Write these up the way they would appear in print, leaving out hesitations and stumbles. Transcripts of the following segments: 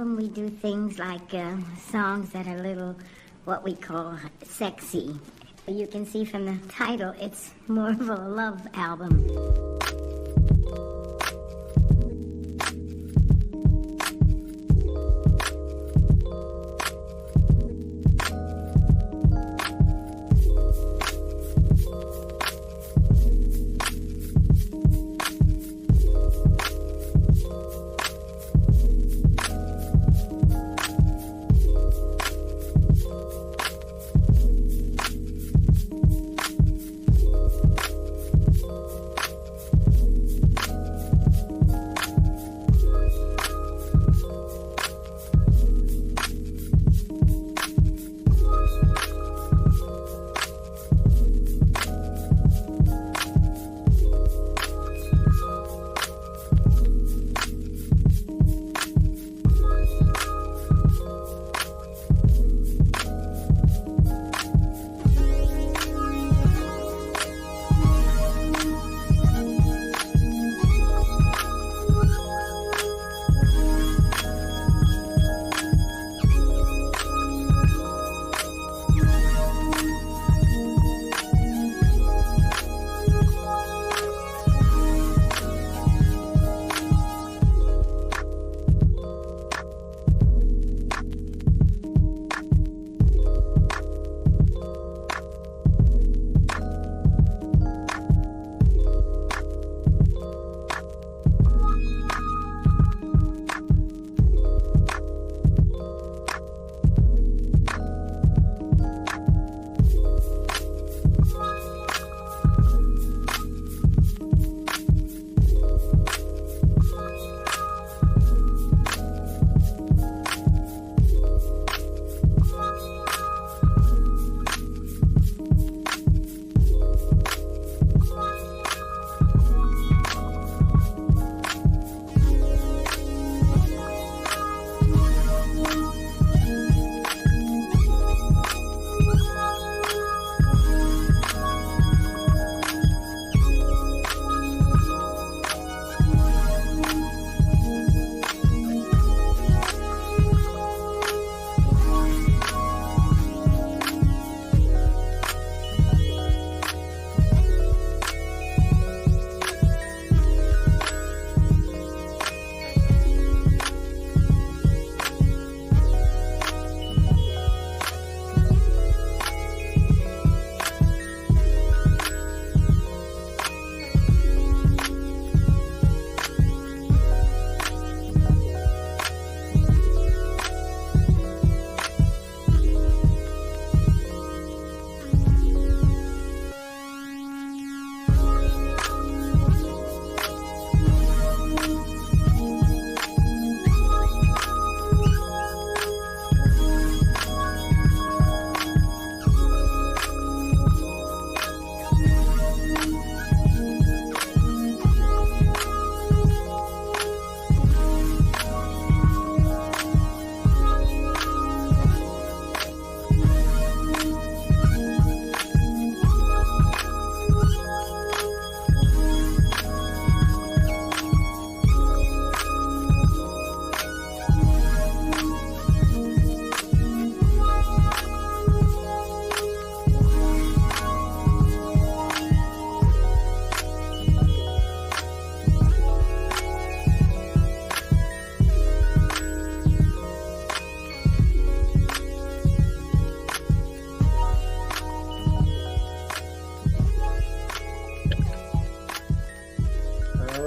We do things like songs that are a little, what we call sexy. You can see from the title, it's more of a love album.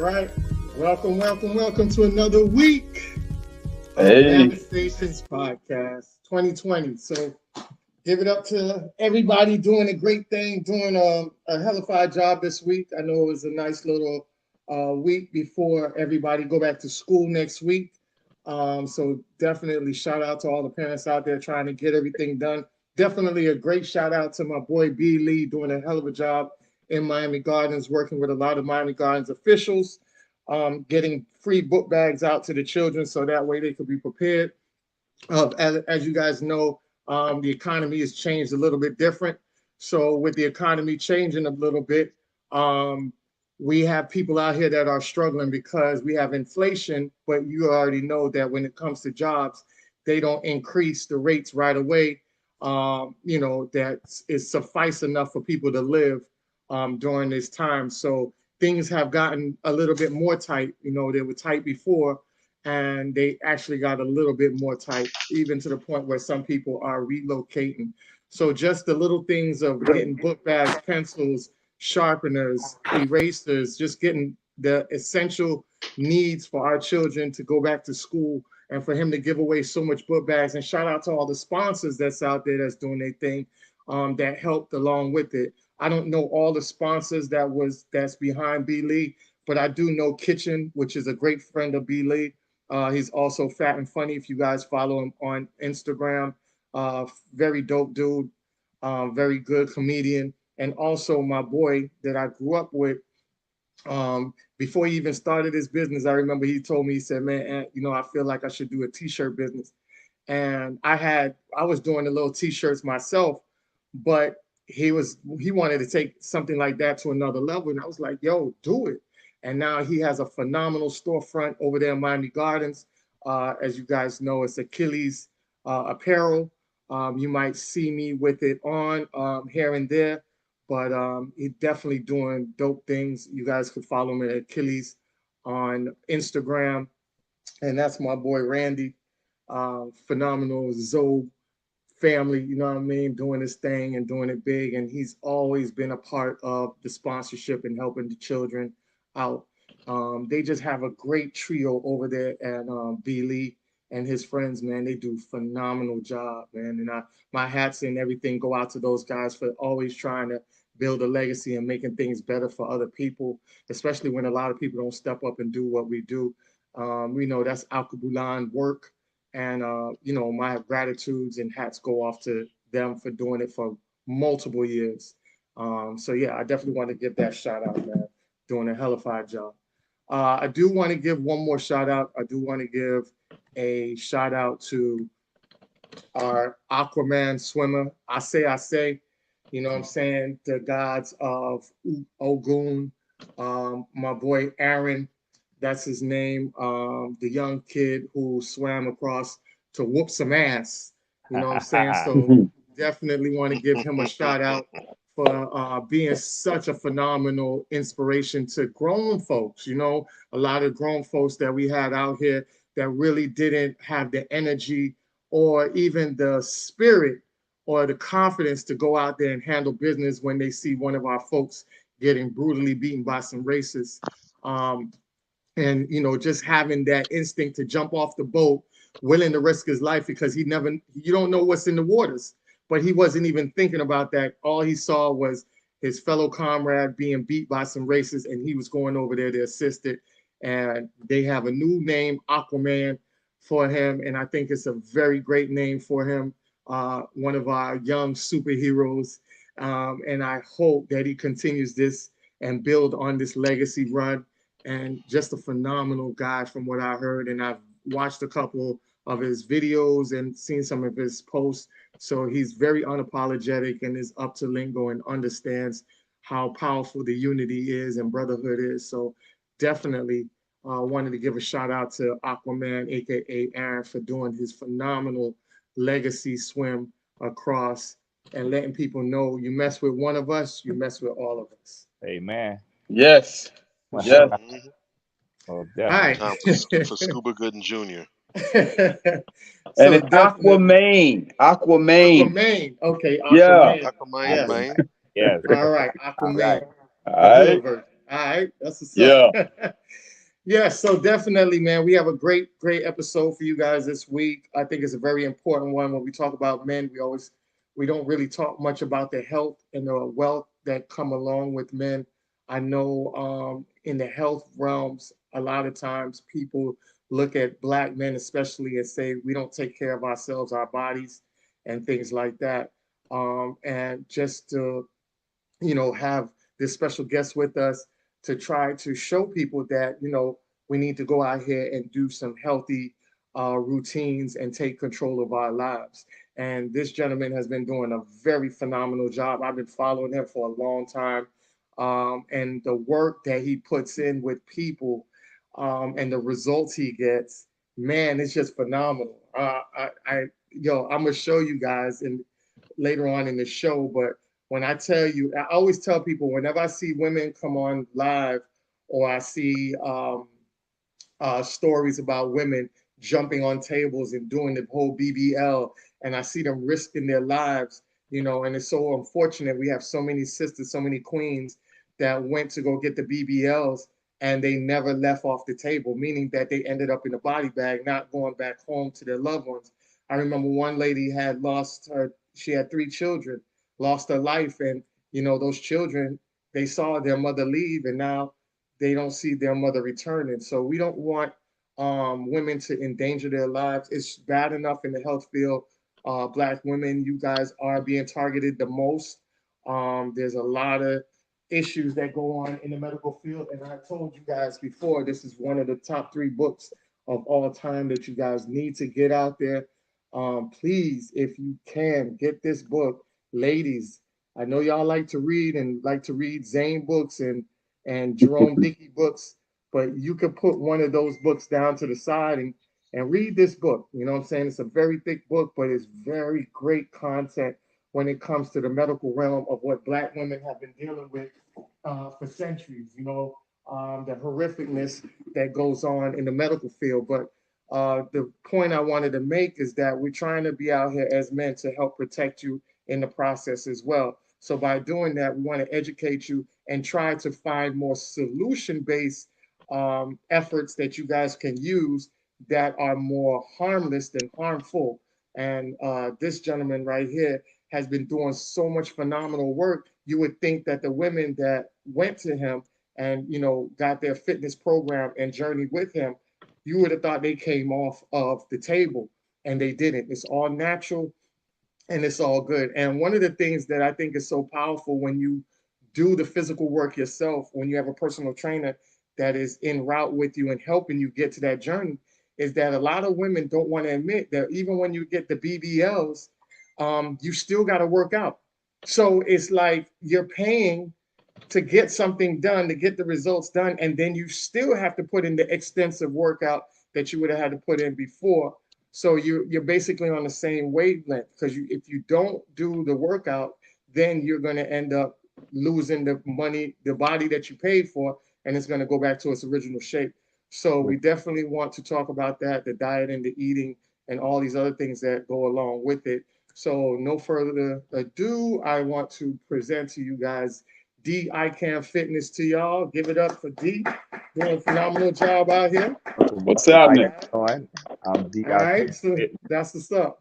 right. Welcome to another week of Hey. Manifestations Podcast 2020. So give it up to everybody doing a great thing, doing a hellified job this week. I know it was a nice little week before everybody go back to school next week. So definitely shout out to all the parents out there trying to get everything done. Definitely a great shout out to my boy B. Lee doing a hell of a job in Miami Gardens, working with a lot of Miami Gardens officials, getting free book bags out to the children so that way they could be prepared. As you guys know, the economy has changed a little bit different. So with the economy changing a little bit, we have people out here that are struggling because we have inflation, but you already know that when it comes to jobs, they don't increase the rates right away. That is suffice enough for people to live during this time. So things have gotten a little bit more tight. They were tight before, and they actually got a little bit more tight, even to the point where some people are relocating. So just the little things of getting book bags, pencils, sharpeners, erasers, just getting the essential needs for our children to go back to school, and for him to give away so much book bags. And shout out to all the sponsors that's out there that's doing their thing, that helped along with it. I don't know all the sponsors that's behind B. Lee, but I do know Kitchen, which is a great friend of B. Lee. He's also Fat and Funny if you guys follow him on Instagram. Very dope dude, very good comedian. And also my boy that I grew up with, before he even started his business. I remember he told me, he said, man, I feel like I should do a t-shirt business. And I was doing the little t-shirts myself, but he wanted to take something like that to another level. And I was like, yo, do it. And now he has a phenomenal storefront over there in Miami Gardens. As you guys know, it's Achilles Apparel. You might see me with it on here and there, but he's definitely doing dope things. You guys could follow him at Achilles on Instagram. And that's my boy Randy, phenomenal Zoe family, you know what I mean, doing his thing and doing it big. And he's always been a part of the sponsorship and helping the children out. They just have a great trio over there at B. Lee and his friends, man. They do phenomenal job, man. And my hats and everything go out to those guys for always trying to build a legacy and making things better for other people, especially when a lot of people don't step up and do what we do. We know that's Alkebulan work. And, my gratitudes and hats go off to them for doing it for multiple years. So, yeah, I definitely want to give that shout out, man. Doing a hell of a job. I do want to give one more shout out. I do want to give a shout out to our Aquaman swimmer. I say, you know what I'm saying? The gods of Ogun, my boy Aaron, that's his name. The young kid who swam across to whoop some ass. You know what I'm saying? So definitely want to give him a shout out for being such a phenomenal inspiration to grown folks. A lot of grown folks that we had out here that really didn't have the energy or even the spirit or the confidence to go out there and handle business when they see one of our folks getting brutally beaten by some racists. And just having that instinct to jump off the boat, willing to risk his life because you don't know what's in the waters. But he wasn't even thinking about that. All he saw was his fellow comrade being beat by some racists, and he was going over there to assist it. And they have a new name, Aquaman, for him, and I think it's a very great name for him. One of our young superheroes, and I hope that he continues this and build on this legacy run. And just a phenomenal guy from what I heard, and I've watched a couple of his videos and seen some of his posts. So he's very unapologetic and is up to lingo and understands how powerful the unity is and brotherhood is. So definitely wanted to give a shout out to Aquaman, aka Aaron, for doing his phenomenal legacy swim across and letting people know you mess with one of us, you mess with all of us. Amen. Yes. Yes. Oh, All right. definitely. Time for Scuba Gooden Jr. And So it's definitely Aquaman. Aquaman. Aquaman. Okay, Yeah. Aquaman. Aquaman, Yes. man. Yes. All right, All right. Aquaman, All the hood right. version. All right, that's what's Yeah. up. Yeah, so definitely, man, we have a great episode for you guys this week. I think it's a very important one. When we talk about men, we don't really talk much about the health and the wealth that come along with men. I know in the health realms, a lot of times people look at Black men, especially, and say we don't take care of ourselves, our bodies, and things like that. And just to have this special guest with us to try to show people that, we need to go out here and do some healthy routines and take control of our lives. And this gentleman has been doing a very phenomenal job. I've been following him for a long time. and the work that he puts in with people, and the results he gets, man, it's just phenomenal. I'm gonna show you guys in later on in the show, but when I tell you, I always tell people whenever I see women come on live or I see stories about women jumping on tables and doing the whole BBL, and I see them risking their lives, and it's so unfortunate we have so many sisters, so many queens that went to go get the BBLs and they never left off the table, meaning that they ended up in a body bag, not going back home to their loved ones. I remember one lady had lost her, she had 3 children, lost her life, and those children, they saw their mother leave, and now they don't see their mother returning. So we don't want women to endanger their lives. It's bad enough in the health field. Black women, you guys are being targeted the most. There's a lot of issues that go on in the medical field. And I told you guys before, this is one of the top 3 books of all time that you guys need to get out there. Please, if you can, get this book. Ladies, I know y'all like to read and like to read Zane books and Jerome Dickey books, but you could put one of those books down to the side and read this book. You know what I'm saying? It's a very thick book, but it's very great content when it comes to the medical realm of what Black women have been dealing with for centuries, the horrificness that goes on in the medical field. But the point I wanted to make is that we're trying to be out here as men to help protect you in the process as well. So by doing that, we want to educate you and try to find more solution-based efforts that you guys can use that are more harmless than harmful. And this gentleman right here has been doing so much phenomenal work. You would think that the women that went to him and got their fitness program and journeyed with him, you would have thought they came off of the table, and they didn't. It's all natural and it's all good. And one of the things that I think is so powerful when you do the physical work yourself, when you have a personal trainer that is en route with you and helping you get to that journey, is that a lot of women don't want to admit that even when you get the BBLs, you still got to work out. So it's like you're paying to get something done, to get the results done, and then you still have to put in the extensive workout that you would have had to put in before. So you're basically on the same wavelength, because if you don't do the workout, then you're going to end up losing the money, the body that you paid for, and it's going to go back to its original shape. So we definitely want to talk about that, the diet and the eating and all these other things that go along with it. So no further ado, I want to present to you guys D I Can Fitness to y'all. Give it up for D. Doing a phenomenal job out here. What's All happening? I'm D. right, so that's the stuff.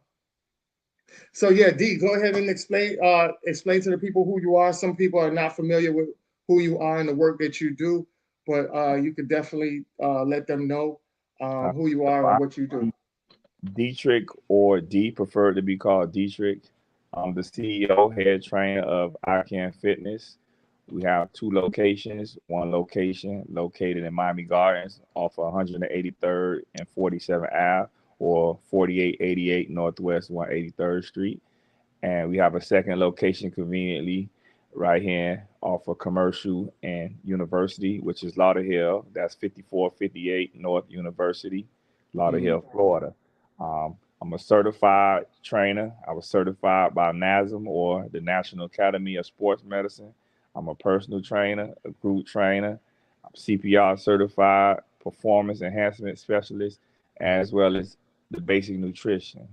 So yeah, D, go ahead and explain to the people who you are. Some people are not familiar with who you are and the work that you do, but you could definitely let them know who you are and what you do. Dietrich, or D, preferred to be called Dietrich. I'm the CEO, head trainer of I Can Fitness. We have 2 locations. One location located in Miami Gardens off of 183rd and 47th Ave, or 4888 Northwest 183rd Street. And we have a second location conveniently right here off of Commercial and University, which is Lauderhill. That's 5458 North University, Lauderhill, Florida. I'm a certified trainer. I was certified by NASM, or the National Academy of Sports Medicine. I'm a personal trainer, a group trainer. I'm CPR certified, performance enhancement specialist, as well as the basic nutrition.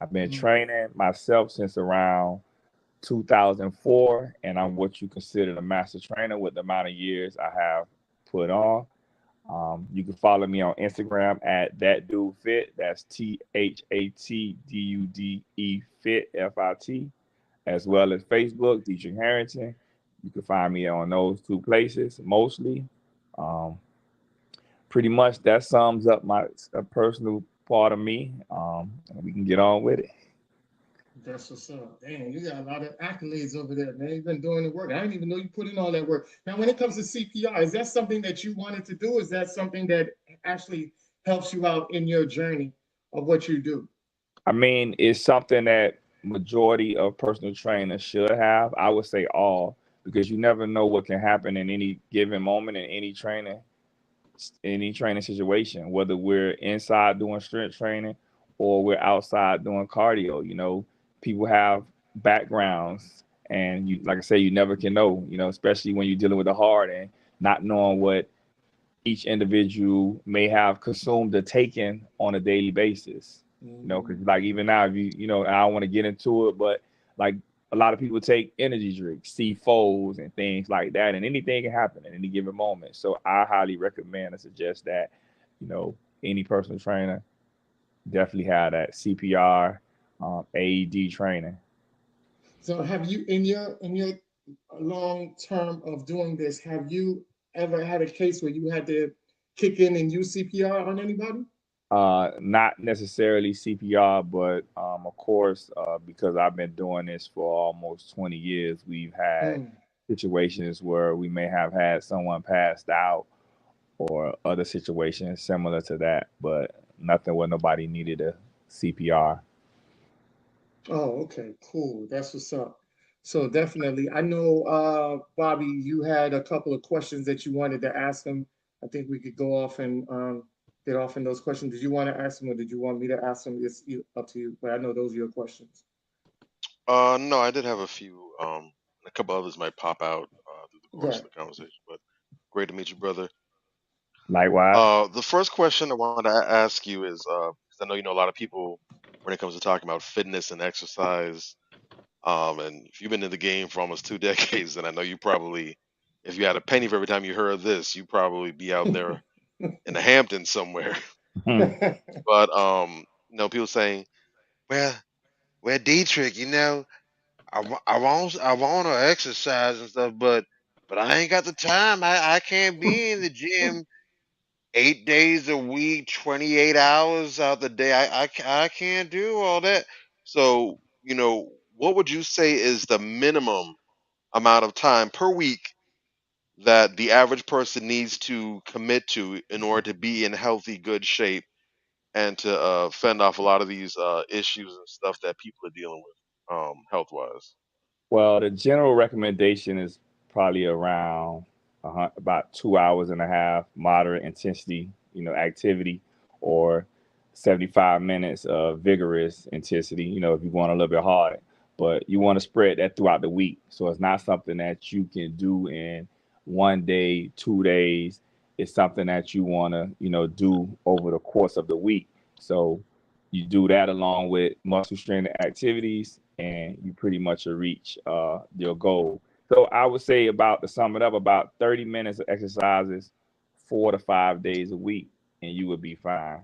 I've been training myself since around 2004, and I'm what you consider a master trainer with the amount of years I have put on. You can follow me on Instagram at that dude fit. That's THATDUDE fit FIT, as well as Facebook, Dietrich Harrington. You can find me on those 2 places mostly. Um, Pretty much that sums up my a personal part of me. And we can get on with it. That's what's up. Damn, you got a lot of accolades over there, man. You've been doing the work. I didn't even know you put in all that work. Now, when it comes to CPR, is that something that you wanted to do? Is that something that actually helps you out in your journey of what you do? I mean, it's something that majority of personal trainers should have. I would say all, because you never know what can happen in any given moment in any training situation, whether we're inside doing strength training or we're outside doing cardio. People have backgrounds, and you, like I say, you never can know, especially when you're dealing with the heart and not knowing what each individual may have consumed or taken on a daily basis. Because like even now, if I don't want to get into it, but like a lot of people take energy drinks, C4s, and things like that, and anything can happen at any given moment. So I highly recommend and suggest that, any personal trainer definitely have that CPR, AED training. So have you in your long term of doing this, have you ever had a case where you had to kick in and use CPR on anybody? Not necessarily CPR, but of course, because I've been doing this for almost 20 years, we've had situations where we may have had someone passed out or other situations similar to that, but nothing where nobody needed a CPR. Oh, okay, cool. That's what's up. So definitely, I know, Bobby, you had a couple of questions that you wanted to ask him. I think we could go off and get off in those questions. Did you want to ask them, or did you want me to ask them? It's up to you. But I know those are your questions. No, I did have a few. A couple others might pop out through the course Right. of the conversation, but great to meet you, brother. Likewise. The first question I wanted to ask you is, 'cause I know you know a lot of people when it comes to talking about fitness and exercise. And if you've been in the game for almost 2 decades, then I know you probably, if you had a penny for every time you heard this, you probably be out there in the Hamptons somewhere. But people saying, well, Dietrich, I want to exercise and stuff, but I ain't got the time. I can't be in the gym 8 days a week, 28 hours out the day. I can't do all that. So, what would you say is the minimum amount of time per week that the average person needs to commit to in order to be in healthy, good shape and to fend off a lot of these issues and stuff that people are dealing with health wise? Well, the general recommendation is probably around about 2 hours and a half moderate intensity, activity, or 75 minutes of vigorous intensity, if you want a little bit hard. But you want to spread that throughout the week. So it's not something that you can do in one day, 2 days. It's something that you want to, do over the course of the week. So you do that along with muscle strengthening activities, and you pretty much will reach your goal. So I would say, about to sum it up, about 30 minutes of exercises 4 to 5 days a week, and you would be fine.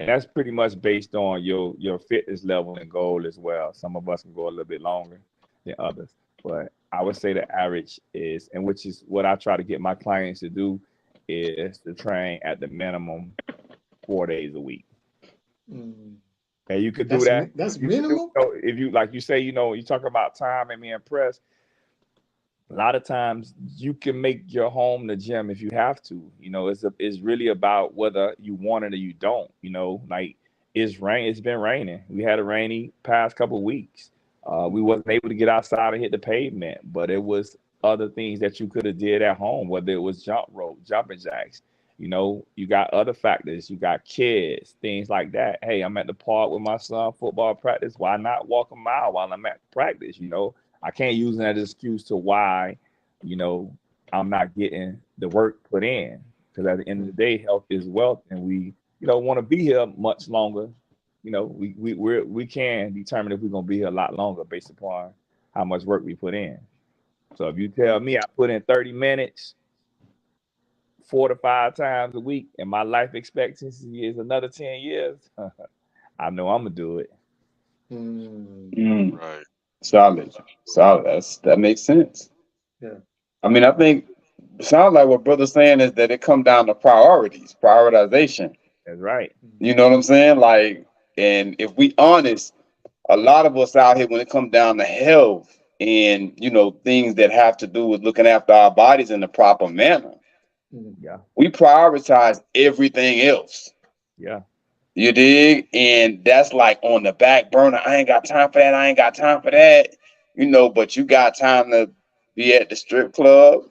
And that's pretty much based on your fitness level and goal as well. Some of us can go a little bit longer than others, but I would say the average is, and which is what I try to get my clients to do, is to train at the minimum 4 days a week. And you could do that. That's minimal. If you, like you say, you talk about time and being pressed. A lot of times you can make your home the gym if you have to. It's really about whether you want it or you don't. Like it's been raining. We had a rainy past couple of weeks. We wasn't able to get outside and hit the pavement, but it was other things that you could have did at home, whether it was jump rope, jumping jacks. You got other factors. You got kids, things like that. Hey, I'm at the park with my son, football practice. Why not walk a mile while I'm at practice? I can't use that as an excuse to why, I'm not getting the work put in. Because at the end of the day, health is wealth, and we, want to be here much longer. We can determine if we're gonna be here a lot longer based upon how much work we put in. So if you tell me I put in 30 minutes 4 to 5 times a week, and my life expectancy is another 10 years, I know I'm gonna do it. Right. Solid. That makes sense. Yeah. I mean, I think it sounds like what brother's saying is that it come down to priorities, prioritization. That's right. You know what I'm saying? Like, and if we honest, a lot of us out here, when it comes down to health and things that have to do with looking after our bodies in the proper manner, Yeah. we prioritize everything else. Yeah. You dig? And that's like on the back burner. I ain't got time for that. I ain't got time for that. But you got time to, be at the strip club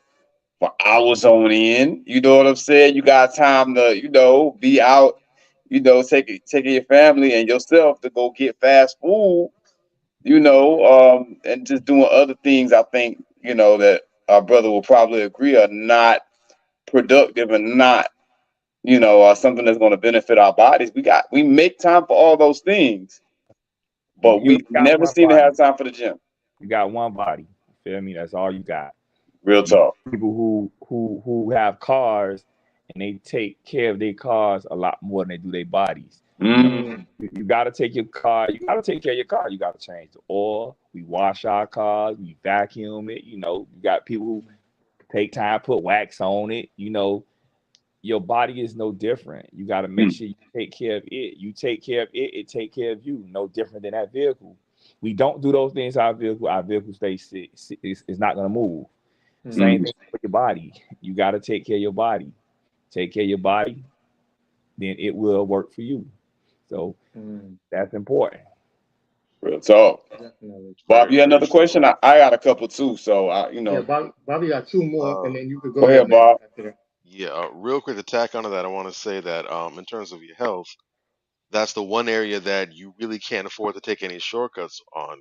for hours on end. You know what I'm saying? You got time to, be out, taking your family and yourself to go get fast food, and just doing other things. I think, that our brother will probably agree are not productive and not, something that's going to benefit our bodies. We make time for all those things, but You we only got never one seem to body. have time for the gym. You got one body. Feel me? That's all you got. Real You talk. people who have cars and they take care of their cars a lot more than they do their bodies. You know, Mm, Mm, you gotta take your car. You gotta take care of your car. You gotta change the oil. We wash our cars. We vacuum it. You got people who take time put wax on it. Your body is no different. You got to make mm, sure you take care of it. You take care of it, it take care of you. No different than that vehicle. We don't do those things to our vehicle stays sick. It's not going to move. Same mm, mm. thing with your body. You got to take care of your body. Take care of your body, then it will work for you. So mm. that's important. Real talk. Definitely. Bob, Very, you had very another question? true. I got a couple too. So, Yeah, Bobby got two more, Uh, and then you could go go ahead, ahead, man. Bob. After that. yeah, real quick to tack onto that, I want to say that in terms of your health, that's the one area that you really can't afford to take any shortcuts on.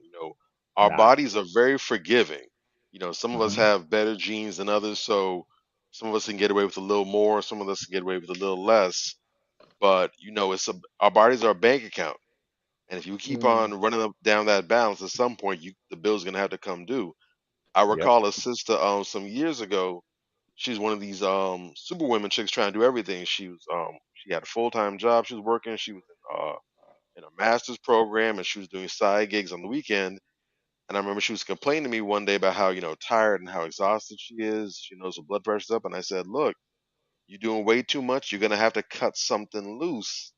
Our Nah. bodies are very forgiving. Some of us Hmm. have better genes than others, so some of us can get away with a little more, some of us can get away with a little less. But our bodies are a bank account, and if you keep Mm, on running up down that balance, at some point, the bill's gonna have to come due. I Yep. recall a sister some years ago. She's one of these super women chicks trying to do everything. She had a full time job. She was working. She was in a master's program, and she was doing side gigs on the weekend. And I remember she was complaining to me one day about how tired and how exhausted she is. She knows her blood pressure's up, and I said, "Look, you're doing way too much. You're gonna have to cut something loose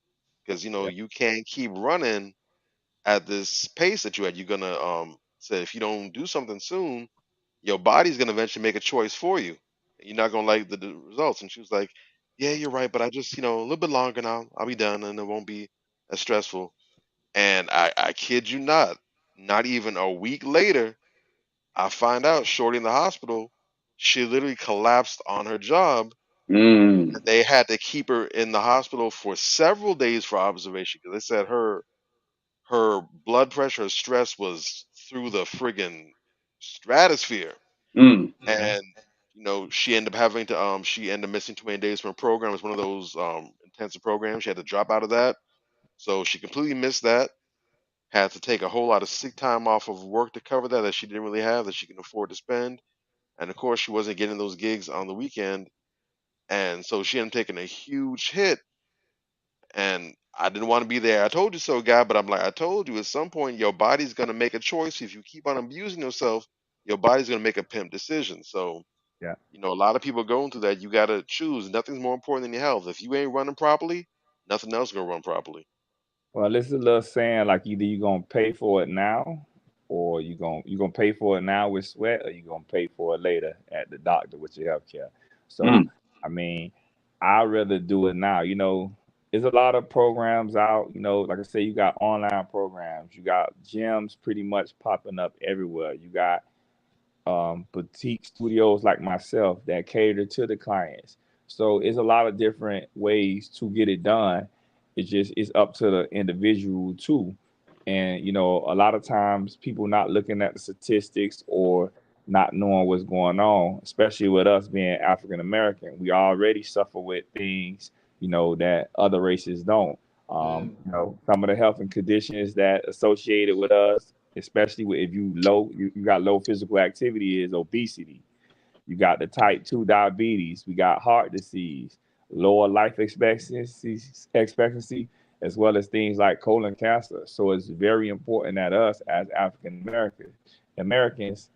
because Yep. you can't keep running at this pace that you had. You're gonna say if you don't do something soon, your body's gonna eventually make a choice for you. You're not gonna like the results." And she was like, "Yeah, you're right, but I just a little bit longer now. I'll be done, and it won't be as stressful." And I kid you not even a week later, I find out Shorty in the hospital, she literally collapsed on her job. Mm, They had to keep her in the hospital for several days for observation because they said her blood pressure, her stress was through the friggin' stratosphere. mm, Hmm. And she ended up missing too many days from her program. It was one of those intensive programs. She had to drop out of that. So she completely missed that. Had to take a whole lot of sick time off of work to cover that she didn't really have that she can afford to spend. And of course she wasn't getting those gigs on the weekend. And so she ended up taking a huge hit. And I didn't want to be there. I told you so, guy, but I'm like, I told you at some point your body's gonna make a choice. If you keep on abusing yourself, your body's gonna make a pimp decision. So, Yeah. a lot of people going through that. You gotta choose. Nothing's more important than your health. If you ain't running properly, nothing else gonna run properly. Well, this is a little saying like either you're gonna pay for it now, or you gonna pay for it now with sweat, or you're gonna pay for it later at the doctor with your health care. So, mm, I mean, I'd rather do it now. There's a lot of programs out. Like I say, you got online programs, you got gyms pretty much popping up everywhere. You got boutique studios like myself that cater to the clients. So it's a lot of different ways to get it done. It's up to the individual too. And a lot of times people not looking at the statistics or not knowing what's going on, especially with us being African American. We already suffer with things, that other races don't. mm, Some of the health and conditions that associated with us, especially if you got low physical activity, is obesity. You got the type 2 diabetes. We got heart disease, lower life expectancy, as well as things like colon cancer. So it's very important that us as African Americans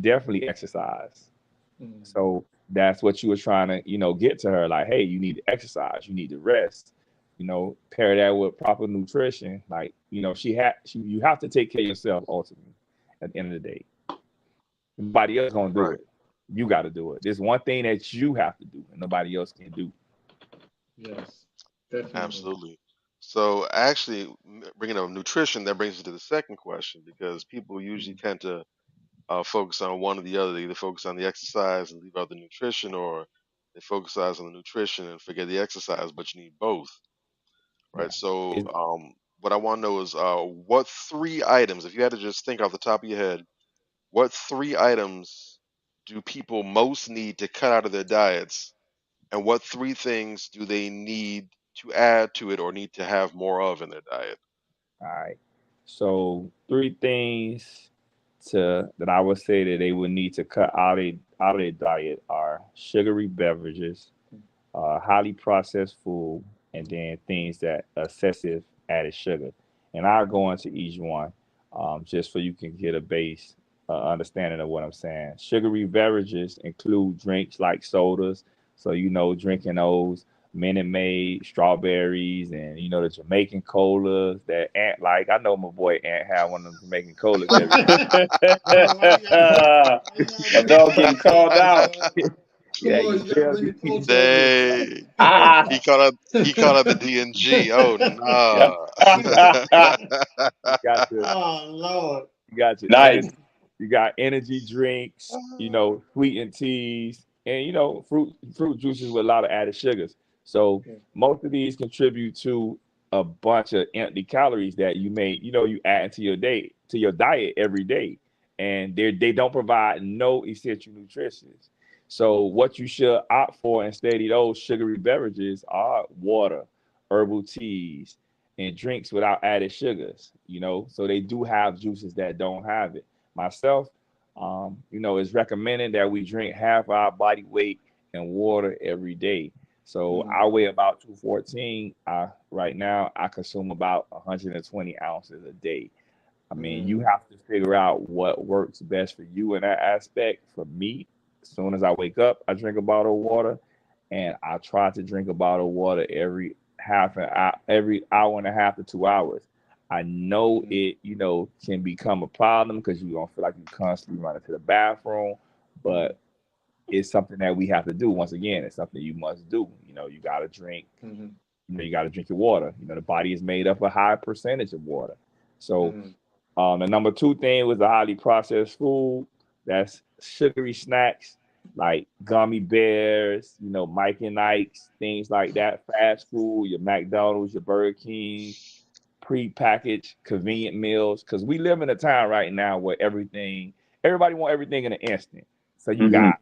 definitely exercise. mm. So that's what you were trying to, get to her. Like, hey, you need to exercise, you need to rest. Pair that with proper nutrition. Like, you have to take care of yourself ultimately at the end of the day. Nobody else gonna do Right. it. You got to do it. There's one thing that you have to do, and nobody else can do. Yes, definitely. Absolutely. So actually, bringing up nutrition, that brings us to the second question because people usually Mm, tend to focus on one or the other. They either focus on the exercise and leave out the nutrition, or they focus on the nutrition and forget the exercise. But you need both, right? Yeah. So, It's, what I want to know is, what three items, if you had to just think off the top of your head, what three items do people most need to cut out of their diets, and what three things do they need to add to it or need to have more of in their diet? all right. So three things to that I would say that they would need to cut out of their diet are sugary beverages, highly processed food, and then things that excessive added sugar. And I'll go into each one just so you can get a base understanding of what I'm saying. Sugary beverages include drinks like sodas, so drinking those Minute Maid, strawberries, and the Jamaican colas that Ant like. I know my boy Ant had one of them Jamaican colas every Bro, why you gotta bring, why you gotta My bring the dog getting culture in called here, out. bro? Come yeah, on, you you gotta feel bring me? the culture in here, bro. They Ah, he called out the DNG. Oh yeah. nah. You got to Oh Lord. You got your Nice. energy. You got energy drinks. Sweetened teas, and fruit juices with a lot of added sugars. So Yeah. most of these contribute to a bunch of empty calories that you add into your diet every day, and they don't provide no essential nutrition. So what you should opt for instead of those sugary beverages are water, herbal teas, and drinks without added sugars. So they do have juices that don't have it. Myself, it's recommended that we drink half our body weight in water every day. So Mm, I weigh about 214. Right now I consume about 120 ounces a day. I mean, you mm, have to figure out what works best for you in that aspect. For me, as soon as I wake up, I drink a bottle of water, and I try to drink a bottle of water every hour and a half to 2 hours. I know mm, it can become a problem because you're gonna feel like you constantly running to the bathroom, mm, but it's something that we have to do. Once again, it's something you must do. You gotta drink. mm, You got to drink your water. The body is made up a high percentage of water. So mm, the number two thing was the highly processed food. That's sugary snacks like gummy bears, Mike and Ike's, things like that. Fast food, your McDonald's, your Burger King, pre-packaged convenient meals. Because we live in a time right now where everybody want everything in an instant. So you Hmm. got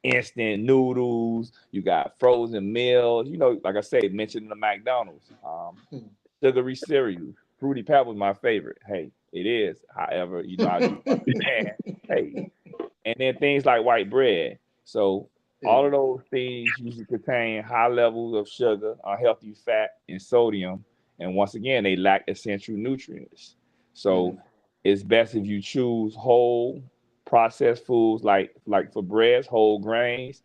instant noodles, you got frozen meals. Like I said, mentioned the McDonald's, mm. sugary cereal. Fruity Pebbles my favorite. Hey, it is. However, I do understand. Hey, and then things like white bread. So Yeah. all of those things usually contain high levels of sugar, unhealthy fat, and sodium. And once again, they lack essential nutrients. So Mm, it's best if you choose whole processed foods like for breads, whole grains,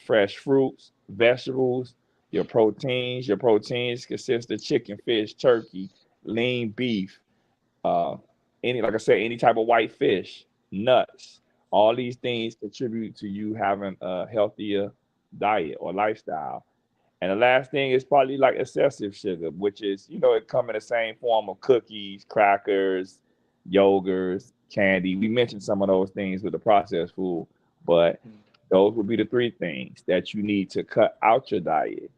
fresh fruits, vegetables, your proteins. Your proteins consist of chicken, fish, turkey, lean beef, uh, like I said, any type of white fish, nuts. All these things contribute to you having a healthier diet or lifestyle. And the last thing is probably like excessive sugar, which is, it come in the same form of cookies, crackers, yogurts, candy. We mentioned some of those things with the processed food, but mm, those would be the three things that you need to cut out your diet.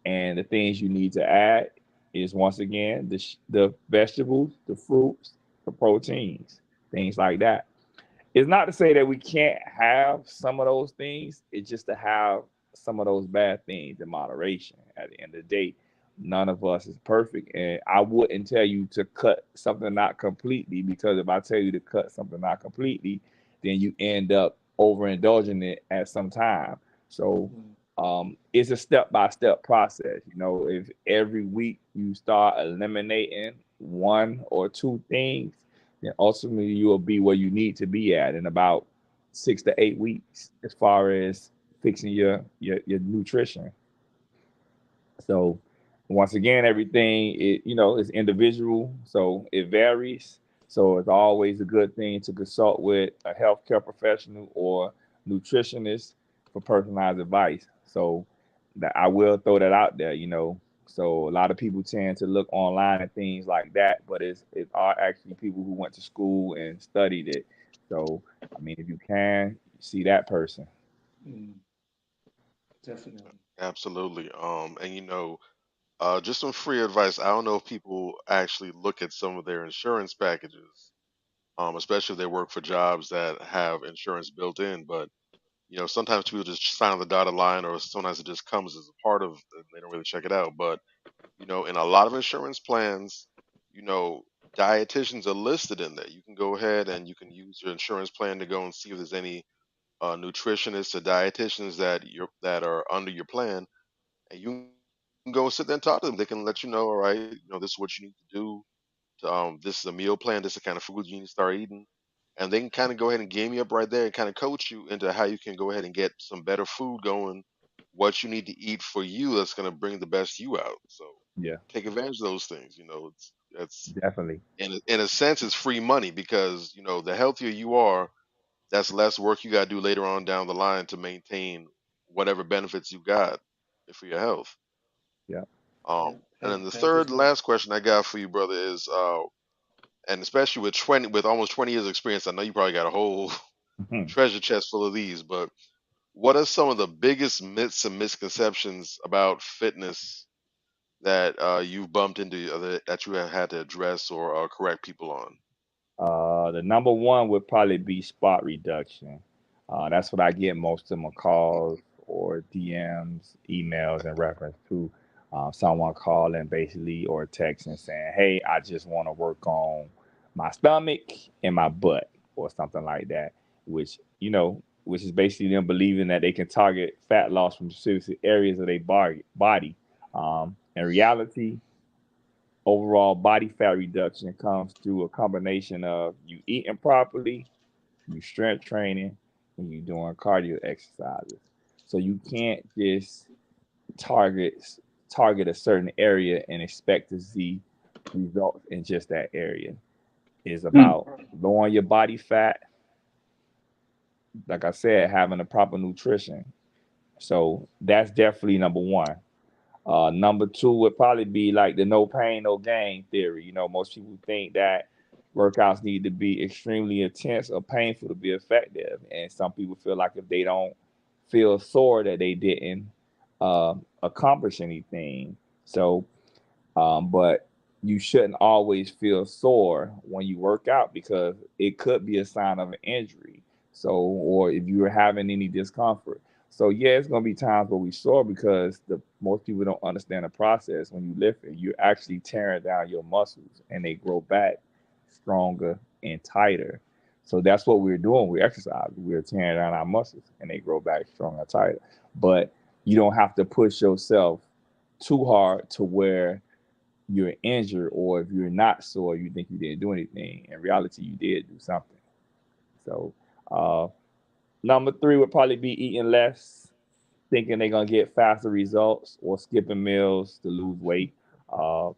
And the things you need to add is once again the vegetables, the fruits, the proteins, things like that. It's not to say that we can't have some of those things. It's just to have some of those bad things in moderation. At the end of the day, none of us is perfect, and I wouldn't tell you to cut something out completely, because if I tell you to cut something out completely, then you end up overindulging it at some time. So mm. it's a step by step process. If every week you start eliminating one or two things, then ultimately you will be where you need to be at in about 6 to 8 weeks as far as fixing your nutrition. So once again, everything is individual, so it varies. So it's always a good thing to consult with a healthcare professional or nutritionist for personalized advice. So that I will throw that out there. So a lot of people tend to look online and things like that, but it are actually people who went to school and studied it So, I mean, if you can see that person. Mm, definitely. Absolutely. And just some free advice. I don't know if people actually look at some of their insurance packages, especially if they work for jobs that have insurance built in. But sometimes people just sign on the dotted line, or sometimes it just comes as a part of. They don't really check it out. But in a lot of insurance plans, you know, dietitians are listed in there. You can go ahead and you can use your insurance plan to go and see if there's any nutritionists or dietitians that are under your plan, and you can go and sit there and talk to them. They can let you know, all right, this is what you need to do. This is a meal plan. This is the kind of food you need to start eating, and they can kind of go ahead and game you up right there and kind of coach you into how you can go ahead and get some better food going, what you need to eat for you that's going to bring the best you out. So Yeah, take advantage of those things. It's definitely. in a sense it's free money because the healthier you are, that's less work you got to do later on down the line to maintain whatever benefits you got for your health. Yeah. Yeah. And then the Health third is and wealth. last question I got for you, brother, is and especially with almost 20 years of experience, I know you probably got a whole treasure chest full of these, but what are some of the biggest myths and misconceptions about fitness that you've bumped into that you have had to address or correct people on? The number one would probably be spot reduction. That's what I get most of my calls or DMs, emails in reference to someone calling basically or texting saying, "Hey, I just want to work on my stomach and my butt," or something like that, which is basically them believing that they can target fat loss from specific areas of their body. In reality, overall body fat reduction comes through a combination of you eating properly, you strength training, and you doing cardio exercises. So you can't just target target a certain area and expect to see results in just that area. It's Mm. about lowering your body fat, like I said, having a proper nutrition. So that's definitely number one. Number two would probably be like the no pain, no gain theory. Most people think that workouts need to be extremely intense or painful to be effective. And some people feel like if they don't feel sore, that they didn't accomplish anything. So but you shouldn't always feel sore when you work out because it could be a sign of an injury. So, or if you are having any discomfort. So, yeah, it's gonna be times where we sore because the most people don't understand the process. When you lift it, you're actually tearing down your muscles and they grow back stronger and tighter. So that's what we're doing. We're exercising. We're tearing down our muscles and they grow back stronger and tighter. But you don't have to push yourself too hard to where you're injured, or if you're not sore, you think you didn't do anything. In reality, you did do something. So, uh, number three would probably be eating less, thinking they're gonna get faster results, or skipping meals to lose weight. Uh,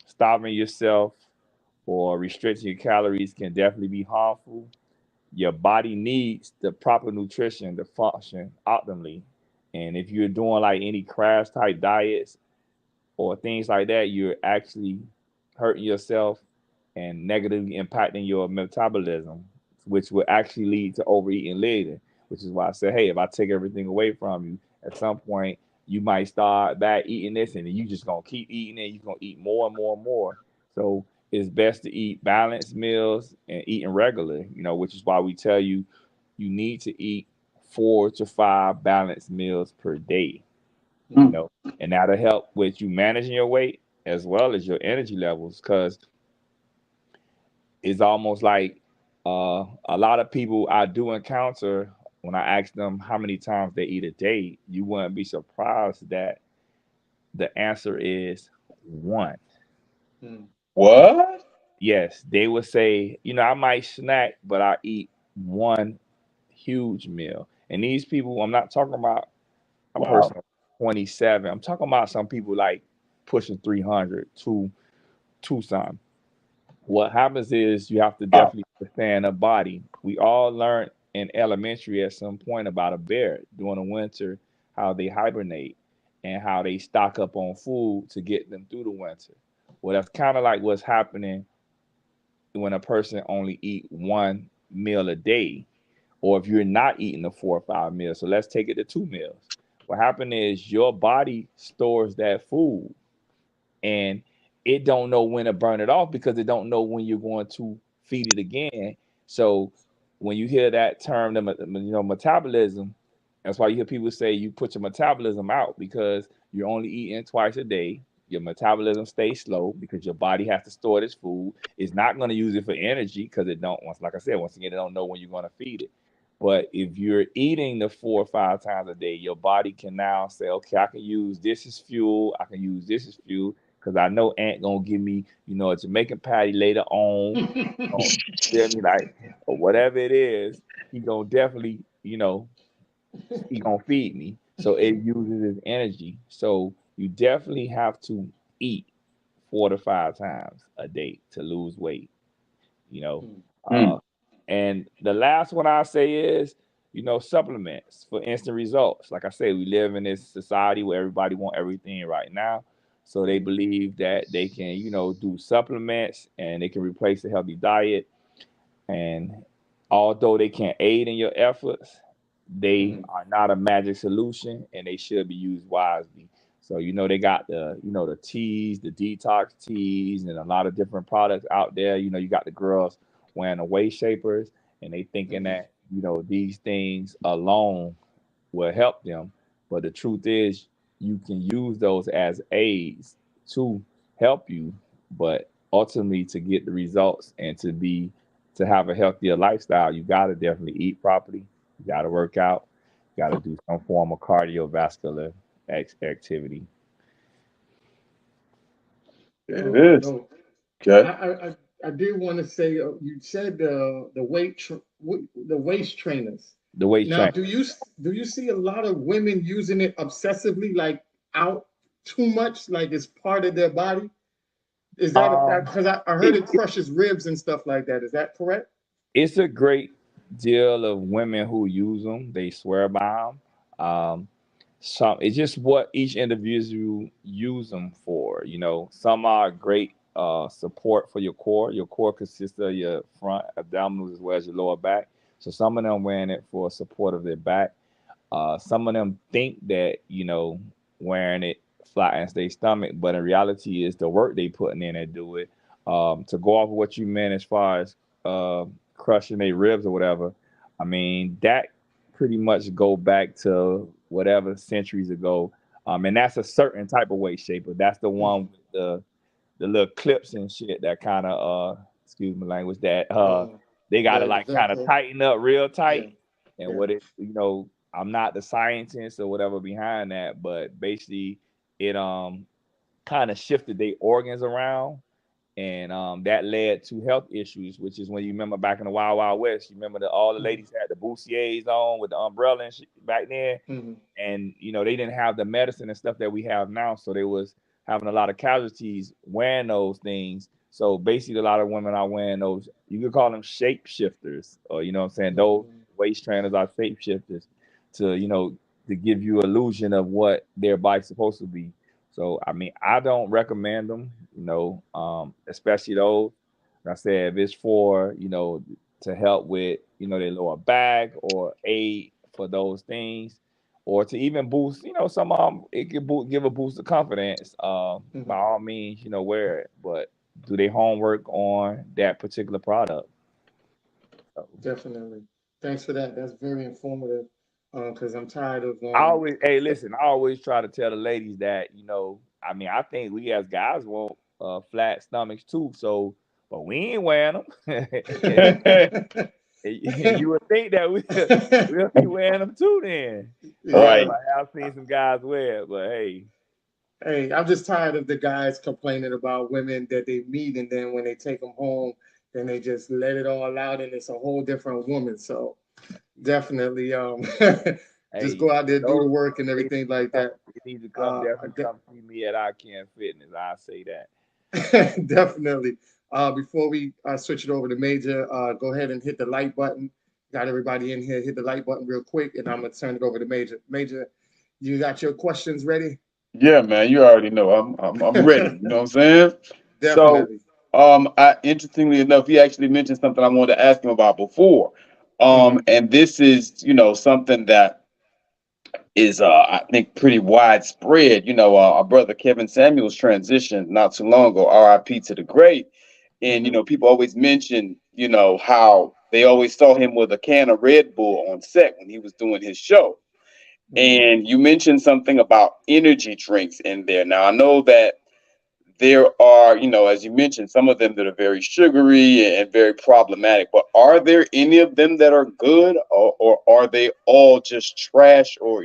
Starving yourself or restricting your calories can definitely be harmful. Your body needs the proper nutrition to function optimally. And if you're doing like any crash type diets, or things like that, you're actually hurting yourself and negatively impacting your metabolism, which will actually lead to overeating later. Which is why I said, hey, if I take everything away from you, at some point you might start back eating this, and then you just gonna keep eating it. You're gonna eat more and more and more. So it's best to eat balanced meals and eating regular. Which is why we tell you you need to eat 4 to 5 balanced meals per day you Mm. know, and that'll help with you managing your weight as well as your energy levels. Because it's almost like a lot of people I do encounter when I ask them how many times they eat a day, you wouldn't be surprised that the answer is one. Mm. What? Yes, they would say, I might snack, but I eat one huge meal. And these people, I'm not talking about a Wow. person of 27. I'm talking about some people like pushing 300 to some. What happens is you have to Wow. definitely understand a body. We all learned in elementary at some point about a bear during the winter, how they hibernate and how they stock up on food to get them through the winter. Well, that's kind of like what's happening when a person only eat one meal a day, or if you're not eating the 4 or 5 meals, so let's take it to 2 meals. What happened is your body stores that food, and it don't know when to burn it off because it don't know when you're going to feed it again. So when you hear that term, metabolism, that's why you hear people say you put your metabolism out, because you're only eating twice a day. Your metabolism stays slow because your body has to store this food. It's not going to use it for energy because it don't. Once, like I said, once again, it don't know when you're going to feed it. But if you're eating the 4 or 5 times a day, your body can now say, okay, I can use this as fuel. I can use this as fuel because I know Aunt gonna give me, a Jamaican patty later on. Feel me, like, or whatever it is, he gonna definitely, he gonna feed me. So it uses his energy. So you definitely have to eat 4 to 5 times a day to lose weight. You know, Mm. and the last one I say is, supplements for instant results. Like I say, we live in this society where everybody want everything right now. So they believe that they can, do supplements and they can replace a healthy diet. And although they can aid in your efforts, they are not a magic solution and they should be used wisely. So, they got the teas, the detox teas, and a lot of different products out there. You got the girls wearing the waist shapers and they thinking that, these things alone will help them. But the truth is, you can use those as aids to help you, but ultimately to get the results and to have a healthier lifestyle, you got to definitely eat properly. You got to work out. You got to do some form of cardiovascular activity. It is. No, Okay. I did want to say you said the waist trainers. The waist Now, train. do you see a lot of women using it obsessively, like out too much, like it's part of their body? Is that Um, because I heard it, it crushes ribs and stuff like that? Is that correct? it's a great deal of women who use them. They swear by them. Some it's just what each individual use them for. Some are great support for your core. Your core consists of your front abdominals as well as your lower back. So some of them wearing it for support of their back. Some of them think that wearing it flattens their stomach, but in reality, is the work they putting in and do it. To go off of what you meant as far as uh, crushing their ribs or whatever, I mean that pretty much go back to whatever centuries ago. And that's a certain type of waist shaper. That's the one with the little clips and shit that kind of excuse my language, that they gotta The like kind of Velcro. tighten up real Yeah, tight. And yeah. what it, I'm not the scientist or whatever behind that, but basically it kind of shifted their organs around, and that led to health issues, which is when you remember back in the Wild Wild West, you remember that all the Hmm. ladies had the bustiers on with the umbrella and shit back then, Hmm. and they didn't have the medicine and stuff that we have now, so they was having a lot of casualties wearing those things. So basically a lot of women are wearing those, you could call them shapeshifters, or what I'm saying, those Hmm. waist trainers are shapeshifters to to give you illusion of what their body's supposed to be. So I mean, I don't recommend them, especially those, like I said, if it's for to help with their lower back or aid for those things, or to even boost, some it can give a boost of confidence. By Hmm. all means, wear it, but do their homework on that particular product. So, Definitely. Thanks for that. That's very informative. Because I'm tired of I always, hey, listen, I always try to tell the ladies that, I mean, I think we as guys want flat stomachs too. So, but we ain't wearing them. You would think that we'll be wearing them too then. Yeah. But Right. I have seen some guys wear it, but hey, Hey, I'm just tired of the guys complaining about women that they meet, and then when they take them home, then they just let it all out, and it's a whole different woman. So definitely, just hey, go out there, do the those work, and they everything like that. need to come, Uh, definitely come see me at I Can Fitness. I say that. Definitely. Before we switch it over to Major, go ahead and hit the like button. Got everybody in here. Hit the like button real quick, and I'm gonna turn it over to Major. Major, you got your questions ready? Yeah, man. You already know. I'm ready. You know what I'm saying? So Definitely. Interestingly enough, he actually mentioned something I wanted to ask him about before. Hmm. And this is, something that is, I think, pretty widespread. Our brother Kevin Samuels transitioned not too long ago, RIP to the great. And, Hmm. people always mention, how they always saw him with a can of Red Bull on set when he was doing his show. Hmm. And you mentioned something about energy drinks in there. Now, I know that there are, as you mentioned, some of them that are very sugary and very problematic. But are there any of them that are good, or are they all just trash? Or,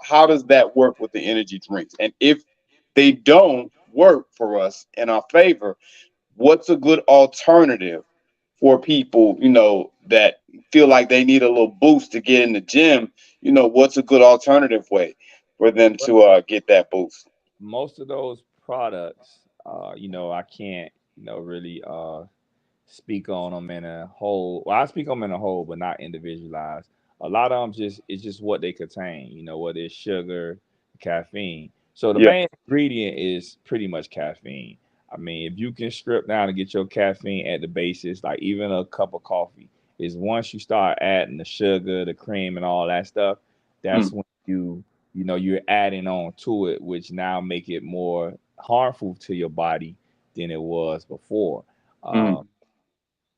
how does that work with the energy drinks? And if they don't work for us in our favor, what's a good alternative for people, that feel like they need a little boost to get in the gym? What's a good alternative way for them But to get that boost? most of those products, I can't, really speak on them in a whole. Well, I speak on them in a whole, but not individualized. A lot of them just it's just what they contain. Whether it's sugar, caffeine. So the Yeah. main ingredient is pretty much caffeine. I mean, if you can strip down and get your caffeine at the basis, like even a cup of coffee, is once you start adding the sugar, the cream, and all that stuff, that's Mm, when you're adding on to it, which now make it more harmful to your body than it was before. mm, Uh,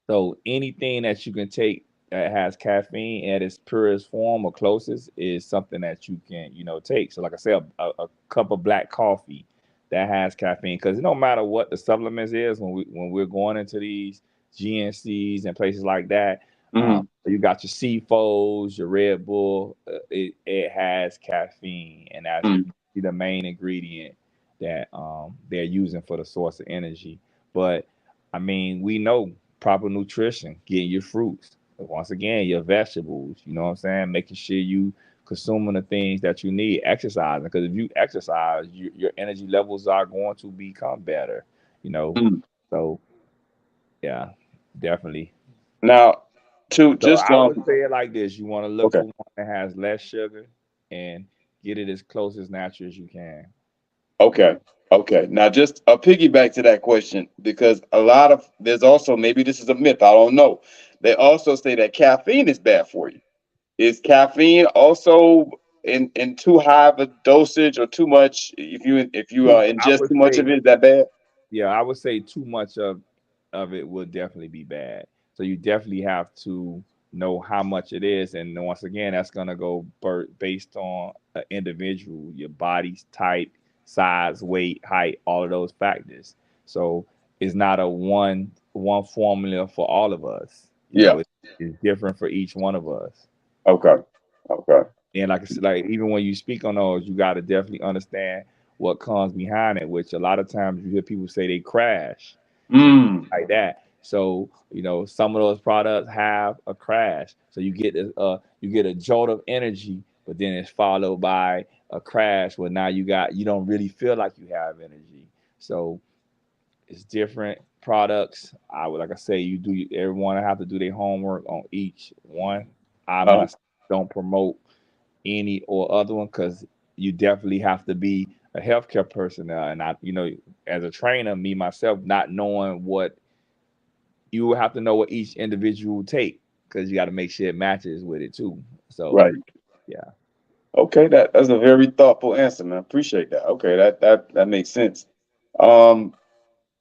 so anything that you can take that has caffeine at its purest form or closest is something that you can, take. So like I said, a cup of black coffee that has caffeine, because no matter what the supplements is, when we're going into these GNCs and places like that, mm, you got your C4s, your Red Bull, it has caffeine, and that's mm. the main ingredient that they're using for the source of energy. But I mean, we know proper nutrition, getting your fruits, once again, your vegetables, you know what I'm saying? Making sure you consuming the things that you need, exercising, because if you exercise, your energy levels are going to become better, you know. Mm. So yeah, definitely. Now, to So just I would say it like this: you want to look okay, for one that has less sugar and get it as close as natural as you can. okay, okay. Now, just a piggyback to that question, because a lot of there's also, maybe this is a myth, I don't know. They also say that caffeine is bad for you. Is caffeine also in too high of a dosage or too much? If you I ingest would too much of say it, is that bad? Yeah, I would say too much of it would definitely be bad. So you definitely have to know how much it is, and then once again, that's gonna go based on an individual, your body's type, size, weight, height, all of those factors. So it's not a one formula for all of us. Yeah. It's different for each one of us. Okay. Okay. And like I said, like even when you speak on those, you got to definitely understand what comes behind it. Which a lot of times you hear people say they crash and Mm. like that. So some of those products have a crash. So you get a jolt of energy, but then it's followed by a crash where now you don't really feel like you have energy. So it's different products. I would, like I say, everyone have to do their homework on each one. I Uh, myself don't promote any or other one, because you definitely have to be a healthcare personnel, and as a trainer, me myself, not knowing what you will have to know what each individual take, because you got to make sure it matches with it too. So right. yeah. Okay. That's a very thoughtful answer, man. Appreciate that. Okay. That makes sense. Um.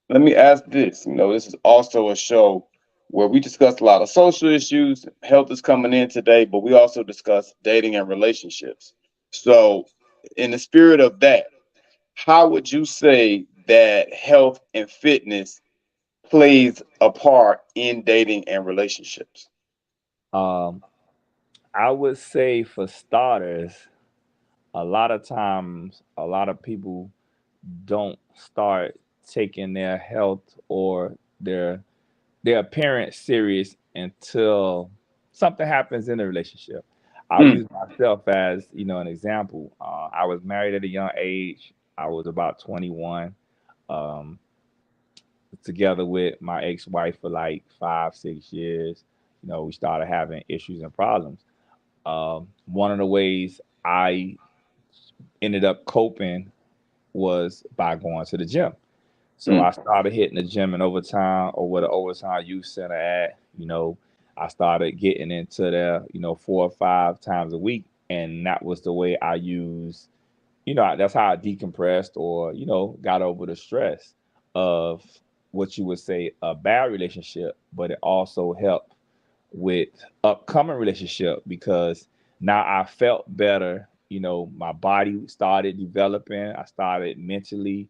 Let me ask this. This is also a show where we discuss a lot of social issues. Health is coming in today, but we also discuss dating and relationships. So, in the spirit of that, how would you say that health and fitness plays a part in dating and relationships? um I would say, for starters, a lot of times a lot of people don't start taking their health or their appearance serious until something happens in the relationship. I'll Mm, use myself as an example. I was married at a young age. I was about 21. Um, Together with my ex-wife for like 5, 6 years. We started having issues and problems. One of the ways I ended up coping was by going to the gym. So I started hitting the gym in overtime or where the overtime youth center at. I started getting into there, 4 or 5 times a week. And that was the way I used, that's how I decompressed or, got over the stress of what you would say a bad relationship, but it also helped with upcoming relationship because now I felt better. My body started developing. I started mentally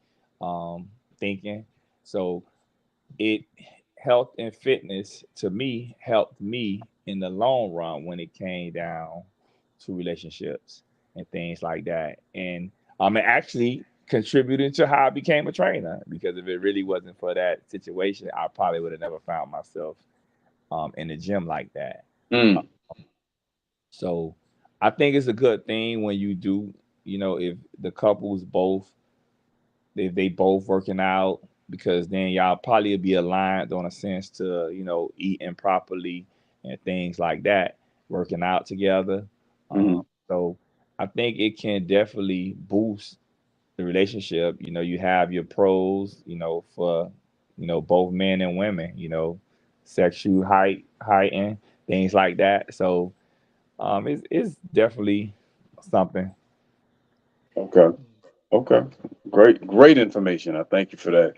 thinking. So it health and fitness to me helped me in the long run when it came down to relationships and things like that. And it actually contributed to how I became a trainer because if it really wasn't for that situation, I probably would have never found myself in the gym like that. Uh, so I think it's a good thing when you do, if the couples both, if they both working out, because then y'all probably be aligned on a sense to, eating properly and things like that, working out together. So I think it can definitely boost the relationship. You have your pros, for, both men and women, sexual heighten, things like that. So it's definitely something. Okay. Okay. Great information. I thank you for that.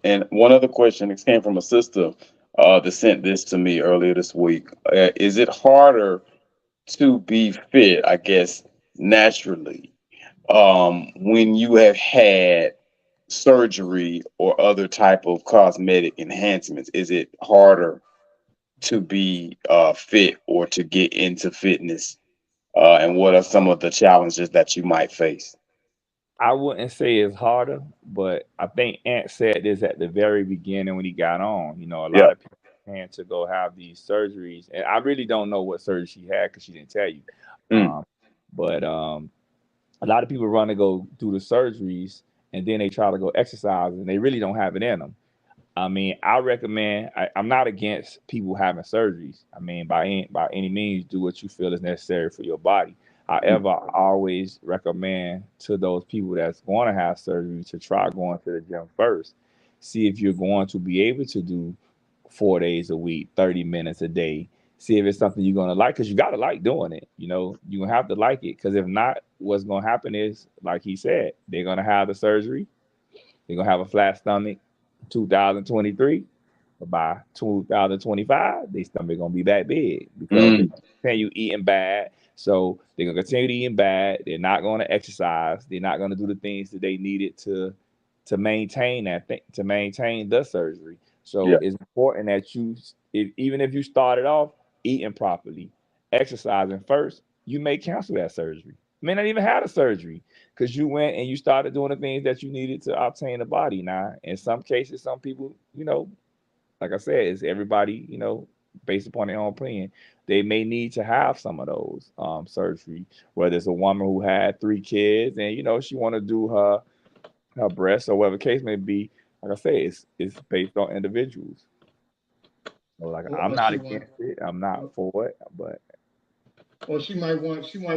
And one other question, this came from a sister that sent this to me earlier this week. Is it harder to be fit, I guess, naturally, when you have had surgery or other type of cosmetic enhancements? Is it harder to be fit or to get into fitness? And what are some of the challenges that you might face? I wouldn't say it's harder, but I think Ant said this at the very beginning when he got on. A Yeah. lot of people had to go have these surgeries, and I really don't know what surgery she had because she didn't tell you. Mm, But a lot of people run to go do the surgeries, and then they try to go exercise, and they really don't have it in them. I mean, I recommend. I'm not against people having surgeries. I mean, by any means, do what you feel is necessary for your body. mm, However, I always recommend to those people that's going to have surgery to try going to the gym first. See if you're going to be able to do 4 days a week, 30 minutes a day. See if it's something you're going to like because you got to like doing it. You're going to have to like it because if not, what's going to happen is, like he said, they're going to have the surgery, they're gonna have a flat stomach 2023, but by 2025, their stomach gonna be that big because they mm. continue eating bad. So they're gonna continue eating bad. They're not gonna exercise. They're not gonna do the things that they needed to maintain to maintain the surgery. So Yeah. it's important that even if you started off eating properly, exercising first, you may cancel that surgery. You may not even have a surgery because you went and you started doing the things that you needed to obtain a body. Now, in some cases, some people, like I said, it's everybody, based upon their own opinion, they may need to have some of those surgery. Whether it's a woman who had 3 kids and she want to do her breasts or whatever the case may be. Like I say, it's based on individuals. So like I'm Or not she want, against it. I'm not for it, but or she might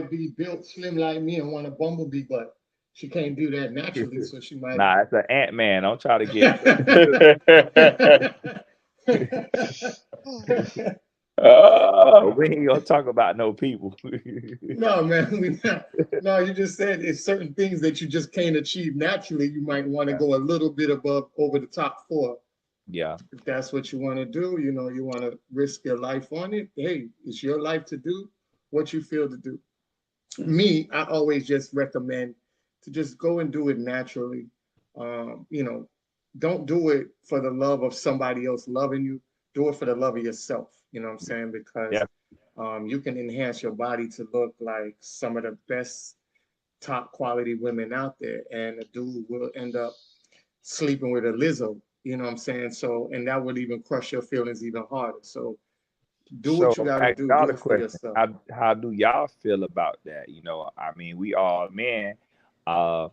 be built slim like me and want a bumblebee butt. She can't do that naturally, so she might. nah, it's an Ant Man. Don't try to get. But Ah, we ain't gonna talk about no people. No, man, we not. No, you just said it's certain things that you just can't achieve naturally. You might want to Yeah, go a little bit above over the top for. yeah. If that's what you want to do, you want to risk your life on it. Hey, it's your life to do what you feel to do. Me, I always just recommend to just go and do it naturally. Um, you know, don't do it for the love of somebody else loving you. Do it for the love of yourself. You know what I'm saying? Because Yeah. you can enhance your body to look like some of the best top quality women out there, and a dude will end up sleeping with a Lizzo. You know what I'm saying? So, and that would even crush your feelings even harder. So, do So what you got I to ask do. y'all Do the it for question: yourself. how do y'all feel about that? I mean, we all men. Uh,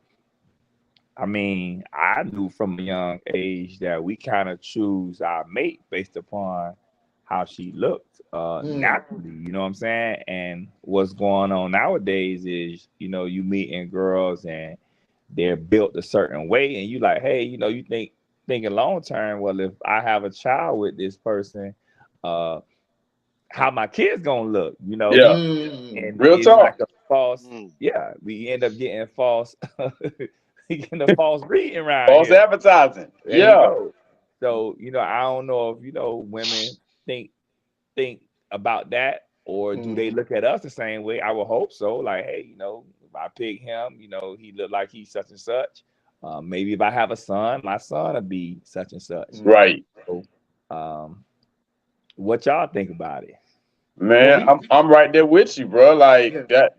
I mean, I knew from a young age that we kind of choose our mate based upon how she looked Mm, naturally. You know what I'm saying? And what's going on nowadays is, you meeting girls and they're built a certain way, and you like, hey, you thinking long term. Well, if I have a child with this person, uh, how my kids gonna look, Yeah. Mm. and Real it's like talk. a false. Mm. Yeah, we end up getting false, getting a false reading around False here. advertising. There you Yeah. go. So I don't know if women think think about that, or do they Mm. look at us the same way? I would hope so. Like, hey, if I pick him, he look like he's such and such. Maybe if I have a son, my son will be such and such. Mm. Right. So, um, what y'all think about it? Well, Man, I'm right there with you, bro. Like yeah. that,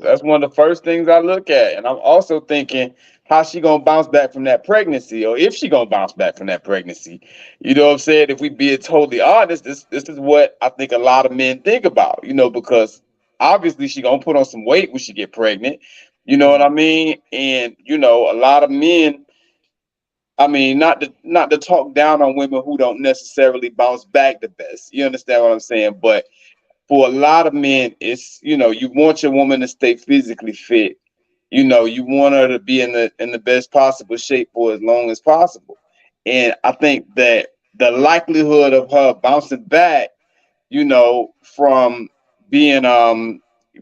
that's one of the first things I look at. And I'm also thinking how she gonna bounce back from that pregnancy, or if she gonna bounce back from that pregnancy. You know what I'm saying? If we be totally honest, this is what I think a lot of men think about, because obviously she gonna put on some weight when she get pregnant. You know what I Mm. mean? And a lot of men, I mean, not to talk down on women who don't necessarily bounce back the best. You understand what I'm saying? But for a lot of men, it's you want your woman to stay physically fit. You want her to be in the best possible shape for as long as possible. And I think that the likelihood of her bouncing back, from being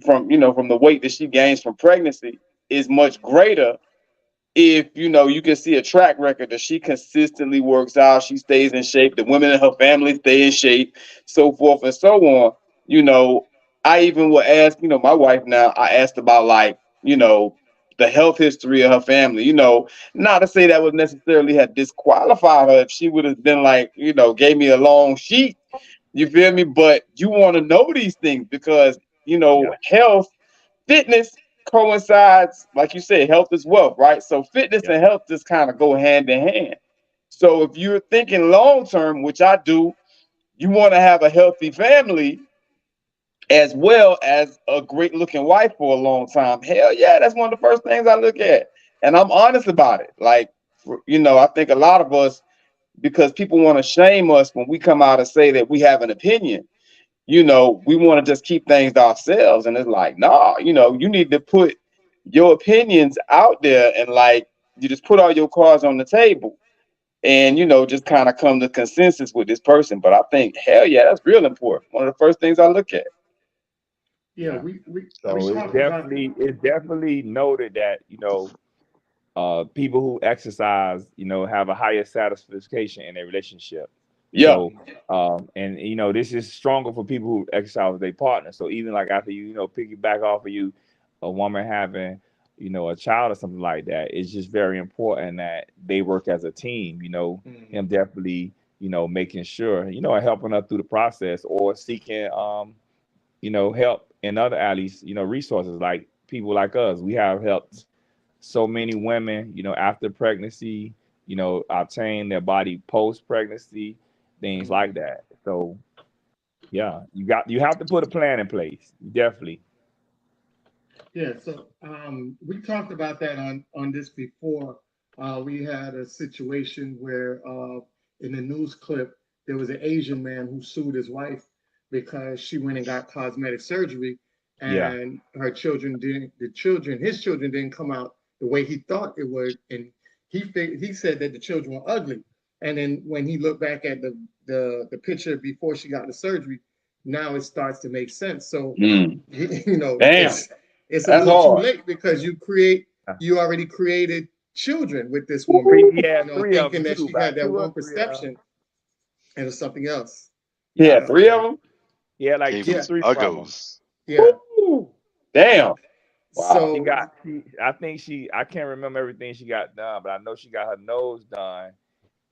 from the weight that she gains from pregnancy is much greater if you can see a track record that she consistently works out, she stays in shape, the women in her family stay in shape, so forth and so on. you know I even would ask, my wife now, I asked about, like, the health history of her family. Not to say that would necessarily have disqualified her if she would have been like, gave me a long sheet, you feel me? But you want to know these things because Yeah, health, fitness coincides, like you said, health is wealth, right? So fitness yeah, and health just kind of go hand in hand. So if you're thinking long term, which I do, you want to have a healthy family as well as a great looking wife for a long time. Hell yeah, that's one of the first things I look at. And I'm honest about it. Like, I think a lot of us, because people want to shame us when we come out and say that we have an opinion, we want to just keep things to ourselves. And it's like, nah, you need to put your opinions out there, and, like, you just put all your cards on the table, and, just kind of come to consensus with this person. But I think, hell yeah, that's real important. One of the first things I look at. Yeah. yeah. We So it's talked about. definitely it's definitely noted that people who exercise, have a higher satisfaction in a relationship. Yeah. So, and this is stronger for people who exercise with their partner. So even like after piggyback off of you, a woman having, a child or something like that, it's just very important that they work as a team. Him Mm. definitely, making sure, and helping her through the process, or seeking, help in other alleys, resources like people like us. We have helped so many women, after pregnancy, obtain their body post pregnancy, things like Mm. that. So yeah, you have to put a plan in place. Definitely. Yeah. So we talked about that on this before. We had a situation where in the news clip there was an Asian man who sued his wife because she went and got cosmetic surgery, Yeah. and his children didn't come out the way he thought it would, and he said that the children were ugly. And then when he looked back at the picture before she got the surgery, now it starts to make sense. So Mm. Damn. it's a That's little too hard. late because you already created children with this woman, Three, yeah, three of thinking them that too, she had about that two or one three. perception and it's something else. He Yeah, I You had know? think three of them. yeah, like Gave two, him Yeah, three from them. uggos. yeah. Damn. Wow. She So got. I think I can't remember everything she got done, but I know she got her nose done,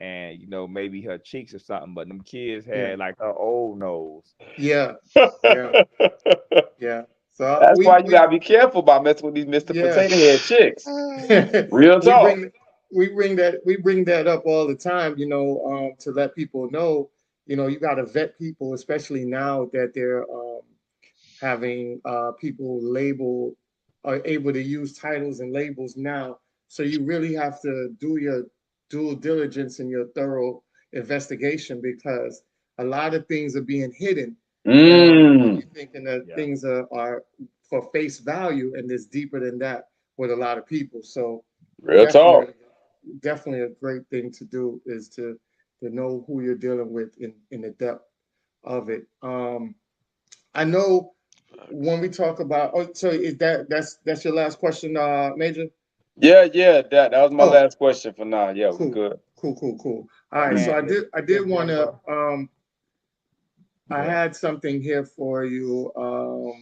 and maybe her cheeks or something. But them kids yeah, had like her old nose. yeah, yeah, yeah. So That's why you gotta be careful about messing with these Mr. yeah. Potato Head chicks. Real we talk. bring we bring that up all the time, to let people know, you got to vet people, especially now that they're having people label are able to use titles and labels now. So you really have to do your due diligence and your thorough investigation because a lot of things are being hidden, and Mm. you're thinking that Yeah. things are for face value, and it's deeper than that. with a lot of people. So Real talk. definitely a great thing to do is to know who you're dealing with in the depth of it. I know when we talk about, oh, so is that's your last question, Major? Yeah. That was my Oh, last question for now. Yeah, we cool, good. cool. All right, so And I did want to I go ahead. had something here for you. So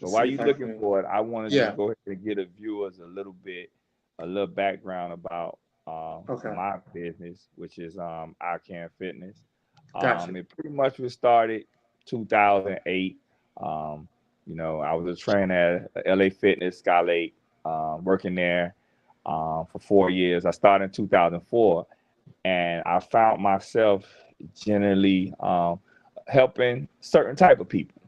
Let's while see if you're I looking can. for it, I want to just Yeah. go ahead and give the viewers a little background about Okay. my business, which is I Can Fitness. Gotcha. It pretty much was started 2008. Um, I was a trainer at LA Fitness, Sky Lake, working there for 4 years. I started in 2004, and I found myself generally helping certain type of people,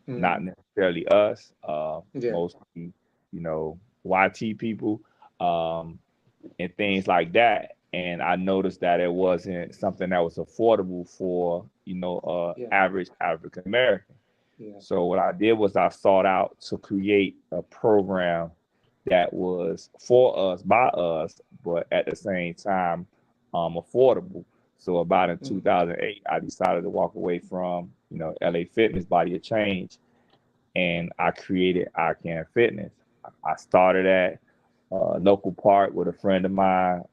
not Mm, necessarily us, yeah. mostly, YT people, um, and things like that. And I noticed that it wasn't something that was affordable for, Yeah. average African American. Yeah. So what I did was I sought out to create a program that was for us, by us, but at the same time, affordable. So about in Mm, 2008, I decided to walk away from, LA Fitness, Body of Change, and I created I Can Fitness. I started at a local park with a friend of mine,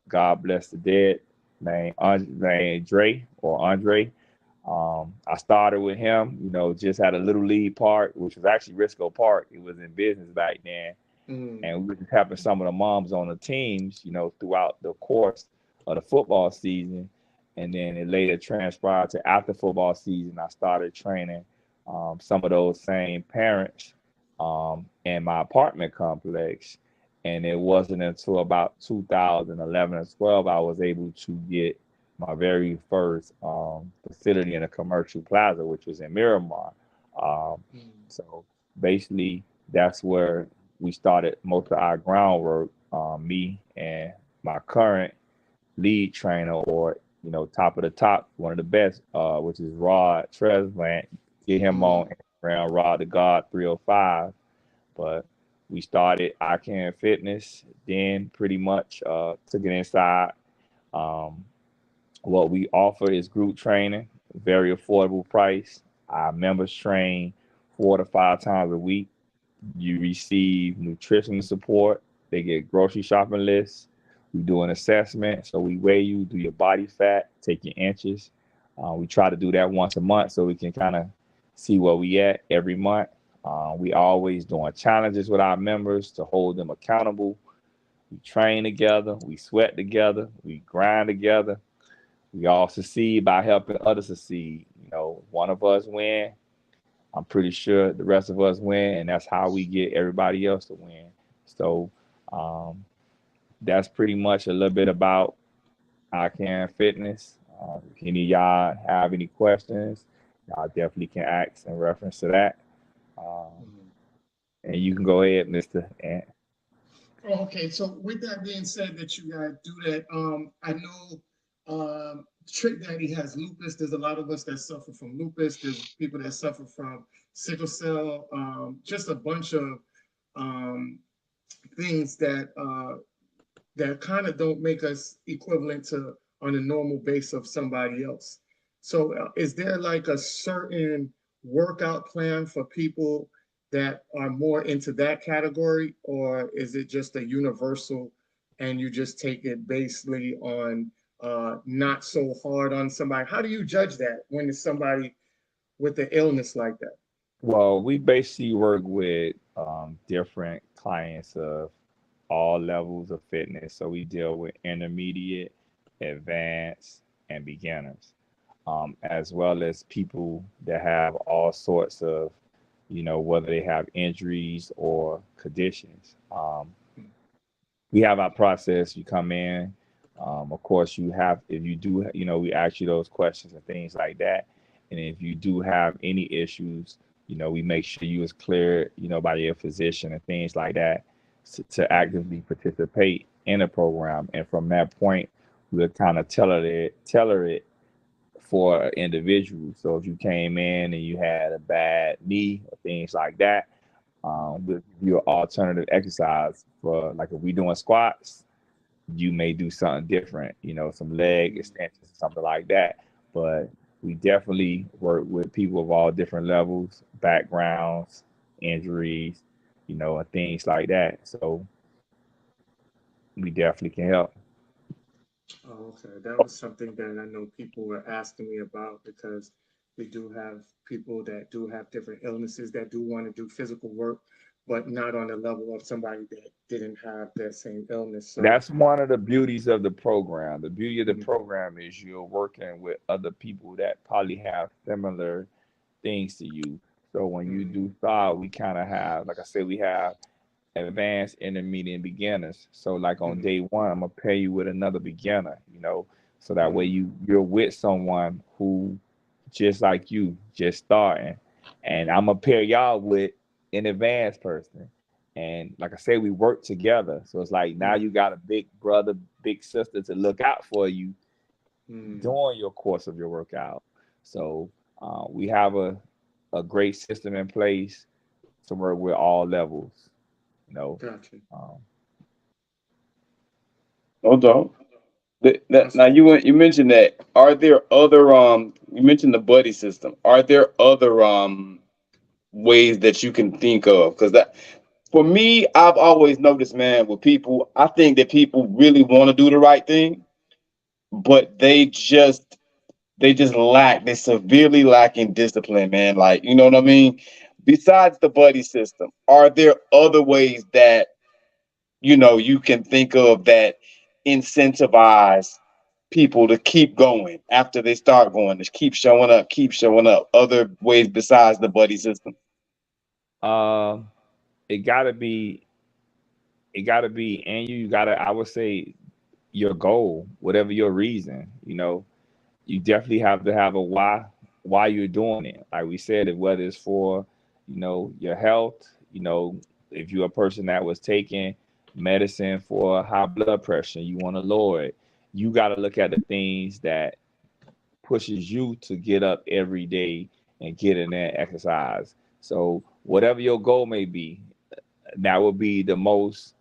God bless the dead, named Dre or Andre. I started with him, just at a little league park, which was actually Risco Park. It was in business back then. mm, And we were just having some of the moms on the teams, throughout the course of the football season. And then it later transpired to after football season, I started training some of those same parents in my apartment complex. And it wasn't until about 2011 or 12 I was able to get my very first facility in a commercial plaza, which was in Miramar. Um, mm, so basically, that's where we started most of our groundwork. Me and my current lead trainer, or top of the top, one of the best, which is Rod Tresvant. Get him on mm, Instagram, Rod the God 305. But we started I Can Fitness, then pretty much took it inside. Um, what we offer is group training, very affordable price. Our members train 4 to 5 times a week. You receive nutrition support. They get grocery shopping lists. We do an assessment. So we weigh you, do your body fat, take your inches. We try to do that once a month so we can kind of see where we at every month. We always doing challenges with our members to hold them accountable. We train together. We sweat together. We grind together. We all succeed by helping others succeed. One of us win, I'm pretty sure the rest of us win, and that's how we get everybody else to win. So um, that's pretty much a little bit about I Can Fitness. If any of y'all have any questions, y'all definitely can ask in reference to that. Um, mm. and you can go ahead, Mr. Ant. Oh, okay, so with that being said, that you guys do that, I know Trick Daddy has lupus. There's a lot of us that suffer from lupus. There's people that suffer from sickle cell. Just a bunch of um, things that kind of don't make us equivalent to on a normal base of somebody else. So, is there like a certain workout plan for people that are more into that category, or is it just a universal and you just take it basically on not so hard on somebody? How do you judge that when it's somebody with an illness like that? Well, we basically work with different clients of all levels of fitness. So we deal with intermediate, advanced, and beginners, as well as people that have all sorts of, whether they have injuries or conditions. We have our process. You come in. Of course, you have, if you do, we ask you those questions and things like that. And if you do have any issues, we make sure you is cleared, by your physician and things like that to actively participate in the program. And from that point, we'll kind of tailor it for an individual. So if you came in and you had a bad knee or things like that, We'll give you an alternative exercise for, like, if we doing squats, you may do something different, some leg extensions, something like that. But we definitely work with people of all different levels, backgrounds, injuries, and things like that. So we definitely can help. Oh, okay. That was something that I know people were asking me about because we do have people that do have different illnesses that do want to do physical work, but not on the level of somebody that didn't have that same illness. So, That's one of the beauties of the program. The beauty of the mm, program is you're working with other people that probably have similar things to you. So when you mm, do start, we kind of have, like I said, we have advanced, intermediate, and beginners. So like on mm, day one, I'm gonna pair you with another beginner, so that way mm, you're with someone who just like you, just starting. And I'm gonna pair y'all with an advanced person. And like I said, we work together. So it's like now you mm, got a big brother, big sister to look out for you mm. during your course of your workout. So we have a great system in place to work with all levels. You know, Gotcha. um, No doubt. Now That's you mentioned that. Are there other you mentioned the buddy system. Are there other ways that you can think of? Because that for me, I've always noticed, man, with people, I think that people really want to do the right thing, but they just lack, they severely lacking discipline, man. Like, you know what I mean? Besides the buddy system, are there other ways that you can think of that incentivize people to keep going after they start going, to keep showing up, other ways besides the buddy system? uh, it gotta be, and you gotta, I would say, your goal, whatever your reason, you definitely have to have a why you're doing it. Like we said, whether it's for, your health, if you're a person that was taking medicine for high blood pressure, you want to lower it, you got to look at the things that pushes you to get up every day and get in there and exercise. So whatever your goal may be, that would be the most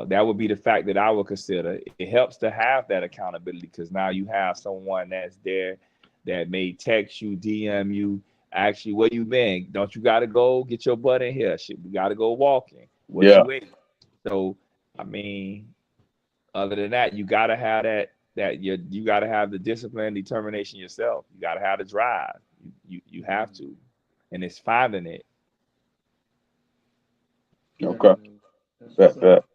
that would be the fact that I would consider. It helps to have that accountability because now you have someone that's there that may text you, DM you, actually, where you been? Don't you got to go get your butt in here? Shit, we got to go walking. What Yeah. you ate? So, I mean, other than that, you got to have you got to have the discipline, determination yourself. You got to have the drive. You have mm, to, and it's finding it. Okay. definitely. That's what's Bet, up. bet.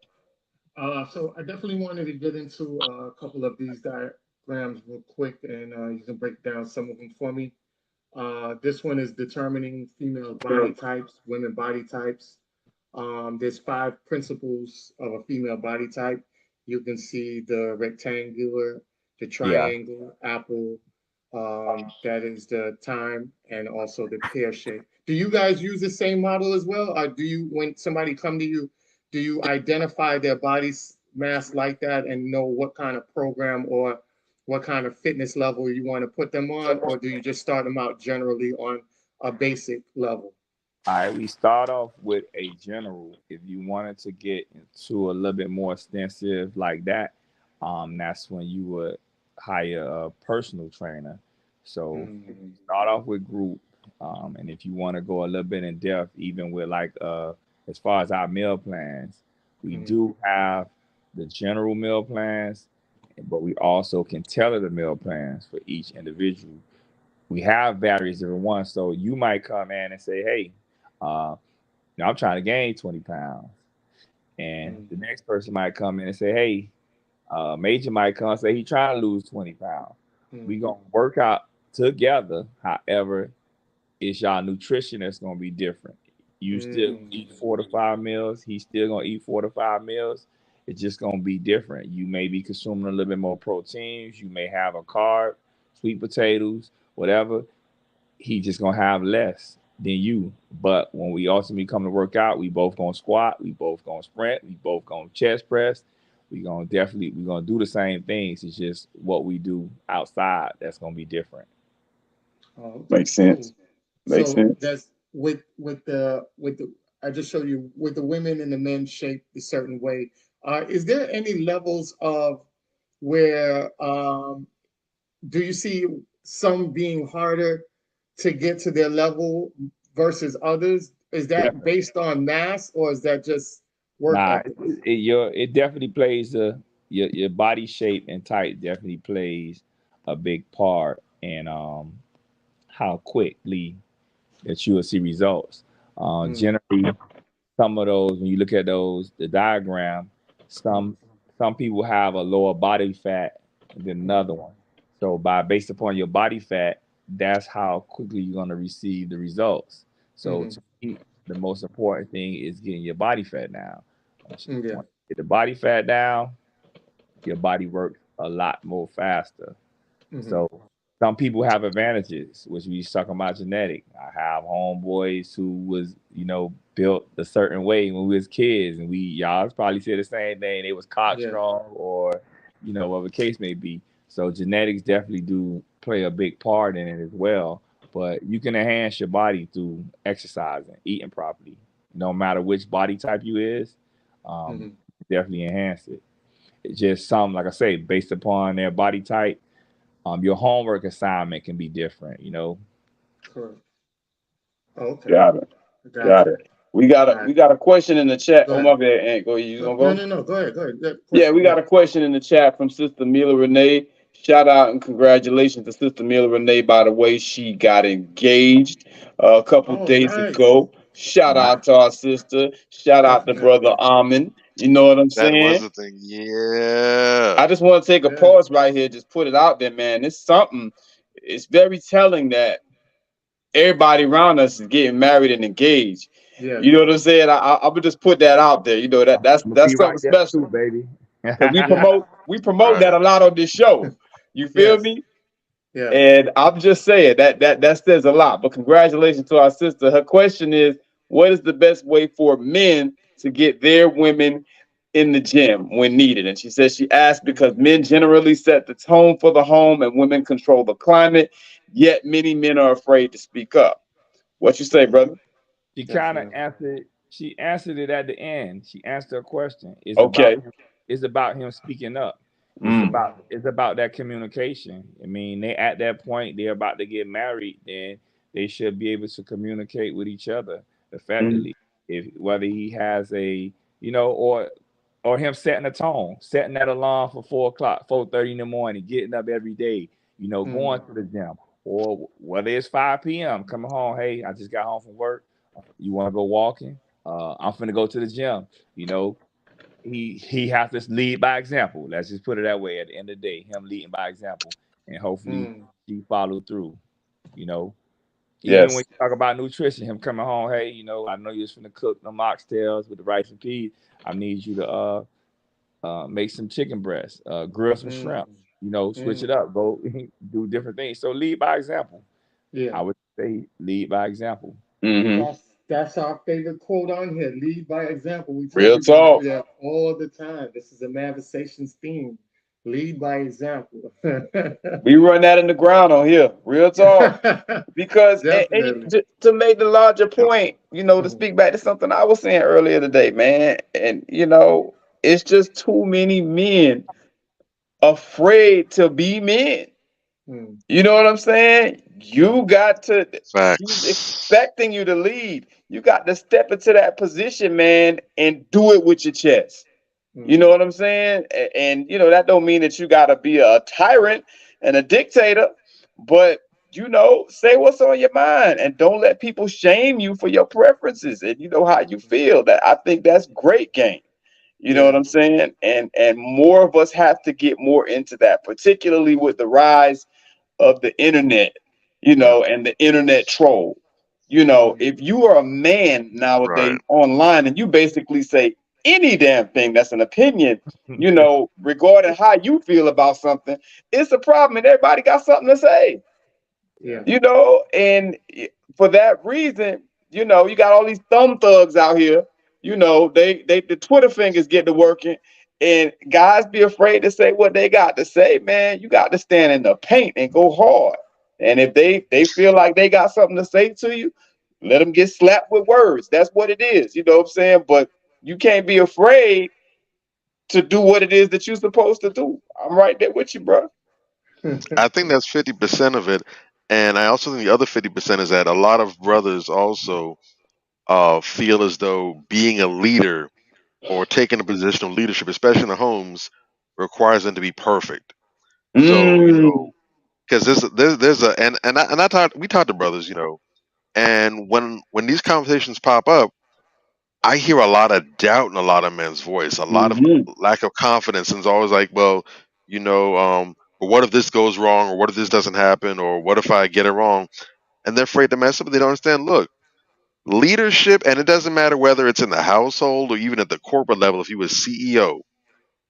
So I definitely wanted to get into a couple of these diagrams real quick, and you can break down some of them for me. This one is determining female body types, women body types. There's five principles of a female body type. You can see the rectangular, the Yeah. triangle, apple, that is the time, and also the pear shape. Do you guys use the same model as well? Or do you, when somebody come to you, do you identify their body mass like that and know what kind of program or what kind of fitness level you want to put them on, or do you just start them out generally on a basic level? All right, we start off with a general. If you wanted to get into a little bit more extensive like that, that's when you would hire a personal trainer. So Mm, start off with group, and if you want to go a little bit in depth, even with like as far as our meal plans, we mm, do have the general meal plans, but we also can tailor the meal plans for each individual. We have various different ones. So you might come in and say, hey, uh, I'm trying to gain 20 pounds. And mm, the next person might come in and say, hey, Major might come and say he trying to lose 20 pounds. We mm, gonna work out together. However, it's y'all nutrition that's gonna be different. You still mm, eat 4 to 5 meals. He's still gonna eat 4 to 5 meals. It's just gonna be different. You may be consuming a little bit more proteins. You may have a carb, sweet potatoes, whatever. He just gonna have less than you. But when we ultimately come to work out, we both gonna squat, we both gonna sprint, we both gonna chest press. We gonna do the same things. It's just what we do outside that's gonna be different. oh, okay, Makes cool. sense. Makes So sense. that's with the I just show you with the women and the men shaped a certain way. Is there any levels of where do you see some being harder to get to their level versus others? Is that Definitely. based on mass or is that just work Nah, ethic? it definitely plays your body shape and type definitely plays a big part in how quickly that you will see results. Mm, Generally, some of those when you look at the diagram, mm, some people have a lower body fat than another mm, one. So based upon your body fat, that's how quickly you're going to receive the results. So mm, to me, the most important thing is getting your body fat down. yeah. Once you get the body fat down, your body works a lot more faster. Mm, So some people have advantages, which we talking about genetic. I have homeboys who was, built a certain way when we was kids, and we y'all probably said the same thing. They was cock yeah. strong, or whatever the case may be. So genetics definitely do play a big part in it as well. But you can enhance your body through exercising, eating properly. No matter which body type you is, um, Mm, definitely enhance it. It's just some, like I say, based upon their body type, your homework assignment can be different. correct. Okay. Got it. Got Got you. it. We got All a right. we got a question in the chat. Go Oh ahead. my bad, Aunt. Go. You gonna No, go? no, no. Go ahead. Go ahead. That Yeah, question. we Yeah. got a question in the chat from Sister Mila Renee. Shout out and congratulations to Sister Mila Renee. By the way, she got engaged a couple Oh, days nice. ago. Shout Nah, out to our sister. Shout out to Brother Definitely. Amin. You know what I'm That was saying? the thing. Yeah. I just want to take a Yeah. pause right here, just put it out there, man. It's something. It's very telling that everybody around us is getting married and engaged. Yes. You know what I'm saying? I would just put that out there. You know that that's I'm gonna be that's something right there too, special baby. because we Yeah. promote that Right. a lot on this show. You feel Yes. me? Yeah. And I'm just saying that says a lot. But congratulations to our sister. Her question is, what is the best way for men to get their women in the gym when needed? And she says she asked because men generally set the tone for the home and women control the climate. Yet many men are afraid to speak up. What you say, brother? She kind of Definitely. answered. She answered it at the end. She answered her question. It's about Okay. him. It's about him speaking up. It's Mm. Mm, about it's about that communication. I mean, they at that point they're about to get married, then they should be able to communicate with each other Mm. effectively. If whether he has a or him setting a tone, setting that alarm for 4 o'clock, 4:30 in the morning, getting up every day, mm, going to the gym, or whether it's 5 p.m. coming home. Hey, I just got home from work. You want to go walking? I'm finna go to the gym. You know, he has to lead by example. Let's just put it that way. At the end of the day, him leading by example, and hopefully mm, she follow through. You know, even when Yes. you talk about nutrition, him coming home, hey, I know you're finna cook the oxtails with the rice and peas. I need you to make some chicken breasts, grill some mm, shrimp. Switch it mm. up, go do different things. So lead by example. Yeah. I would say lead by example. Hmm. That's our favorite quote on here. Lead by example. We tell Real people to do talk. that all the time. This is a Manifestations theme. Lead by example. We run that in the ground on here. Real talk. Because Definitely. to make the larger Yep. point, to Mhm, speak back to something I was saying earlier today, man, and it's just too many men afraid to be men. mm, You know what I'm saying? You got to. She's Facts. expecting you to lead. You got to step into that position, man, and do it with your chest. You know mhm, what I'm saying? And that don't mean that you gotta be a tyrant and a dictator, but say what's on your mind and don't let people shame you for your preferences and how you feel. That I think that's great game. You know what yeah. I'm saying? And more of us have to get more into that, particularly with the rise of the internet, Yep. and the internet troll. Mm, If you are a man nowadays Right. online and you basically say any damn thing that's an opinion, regarding how you feel about something, it's a problem and everybody got something to say. yeah. And for that reason, you got all these thumb thugs out here. They the Twitter fingers get to working, and guys be afraid to say what they got to say. Man, you got to stand in the paint and go hard. And if they feel like they got something to say to you, Let them get slapped with words. That's what it is. You know what I'm saying? But you can't be afraid to do what it is that you're supposed to do. I'm right there with you, bro. I think that's 50% of it, and I also think the other 50% is that a lot of brothers also feel as though being a leader or taking a position of leadership, especially in the homes, requires them to be perfect. So Mm, because there's a and I talk we talk to brothers, and when these conversations pop up, I hear a lot of doubt in a lot of men's voice, a lot of mm-hmm. lack of confidence, and it's always like, well, but what if this goes wrong, or what if this doesn't happen, or what if I get it wrong? And they're afraid to mess up. But they don't understand. Look, leadership, and it doesn't matter whether it's in the household or even at the corporate level. If you were CEO,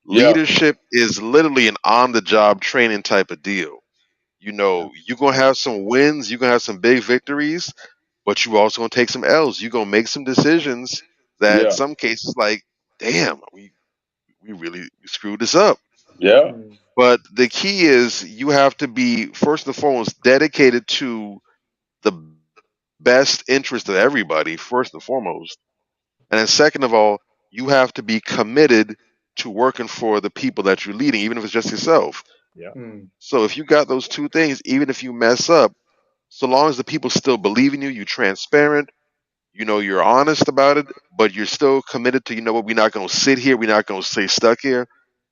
Yeah, leadership is literally an on-the-job training type of deal. You're gonna have some wins, you're gonna have some big victories, but you also gonna take some L's. You're gonna make some decisions that in yeah, some cases, like, damn, we really screwed this up. yeah. But the key is you have to be first and foremost dedicated to the best interest of everybody, first and foremost. And then second of all, you have to be committed to working for the people that you're leading, even if it's just yourself. Yeah. So if you got those two things, even if you mess up, so long as the people still believe in you, you're transparent, you're honest about it, but you're still committed to, what, we're not going to sit here, we're not going to stay stuck here.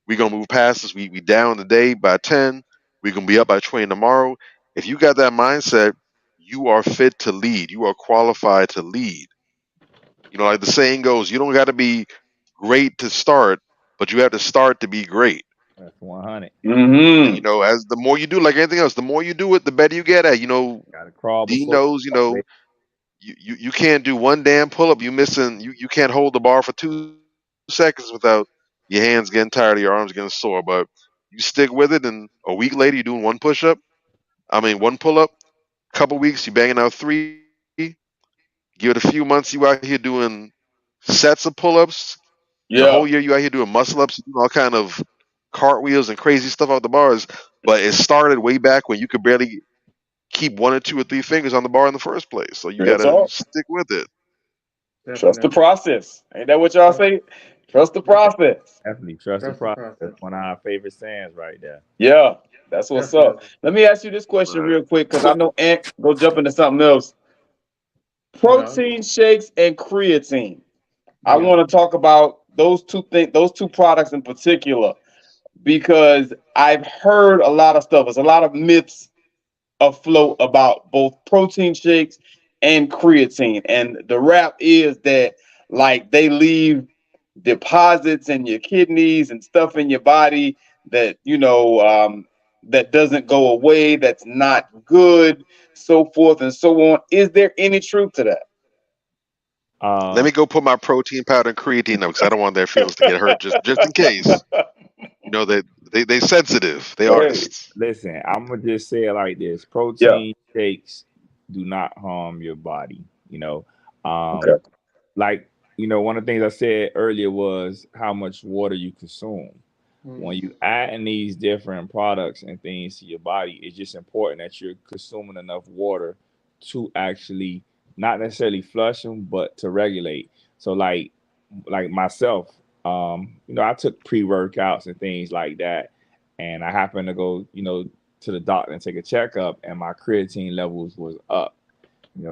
We're going to move past this. We down today by 10, we're going to be up by 20 tomorrow. If you got that mindset, you are fit to lead. You are qualified to lead. Like the saying goes, you don't got to be great to start, but you have to start to be great. That's 100. And Mm-hmm. as the more you do, like anything else, the more you do it, the better you get at. Got to crawl D before. knows, you can't do one damn pull up. You can't hold the bar for 2 seconds without your hands getting tired or your arms getting sore. But you stick with it, and a week later you're doing one pull up. Couple weeks you banging out 3. Give it a few months, you out here doing sets of pull ups. The whole year Yeah. you out here doing muscle ups, doing all kind of cartwheels and crazy stuff out the bars. But it started way back when you could barely keep one or two or three fingers on the bar in the first place. So you Real gotta talk. stick with it. Trust the Definitely. process. Ain't that what y'all say? Trust the process. Definitely trust the Trust the process. That's process. one of our favorite sayings right there. Yeah, that's what's up. Definitely. Let me ask you this question Right. real quick because I know Ant go jump into something else. No. Protein shakes and creatine. I Yeah. want to talk about those two products in particular, because I've heard a lot of stuff. There's a lot of myths afloat about both protein shakes and creatine. And the rap is that like they leave deposits in your kidneys and stuff in your body that that doesn't go away, that's not good, so forth and so on. Is there any truth to Let Uh, me go put my protein powder and creatine up because I don't want their feelings to get hurt. Just in case. that? They sensitive. They Hey, artists. Listen, I'm gonna just say it like this: yeah. protein shakes do not harm your body. Um, Okay. like one of the things I said earlier was how much water you consume. When you add in these different products and things to your body, it's just important that you're consuming enough water to actually not necessarily flush them, but to regulate. So like myself, I took pre-workouts and things like that, and I happened to go, to the doctor and take a checkup, and my creatine levels was up.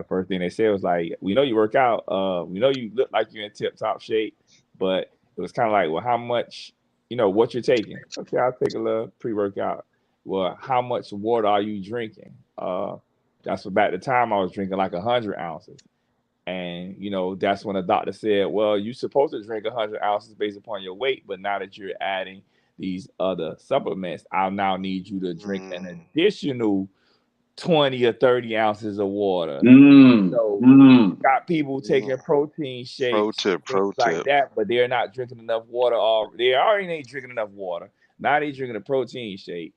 First thing they said was like, "We know you work out. We know you look like you're in tip top shape, but it was kind of like, well, how much, what you're taking? Okay, I'll take a little pre workout. Well, how much water are you drinking? That's what back at the time I was drinking like 100 ounces, and that's when the doctor said, well, you're supposed to drink 100 ounces based upon your weight, but now that you're adding these other supplements, I'll now need you to drink an Mm, additional 20 or 30 ounces of water. Mm, So mm. got people mm. taking protein Pro shakes, tip. things Pro like tip. that, but they're not drinking enough water. Or they already ain't drinking enough water. Now they drinking a protein shake.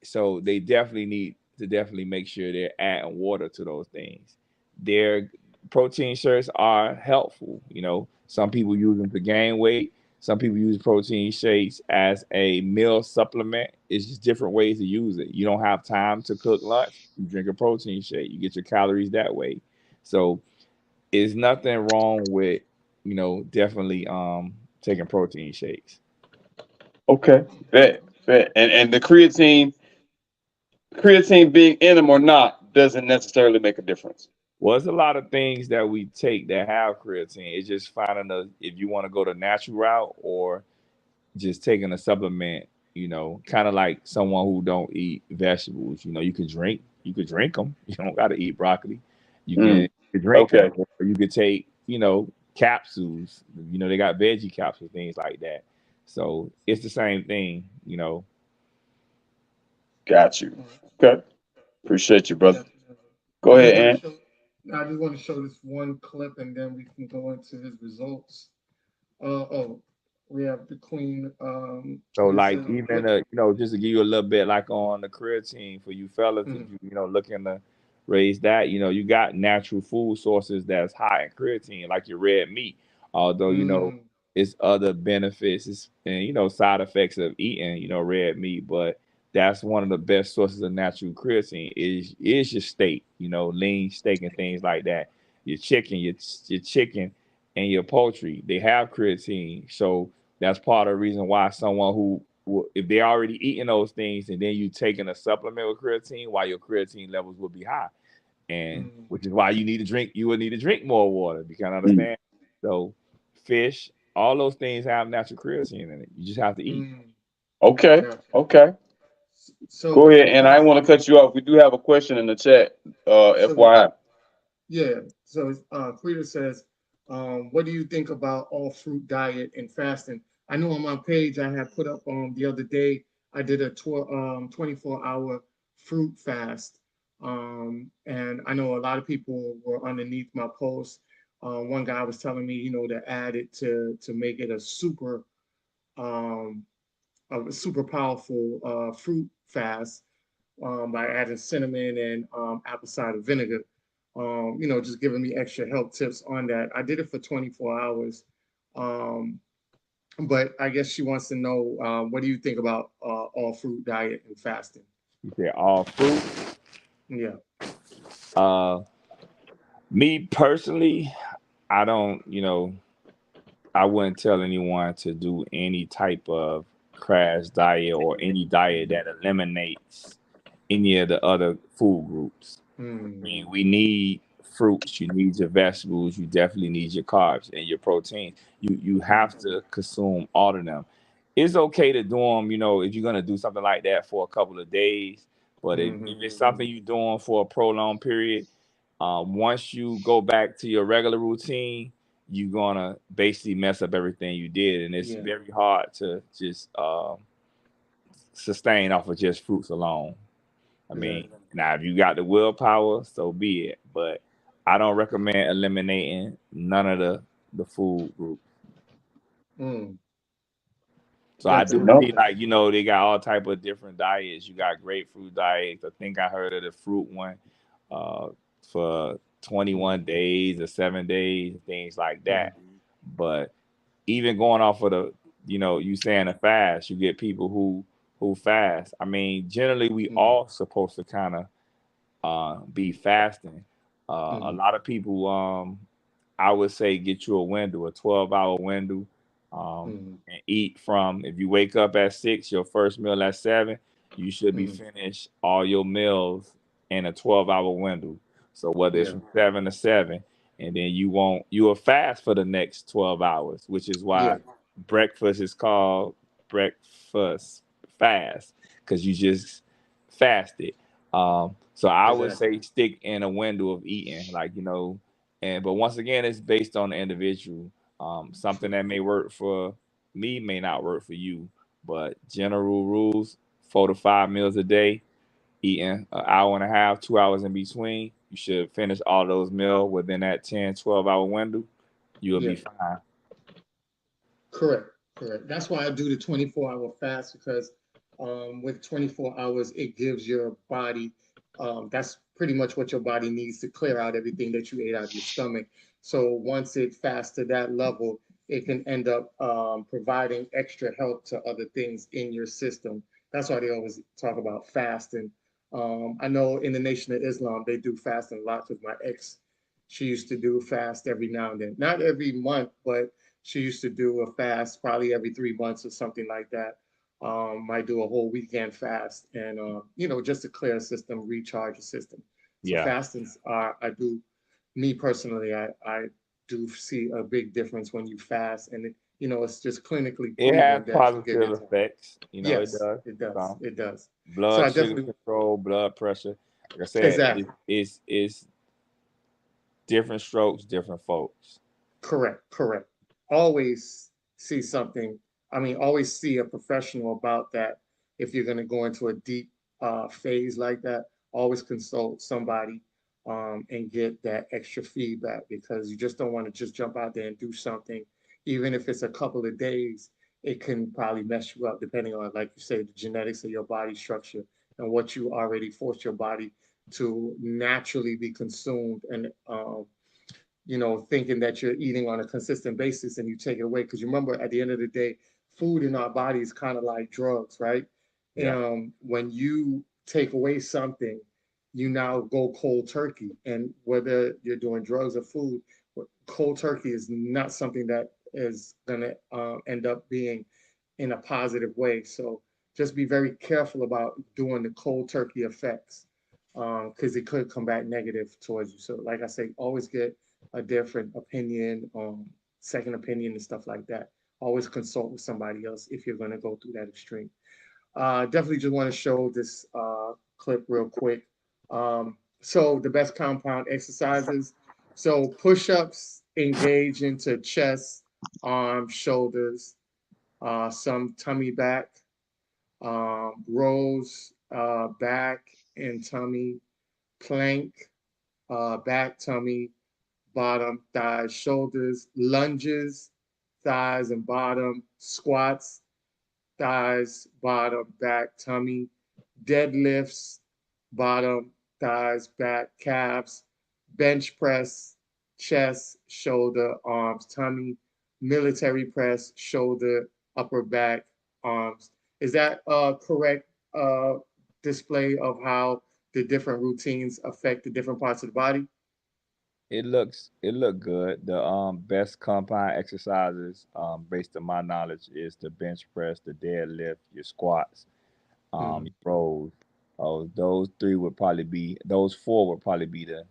So they definitely need to definitely make sure they're adding water to those things. Their protein shakes are helpful. Some people use them to gain weight. Some people use protein shakes as a meal supplement. It's just different ways to use it. You don't have time to cook lunch, you drink a protein shake. You get your calories that way. So Is nothing wrong with, definitely taking protein shakes. Okay, bet. And the creatine being in them or not doesn't necessarily make a difference. Well, there's a lot of things that we take that have creatine. It's just finding if you want to go the natural route or just taking a supplement, kind of like someone who don't eat vegetables. You could drink them. You don't got to eat broccoli. Mm, You can drink them, okay, or you could take, capsules. They got veggie capsules, things like that. So it's the same thing. got you. Okay, appreciate you, brother. Definitely. Go I just ahead, want to Ant. show. I just want to show this one clip, and then we can go into his results. Oh, we have the queen. So This like is even what. just to give you a little bit like on the creatine for you fellas, if Mm, you looking to raise that, you got natural food sources that's high in creatine, like your red meat. Although mm, it's other benefits and side effects of eating red meat, but that's one of the best sources of natural creatine is your steak, lean steak and things like that. Your chicken, your chicken and your poultry, they have creatine. So that's part of the reason why someone if they're already eating those things and then you taking a supplement with creatine, why your creatine levels will be high, and mm, which is why you would need to drink more water. You can Mm, understand. So, fish, all those things have natural creatine in it. You just have to eat. mm. okay, Gotcha. okay. Go So, ahead, and I want to cut you off. We do have a question in the chat. so FYI. yeah. So, Quita says, what do you think about all fruit diet and fasting? I know on my page I had put up the other day. I did a 24-hour fruit fast, and I know a lot of people were underneath my post. One guy was telling me, to add it to make it um, a super powerful fruit fast by adding cinnamon and apple cider vinegar. Just giving me extra health tips on that. I did it for 24 hours. Um, but I guess she wants to know, what do you think about all fruit diet and fasting? You said all fruit. Yeah. Uh, Me personally, I don't. I wouldn't tell anyone to do any type of crash diet or any diet that eliminates any of the other food groups. I Mm, mean, we need fruits, you need your vegetables, you definitely need your carbs and your protein. You have mm, to consume all of them. It's okay to do them, if you're gonna do something like that for a couple of days. But if mm, it's something you're doing for a prolonged period, once you go back to your regular routine, you're gonna basically mess up everything you did, and it's yeah. very hard to just sustain off of just fruits alone. I mean, Exactly. now if you got the willpower, so be it. But I don't recommend eliminating none of the food group. Mm, So I that's do No. see interesting. like they got all type of different diets. You got grapefruit diets. I think I heard of the fruit one uh, for Mm, 21 days or 7 days, things like mm, that. But even going off of you saying a fast, you get people who fast. I mean, generally we mm, all supposed to kind of be fasting. A mm, lot of people, I would say, get you a window, a 12-hour window, mm, and eat from. If you wake up at 6, your first meal at 7, you should be mm, finished all your meals in a 12-hour window. So whether it's yeah. from 7 to 7, and then you will fast for the next 12 hours, which is Yeah. why breakfast is called breakfast fast, because you just fasted. So I would Exactly. say stick in a window of eating, like and but once again, it's based on the individual. Something True. that may work for me may not work for you, but general rules: 4 to 5 meals a day, eating an hour and a half, 2 hours in between. You should finish all those meals within that 10, 12 hour window. You will Yeah. be fine. Correct, correct. That's why I do the 24-hour fast because with 24 hours, it gives your body, that's pretty much what your body needs to clear out everything that you ate out of your stomach. So once it fasts to that level, it can end up providing extra help to other things in your system. That's why they always talk about fasting. I know in the Nation of Islam, they do fasting a lot because my ex, she used to do a fast every now and then. Not every month, but she used to do a fast probably every 3 months or something like that. Might do a whole weekend fast and, just to clear a system, recharge the system. So Yeah, fastings are, I do, me personally, I do see a big difference when you fast and it's just clinically it has proven that you get positive into. effects. It Yes, does. it does. Some It does. So blood I sugar definitely, control, blood pressure. Like I said, exactly. it's different strokes, different folks. Correct, correct. Always see something. I mean, always see a professional about that. If you're going to go into a deep phase like that, always consult somebody and get that extra feedback because you just don't want to just jump out there and do something. Even if it's a couple of days, it can probably mess you up depending on, like you say, the genetics of your body structure and what you already forced your body to naturally be consumed and thinking that you're eating on a consistent basis and you take it away. Because you remember, at the end of the day, food in our body is kind of like drugs, right? Yeah. When you take away something, you now go cold turkey. And whether you're doing drugs or food, cold turkey is not something that is going to end up being in a positive way. So just be very careful about doing the cold turkey effects because it could come back negative towards you. So, like I say, always get a different opinion, second opinion, and stuff like that. Always consult with somebody else if you're going to go through that extreme. Definitely just want to show this clip real quick. So the best compound exercises. So push-ups engage into chest, arms, shoulders, some tummy back, rows, back and tummy, plank, back, tummy, bottom, thighs, shoulders, lunges, thighs and bottom, squats, thighs, bottom, back, tummy, deadlifts, bottom, thighs, back, calves, bench press, chest, shoulder, arms, tummy, military press, shoulder, upper back, arms. Is that a correct display of how the different routines affect the different parts of the body? It look good. The best compound exercises, based on my knowledge, is the bench press, the deadlift, your squats, Mm-hmm. your rows. Those three would probably be those four would probably be the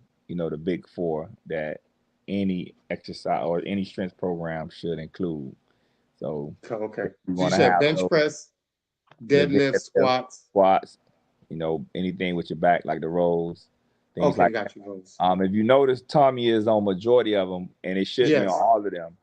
big four that any exercise or any strength program should include. So Okay. if you So you want to said have bench those, press, your deadlift, deadlift, squats. squats, anything with your back like the rows, things Okay, like got you, Rose. if you notice, Tommy is on majority of them, and it should be on Yes. all of them.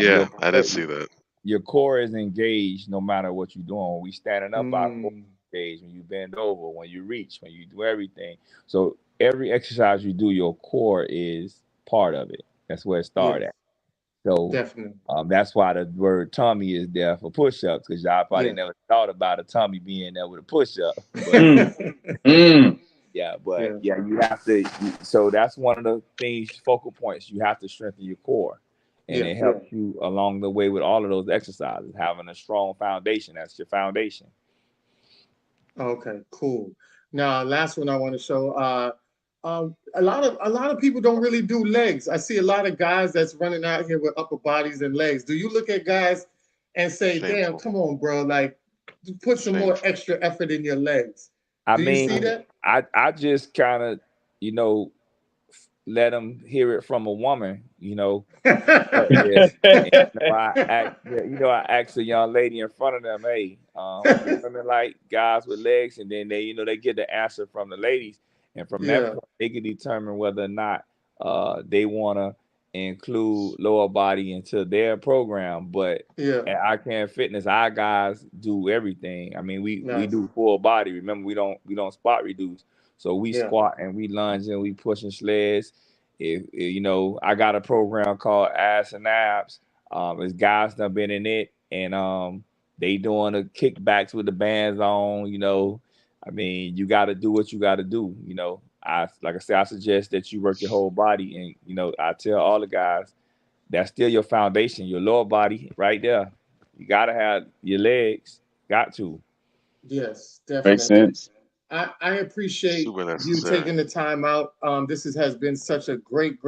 Yeah, I did see that. Your core is engaged no matter what you're doing. When we standing up, our core Mm, is engaged. When you bend over, when you reach, when you do everything. So every exercise you do, your core is part of it. That's where it started yes, at. So definitely. that's why the word tummy is there for push-ups, because y'all probably Yeah. never thought about a tummy being there with a push-up. But Mm, mm. yeah, but Yeah. yeah, you have to. So that's one of the things, focal points. You have to strengthen your core, and Yeah. it helps you along the way with all of those exercises. Having a strong foundation, that's your foundation. Okay, cool. Now, last one I want to show. A lot of people don't really do legs. I see a lot of guys that's running out here with upper bodies and legs. Do you look at guys and say, "Damn, Shameful. come on, bro! Like, put some more Shameful. extra effort in your legs." I Do you see mean, that? I just kind of, you know, let them hear it from a woman. But yeah, and, I asked a young lady in front of them, hey, do women like guys with legs? And then they get the answer from the ladies, and from that Yeah. point, they can determine whether or not they want to include lower body into their program. But Yeah. at I Can Fitness, our guys do everything. I mean, we Nice. do full body. Remember, we don't spot reduce. So we Yeah. squat and we lunge and we pushing sleds. I got a program called Ass and Abs. It's guys that been in it, and they doing the kickbacks with the bands on. I mean, you got to do what you got to do. I like I said, I suggest that you work your whole body, and I tell all the guys that's still your foundation, your lower body right there. You got to have your legs, got to. Yes, Makes definitely. sense. I appreciate Super you necessary. taking the time out. Has been such a great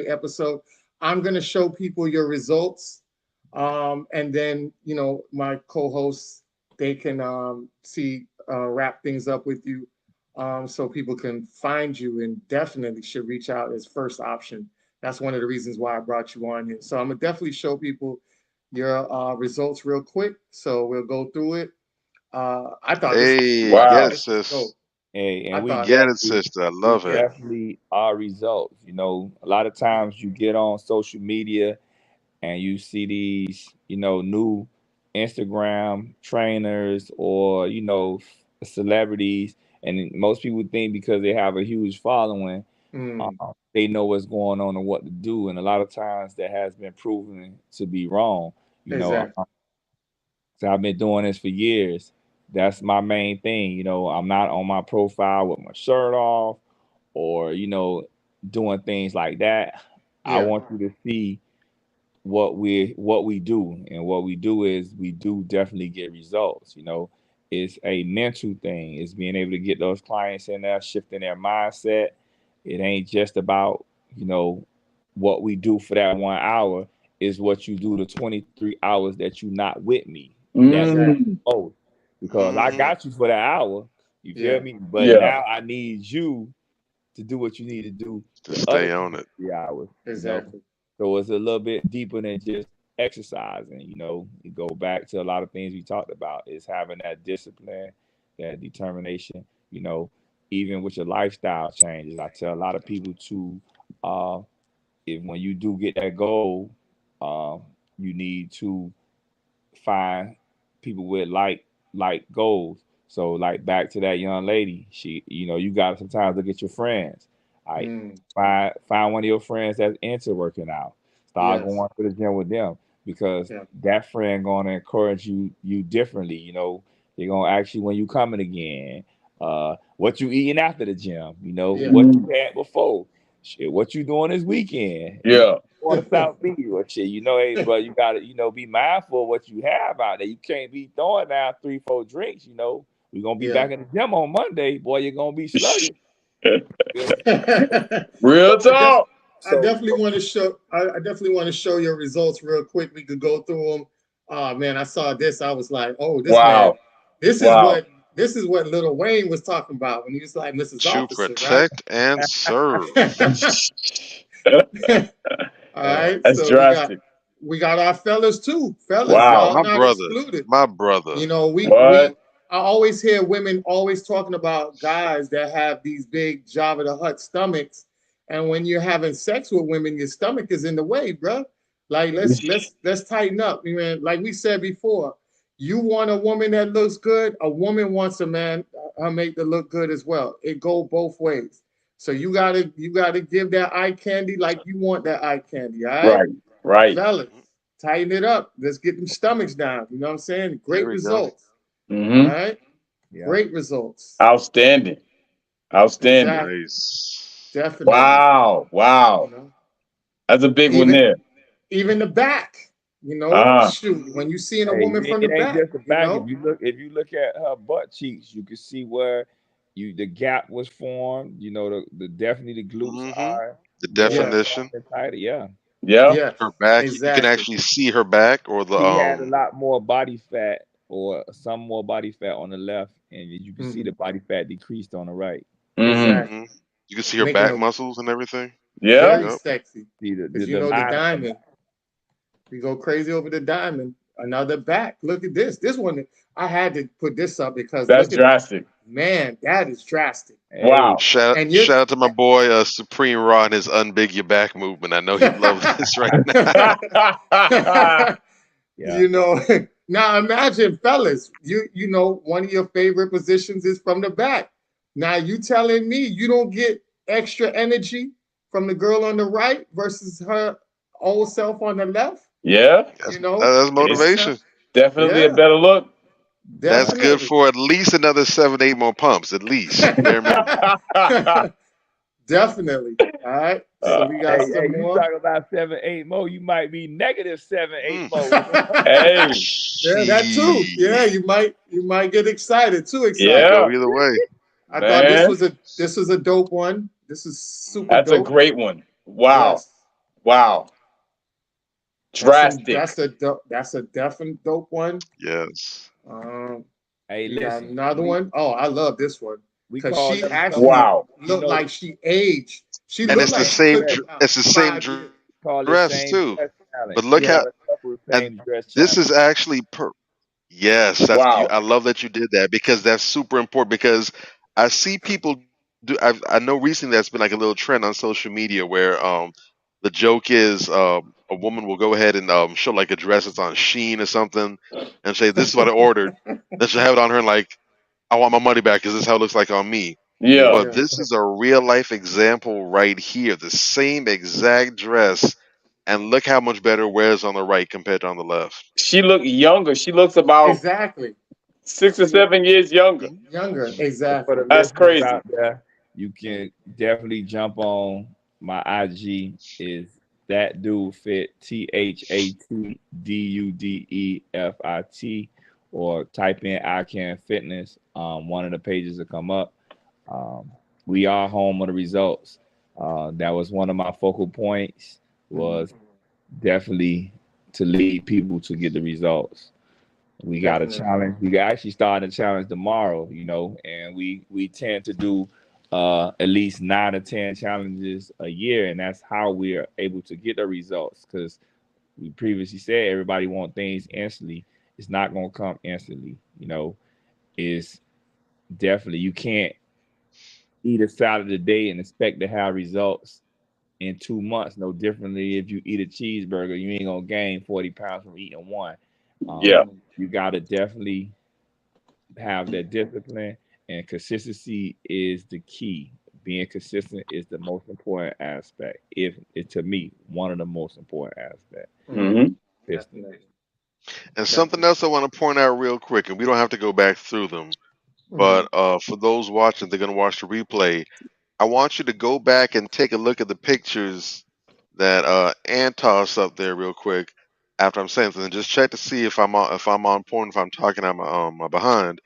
episode. I'm gonna show people your results, and then my co-hosts, they can see wrap things up with you, so people can find you and definitely should reach out as first option. That's one of the reasons why I brought you on here. So I'm gonna definitely show people your results real quick. So we'll go through it. I thought this was Hey, I get thought Wow. it, this was sis. dope. Hey, I and thought, Get it, sister. I we love it. yeah, definitely are results. A lot of times you get on social media and you see these, new Instagram trainers or, celebrities, and most people think because they have a huge following, mm, they know what's going on and what to do. And a lot of times that has been proven to be wrong. You know, exactly. so I've been doing this for years. That's my main thing. I'm not on my profile with my shirt off or, doing things like that. I Yeah. want you to see what we do, and what we do is we do definitely get results. It's a mental thing. It's being able to get those clients in there, shifting their mindset. It ain't just about what we do for that 1 hour. Is what you do the 23 hours that you not with me. That Exactly. most, because I Hmm. got you for that hour. You feel Yeah. me? But Yeah. now I need you to do what you need to do To the other stay on it. 3 hours. Exactly. So it's a little bit deeper than just exercising. You go back to a lot of things we talked about, is having that discipline, that determination. You know, even with your lifestyle changes, I tell a lot of people to, uh, if when you do get that goal, uh, you need to find people with like goals. So like back to that young lady, you got to sometimes look at your friends. Like Mm, find one of your friends that's into working out. Start yes. going to the gym with them, because Yeah. that friend going to encourage you differently. They're gonna ask you when you coming again. What you eating after the gym? Yeah. What you Mhm. had before. Shit, what you doing this weekend? Yeah. Going to South Beach or shit, hey, but you gotta, be mindful of what you have out there. You can't be throwing down 3, 4 drinks. We're gonna be Yeah. back in the gym on Monday, boy. You're gonna be sluggish. Feel me? Real So talk. I So definitely want to show. I definitely want to show your results real quick. We could go through them. Oh man, I saw this. I was like, oh, this man. Wow. This is Wow. what this is what Little Wayne was talking about when he was like Mrs. To Officer, right? protect and serve. All right. That's So drastic. we got our fellas too. Fellas, Wow. y'all My not brother. excluded. My brother. You know, we What? I always hear women always talking about guys that have these big Java the Hutt stomachs, and when you're having sex with women, your stomach is in the way, bro. Like let's tighten up, man. Like we said before, you want a woman that looks good. A woman wants a man, her mate to look good as well. It go both ways. So you gotta give that eye candy like you want that eye candy. All right, Right. Right. fellas, Mhm. tighten it up. Let's get them stomachs down. You know what I'm saying? There Great we go. results. All Hmm. right. yeah. Great results. Outstanding. Outstanding. Exactly. Nice. Definitely. Wow. You Wow. know, That's a big one even there. even the back, Ah. shoot, when you seeing a Hey, woman from the it ain't back, just the back. If you look at her butt cheeks, you can see where the gap was formed. The definitely the glutes Hmm. are The more yeah, definition. defined and tighter. Yeah. Yeah. yeah, Her back. You can exactly. actually see her back or the She had a lot more body fat, or some more body fat on the left, and you can see Hmm. the body fat decreased on the right. Hmm. hmm. Exactly. You can see her Making back her muscles and everything. Yeah. very Yep. sexy. See Because the the line on the diamond, back. we go crazy over the diamond. Another back. Look at this. This one, I had to put this up because That's look at, drastic. man, that is drastic. Hey, Wow. Shout And you're shout out to my boy Supreme Raw and his unbig your back movement. I know he'd love this right now. yeah. you know, now imagine, fellas, one of your favorite positions is from the back. Now you telling me you don't get extra energy from the girl on the right versus her old self on the left? Yeah. You know, That's it's It's motivation. definitely a yeah, better look. That's good definitely. for at least another 7, 8 more pumps, at least bare minimum. Definitely. All right. So Uh, we got Hey, some you more. talk about 7, 8 more. You might be negative seven, eight Mm. more. hey. Yeah, that too. Yeah, Shit. you might get excited, too Could excited. go Yeah. either way. I thought Man, this was a dope one. This is super that's a dope. great one. Wow. Yes. Wow. Drastic. That's a definite dope one. Yes. Um, Hey, we got listen, another one. Oh, I love this one we because call she them actually Wow. you looked know, like she aged. She And looked it's the like she same. took dress, about It's the same 5 years. call it dress same too. dress challenge. But look We Yeah. how, got a couple of and same dress this challenges. is actually Yes, that's you. Wow. I love that you did that because that's super important. Because I see people do. I know recently that's been like a little trend on social media where the joke is a woman will go ahead and show like a dress that's on Sheen or something and say this is what I ordered. Then she'll have it on her and like I want my money back because this is how it looks like on me. Yeah. But Yeah. this is a real life example right here. The same exact dress, and look how much better it wears on the right compared to on the left. She looked younger. She looks about Exactly. 6 or 7 years younger. Mhm. Younger. And for Exactly. the That's listeners crazy. out there, you can definitely jump on my IG is that dude fit ThatDudefit or type in I can fitness. One of the pages will come up. Um, we are home of the results. That was one of my focal points was definitely to lead people to get the results. We got a Definitely. challenge. We actually starting a challenge tomorrow, and we tend to do at least 9 or 10 challenges a year, and that's how we are able to get the results. Because we previously said everybody want things instantly. It's not gonna come instantly. Is definitely you can't eat a salad a day and expect to have results in 2 months. No differently if you eat a cheeseburger, you ain't gonna gain 40 pounds from eating one. Yeah. You gotta definitely have that discipline, and consistency is the key. Being consistent is the most important aspect. If it to me, one of the most important aspects. Hmm. Definitely. And something Definitely. else I want to point out real quick, and we don't have to go back through them, Hmm. but for those watching, they're going to watch the replay. I want you to go back and take a look at the pictures that Ann tossed up there real quick after I'm saying something. Just check to see if I'm on point, if I'm talking on my behind.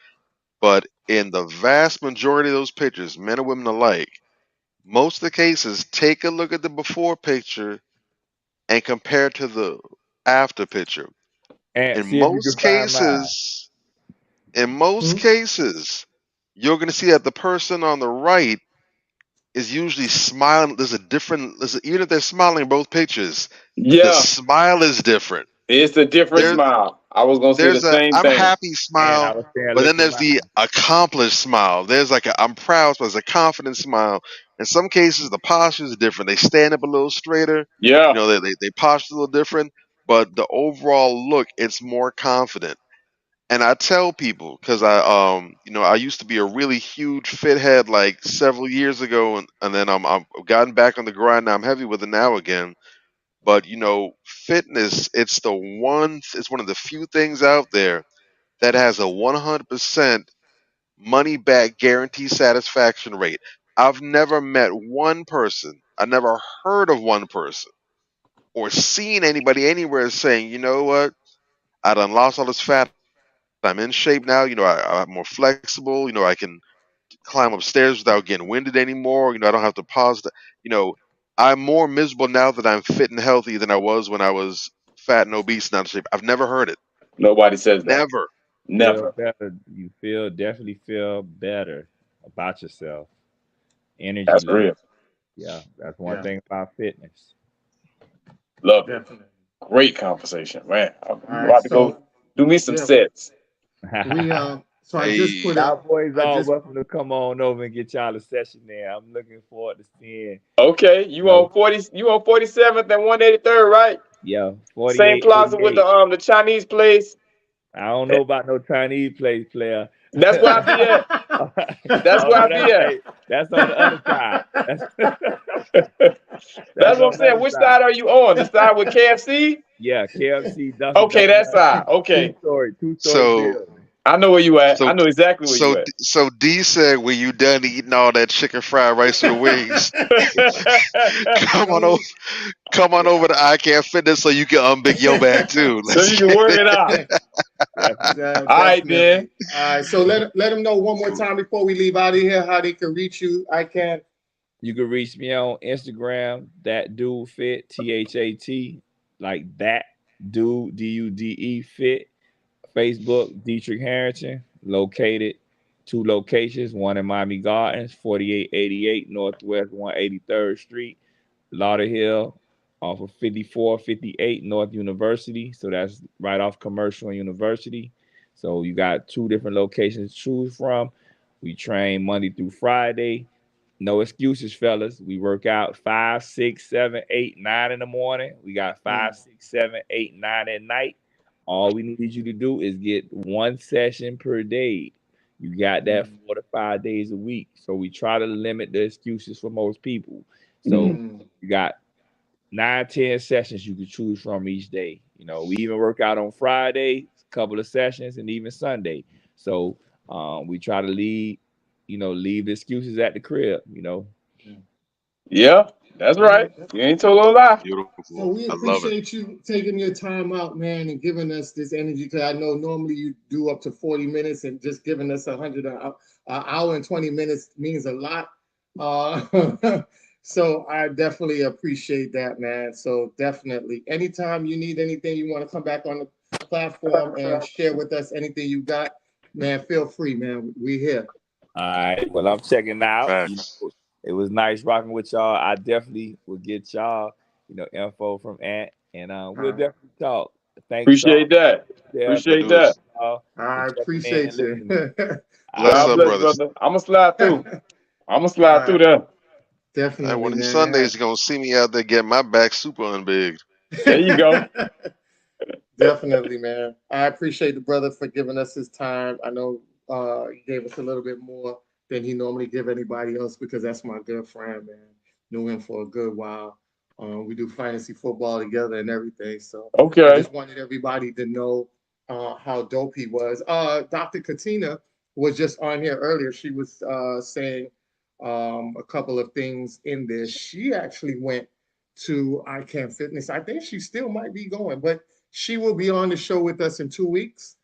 But in the vast majority of those pictures, men and women alike, most of the cases, take a look at the before picture and compare it to the after picture. And In see if you most can find mine. cases, in most Hmm. cases, you're going to see that the person on the right is usually smiling. Even if they're smiling in both pictures, the Yeah. smile is different. It's a different There, smile. I was gonna say the there's a same I'm thing. happy And smile, I was saying, but look then for there's mine. the accomplished smile. There's like a I'm proud, but there's a confident smile. In some cases, the posture is different. They stand up a little straighter. Yeah. They posture a little different, but the overall look, it's more confident. And I tell people because I used to be a really huge fit head like several years ago, and then I've gotten back on the grind. Now I'm heavy with it now again. But fitness, it's one of the few things out there that has a 100% money back guarantee satisfaction rate. I've never met one person, I never heard of one person or seen anybody anywhere saying, you know what, I done lost all this fat. I'm in shape now. I'm more flexible. I can climb upstairs without getting winded anymore. I don't have to pause. I'm more miserable now that I'm fit and healthy than I was when I was fat and obese and out of shape. I've never heard it. Nobody says that. Never. Feel Never. better. You definitely feel better about yourself. Energy That's level. real. Yeah, that's one Yeah. thing about fitness. Love it. Definitely. Great conversation, man. All I'm right. about to go So do me some yeah, sets. we So I just Hey, put Y'all a boys I all just welcome to come on over and get y'all a session there. I'm looking forward to seeing, Okay, you know, 47th and 183rd, right? yeah, Same 48, plaza with 88. the Chinese place. I don't Eh, know about no Chinese place player. That's where I be at. That's Oh where no, I be at. that's on the other side. That's That's that's what I'm on the saying. other Which side. side are you on? The side with KFC? Yeah, KFC Dunkin' Okay, that Donuts, side. Okay, two-story so building. I know where you at. so I know exactly where so you at. so D said, when you done eating all that chicken fried rice with the wings, come on over, come on over to I Can Fitness so you can unbig your bag too. So Let's you can get work it. it out. All right, then. Definitely. All right. So let them know one more time before we leave out of here how they can reach you. I can. You can reach me on Instagram, that dude fit, THAT, like that dude, DUDE fit. Facebook, Dietrich Harrington, located two locations, one in Miami Gardens, 4888 Northwest 183rd Street, Lauderhill, off of 5458 North University. So that's right off Commercial and University. So you got two different locations to choose from. We train Monday through Friday. No excuses, fellas. We work out 5, 6, 7, 8, 9 in the morning. We got Mm, 5, 6, 7, 8, 9 at night. All we need you to do is get one session per day. You got that mm, 4 to 5 days a week. So we try to limit the excuses for most people. So mm. you got 9, 10 sessions you can choose from each day. We even work out on Friday, a couple of sessions, and even Sunday. So we try to leave the excuses at the crib. Yeah, that's Yeah, right. You ain't told no lie. so Beautiful. we I love it. appreciate you taking your time out, man, and giving us this energy. Because I know normally you do up to 40 minutes, and just giving us 100 an hour and 20 minutes means a lot. So I definitely appreciate that, man. So definitely, anytime you need anything, you want to come back on the platform and share with us anything you got, man, feel free, man. We here. All right. Well, I'm checking out. Facts. It was nice rocking with y'all. I definitely will get y'all, info from Ant, and All we'll right. definitely talk. Thanks, Appreciate y'all. that. Yeah, I Appreciate do. that. y'all for I checking in and appreciate you. listening. All Bless right. God up, bless, brothers. brother. I'ma slide through. I'ma All slide through right. there. One Definitely, of these man. Sundays, you're going to see me out there getting my back super unbigged. There you go. Definitely, man. I appreciate the brother for giving us his time. I know he gave us a little bit more than he normally give anybody else because that's my good friend, man. Knew him for a good while. We do fantasy football together and everything. So I Okay. just wanted everybody to know how dope he was. Dr. Katina was just on here earlier. She was saying a couple of things in there. She actually went to iCamp Fitness. I think she still might be going, but she will be on the show with us in 2 weeks.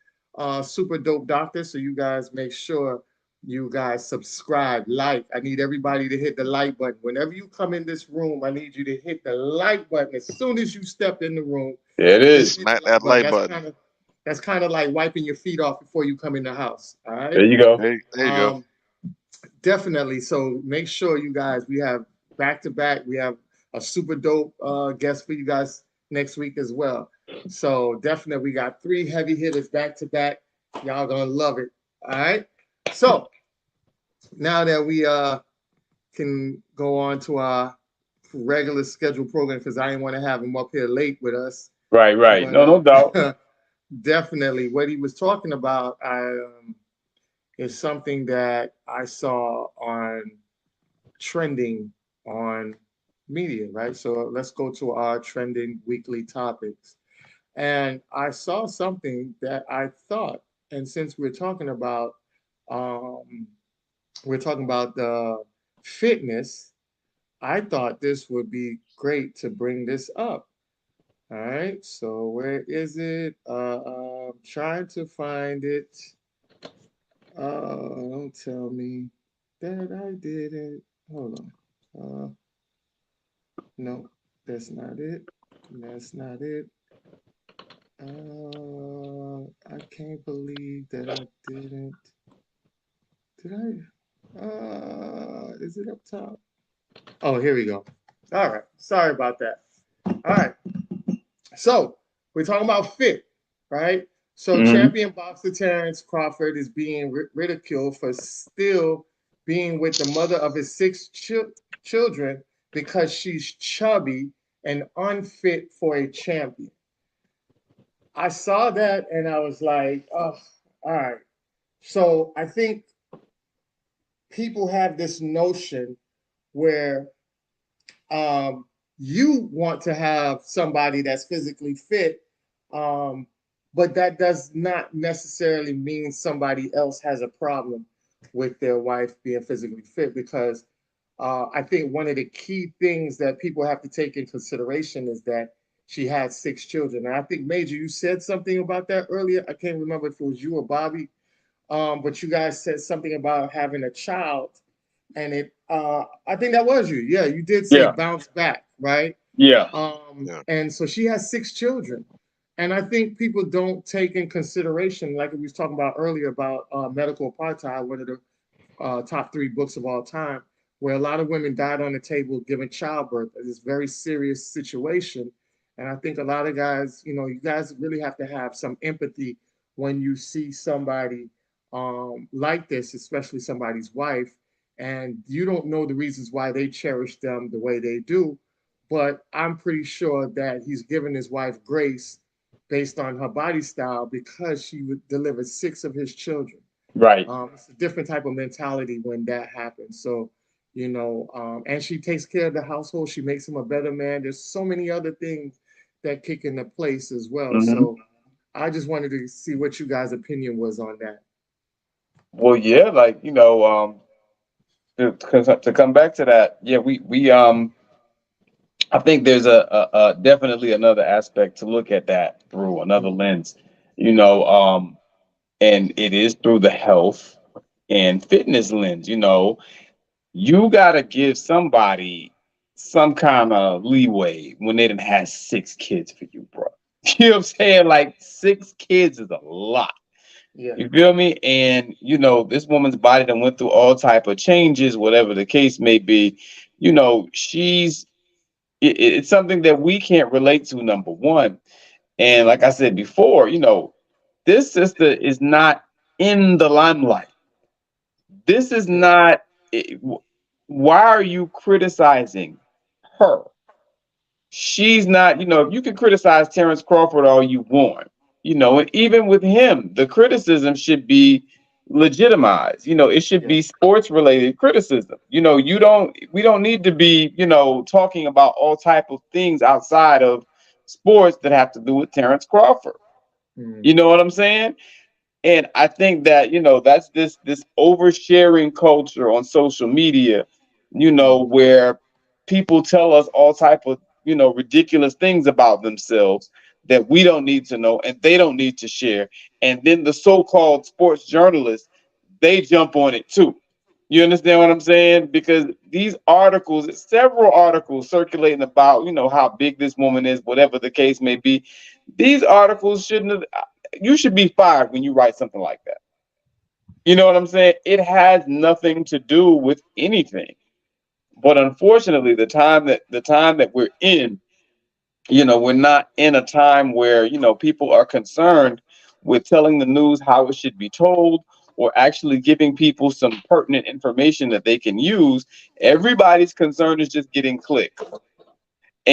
Super dope doctor. So you guys make sure you guys subscribe, like. I need everybody to hit the like button. Whenever you come in this room, I need you to hit the like button as soon as you step in the room. There it Just is. hit the Smack like that button. like button. That's kind of like wiping your feet off before you come in the house. All There right. you go. There you go. Um, Definitely. So make sure you guys, we have back to back, we have a super dope guest for you guys next week as well. So definitely, we got 3 heavy hitters back to back. Y'all gonna love it. All right. So now that we can go on to our regular scheduled program because I didn't want to have him up here late with us, Right, right. but No, no doubt. definitely what he was talking about, is something that I saw on trending on media, right? So let's go to our trending weekly topics. And I saw something that I thought, and since um, we're talking about the fitness, I thought this would be great to bring this up. All right, so where is it? I'm trying to find it. Don't tell me that I didn't. Hold on. No, that's not it. That's not it. I can't believe that I didn't. Did I? Is it up top? Oh, here we go. All right. Sorry about that. All right. So we're talking about fit, right? So Hmm. champion boxer Terrence Crawford is being ridiculed for still being with the mother of his 6 children because she's chubby and unfit for a champion. I saw that and I was like, oh, all right. So I think people have this notion where um, you want to have somebody that's physically fit, um, but that does not necessarily mean somebody else has a problem with their wife being physically fit because I think one of the key things that people have to take in consideration is that she had 6 children. And I think Major, you said something about that earlier. I can't remember if it was you or Bobby, but you guys said something about having a child, and I think that was you. Yeah, you did say Yeah, bounce back, right? yeah, Yeah. And so she has 6 children. And I think people don't take in consideration, like we was talking about earlier about medical apartheid, one of the top 3 books of all time, where a lot of women died on the table giving childbirth. It's a very serious situation. And I think a lot of guys, you guys really have to have some empathy when you see somebody like this, especially somebody's wife, and you don't know the reasons why they cherish them the way they do. But I'm pretty sure that he's given his wife grace based on her body style because she would deliver 6 of his children. right. It's a different type of mentality when that happens. So, and she takes care of the household. She makes him a better man. There's so many other things that kick into place as well. Hmm. So, I just wanted to see what you guys' opinion was on that. Well, yeah, like to come back to that, yeah, we I think there's a definitely another aspect to look at that through another Mm, lens, you know, and it is through the health and fitness lens. You gotta give somebody some kind of leeway when they didn't have 6 kids for you, bro. You know what I'm saying? Like 6 kids is a lot. yeah, You feel me? And this woman's body done went through all type of changes, whatever the case may be. She's it's something that we can't relate to, number one. And like I said before, this sister is not in the limelight. This is yeah, not. Why are you criticizing her? She's not. If you can criticize Terrence Crawford all you want, and even with him, the criticism should be legitimized. It should yeah, be sports related criticism. We don't need to be, talking about all type of things outside of sports that have to do with Terrence Crawford. You mm, know what I'm saying? And I think that that's this oversharing culture on social media, mm, where people tell us all type of ridiculous things about themselves that we don't need to know and they don't need to share. And then the so-called sports journalists, they jump on it too. You understand what I'm saying? Because these articles, several articles circulating about how big this woman is, whatever the case may be, these articles shouldn't have. You should be fired when you write something like that. You know what I'm saying? It has nothing to do with anything. But unfortunately, the time that we're in, we're not in a time where people are concerned with telling the news how it should be told or actually giving people some pertinent information that they can use. Everybody's concern is just getting clicks.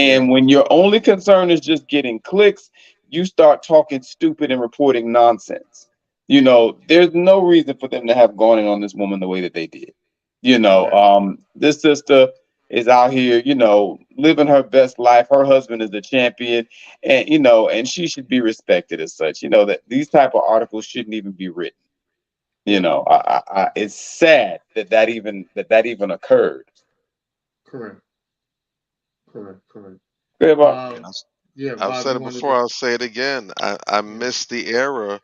yeah, And when your only concern is just getting clicks, you start talking stupid and reporting nonsense. There's no reason for them to have gone in on this woman the way that they did. right, This sister is out here, living her best life. Her husband is the champion, and and she should be respected as such. That these type of articles shouldn't even be written. It's sad that even occurred. correct, correct, correct. Go ahead, Bob. Yeah, Um, yeah, I've Bob, said you it wanted before. to, I'll say it again. I yeah, miss the era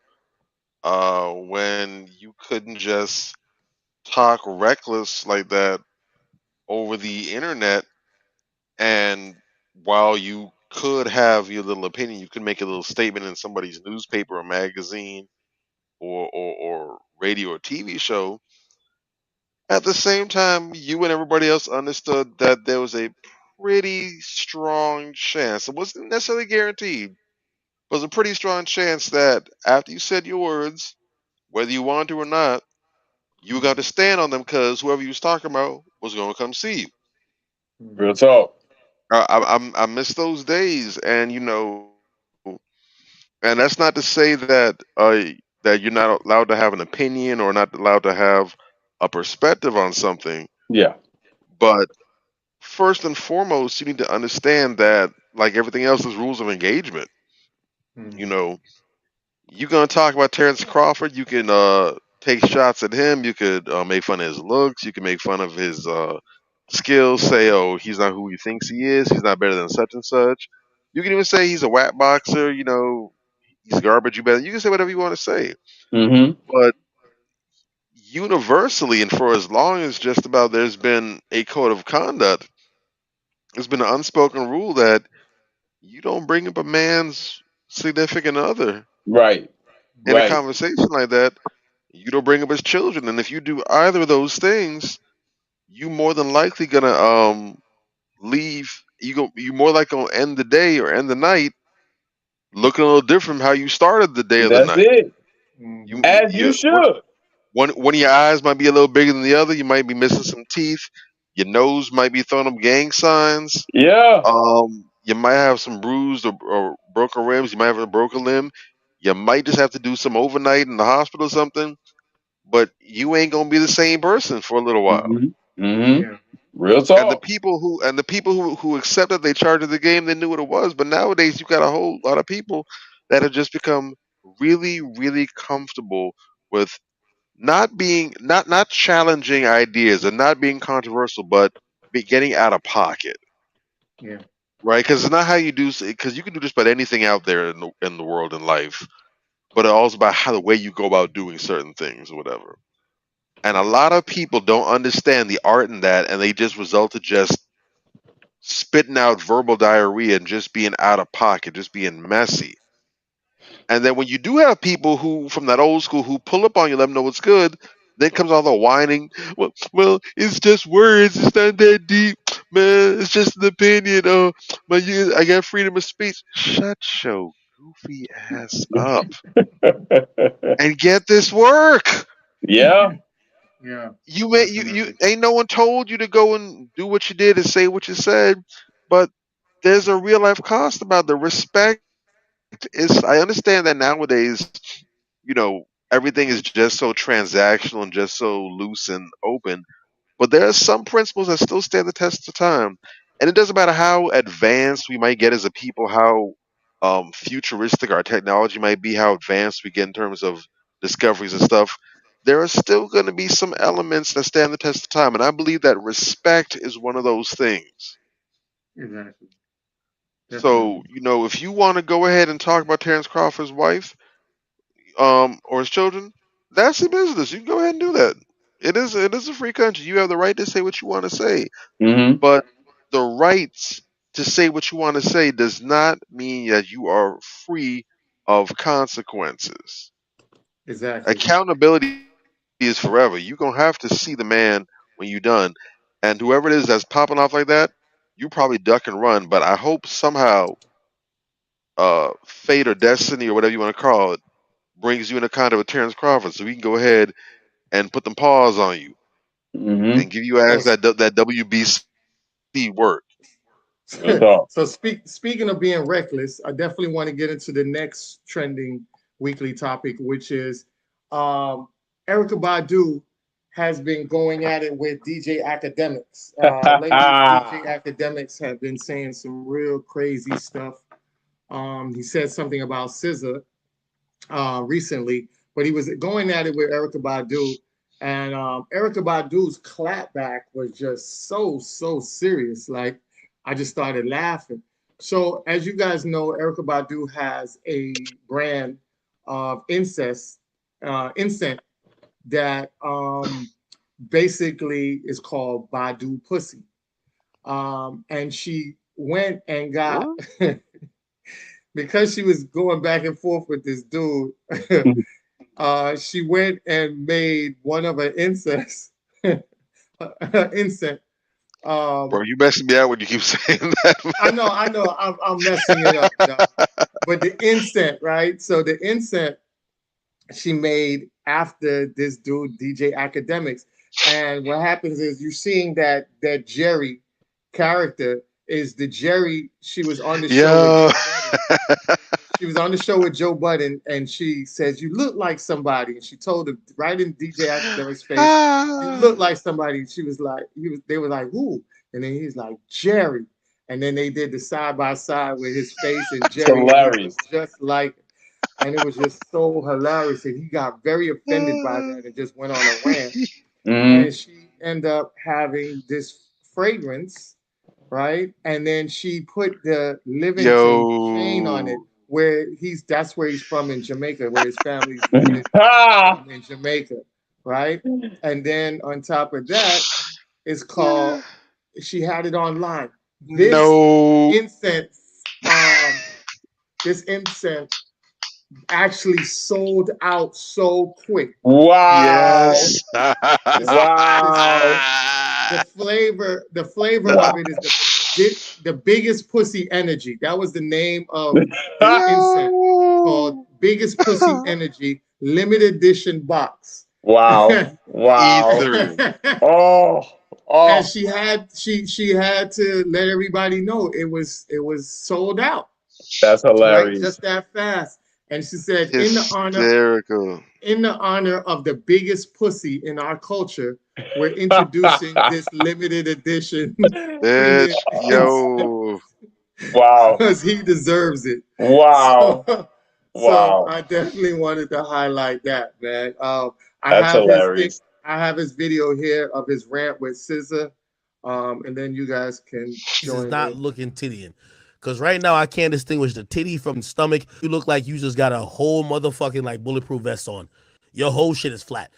when you couldn't just talk reckless like that over the internet, and while you could have your little opinion, you could make a little statement in somebody's newspaper or magazine or radio or TV show. At the same time, you and everybody else understood that there was a pretty strong chance. It wasn't necessarily guaranteed, but was a pretty strong chance that after you said your words, whether you wanted to or not, you got to mm, stand on them because whoever you was talking about was going to come see you. Real mm, talk. I miss those days, and and that's not to say that you're not allowed to have an opinion or not allowed to have a perspective on something, Yeah. but first and foremost, you need to understand that, like everything else, is rules of engagement. You mm, know, you're gonna talk about Terrence Crawford. You can take shots at him. You could make fun of his looks. You can make fun of his skills. Say, oh, he's not who he thinks he is. He's not better than such and such. You can even say he's a whack boxer. He's garbage. You can say whatever you want to say, Mm-hmm. but universally and for as long as just about there's been a code of conduct, there's been an unspoken rule that you don't bring up a man's significant other Right. in a Right. conversation like that. You don't bring up his children, and if you do either of those things, you more than likely gonna leave. You more likely gonna end the day or end the night looking a little different from how you started the day or the That's night. it. You, Mm-hmm. As you you should. one of your eyes might be a little bigger than the other. You might be missing some teeth. Your nose might be throwing up gang signs. Yeah. You might have some bruised or broken ribs. You might have a broken limb. You might just have to do some overnight in the hospital or something. But you ain't gonna be the same person for a little while. Mm-hmm. Mm-hmm. Yeah. Real And the talk. people who accepted they charged of the game, they knew what it was. But nowadays, you got a whole lot of people that have just become really, really comfortable with not challenging ideas and not being controversial, but be getting out of pocket, Yeah. right? Because it's not how you do. Because you can do just about anything out there in the world in life, but it's also about how the way you go about doing certain things or whatever. And a Yeah. lot of people don't understand the art in that, and they just result to just spitting out verbal diarrhea and just being out of pocket, just being messy. And then when you do have people who from that old school who pull up on you, let them know what's good, then comes all the whining. Well, it's just words. It's not that deep, man. It's just an opinion. But I got freedom of speech. Shut your goofy ass up and get this work. Yeah. Yeah. You Definitely. ain't no one told you to go and do what you did and say what you said, but there's a real life cost about the respect. Is I understand that nowadays, everything is just so transactional and just so loose and open, but there are some principles that still stand the test of time. And it doesn't matter how advanced we might get as a people, how futuristic our technology might be, how advanced we get in terms of discoveries and stuff. There are still going to be some elements that stand the test of time, and I believe that respect is one of those things. Exactly. So, Definitely. if you want to go ahead and talk about Terrence Crawford's wife, or his children, that's your business. You can go ahead and do that. It is a free country. You have the right to say what you want to say, Mm-hmm. but the rights to say what you want to say does not mean that you are free of consequences. Exactly. Accountability is forever. You're gonna have to see the man when you're done, and whoever it is that's popping off like that, you probably duck and run. But I hope somehow, fate or destiny or whatever you want to call it brings you in a kind of a Terrence Crawford, so we can go ahead and put them paws on you Mm-hmm. and give you So ass that WBC work. Real talk. so speaking of being reckless, I definitely want to get into the next trending weekly topic, which is um, Erica Badu has been going at it with DJ Academics. Lately, DJ Academics have been saying some real crazy stuff. He said something about SZA recently, but he was going at it with Erica Badu, and Erica Badu's clapback was just so serious. Like I just started laughing. So as you guys know, Erica Badu has a brand of incense that basically is called Badu Pussy. And she went and got What? because she was going back and forth with this dude. She went and made one of her incense, incense. Bro, Um, you messing me out when you keep saying that, I know, I'm messing it up, no. But the incense, right? So the incense she made after this dude DJ Academics, and what happens is you're seeing that Jerry character is the Jerry. She was on the show with Yo. Joe Budden. She was on the show with Joe Budden, and she says, "You look like somebody." And she told him right in DJ Academic's face, "You look like somebody." And she was like, They were like, "Who?" And then he's like, "Jerry." And then they did the side by side with his face and It's Jerry, and he looked hilarious. just like. And it was just so hilarious, and he got very offended by that and just went on a rant. Mm-hmm. And she ended up having this fragrance, right? And then she put the Livingston chain on it, Yo. where that's where he's from in Jamaica, where his family's living Ah, in Jamaica, right? And then on top of that, it's called. She had it online. This No. incense, this incense actually sold out so quick. wow. Yes. This, this, Wow. the flavor of it is the biggest pussy energy. That was the name of the incense, called Yo. Biggest Pussy Energy limited edition box. Wow. Wow. Ether. Oh. And Oh. she had to let everybody know it was sold out, That's right? hilarious. Just that fast. And she said, Hysterical. in the honor of the biggest pussy in our culture, we're introducing this limited edition premium incense Yo. Wow. because he deserves it. Wow. So, so Wow. I definitely wanted to highlight that, man. I That's have his thing. hilarious. I have his video here of his rant with SZA, and then you guys can Is join not in. looking tittying. Because right now I can't distinguish the titty from the stomach. You look like you just got a whole motherfucking like bulletproof vest on. Your whole shit is flat.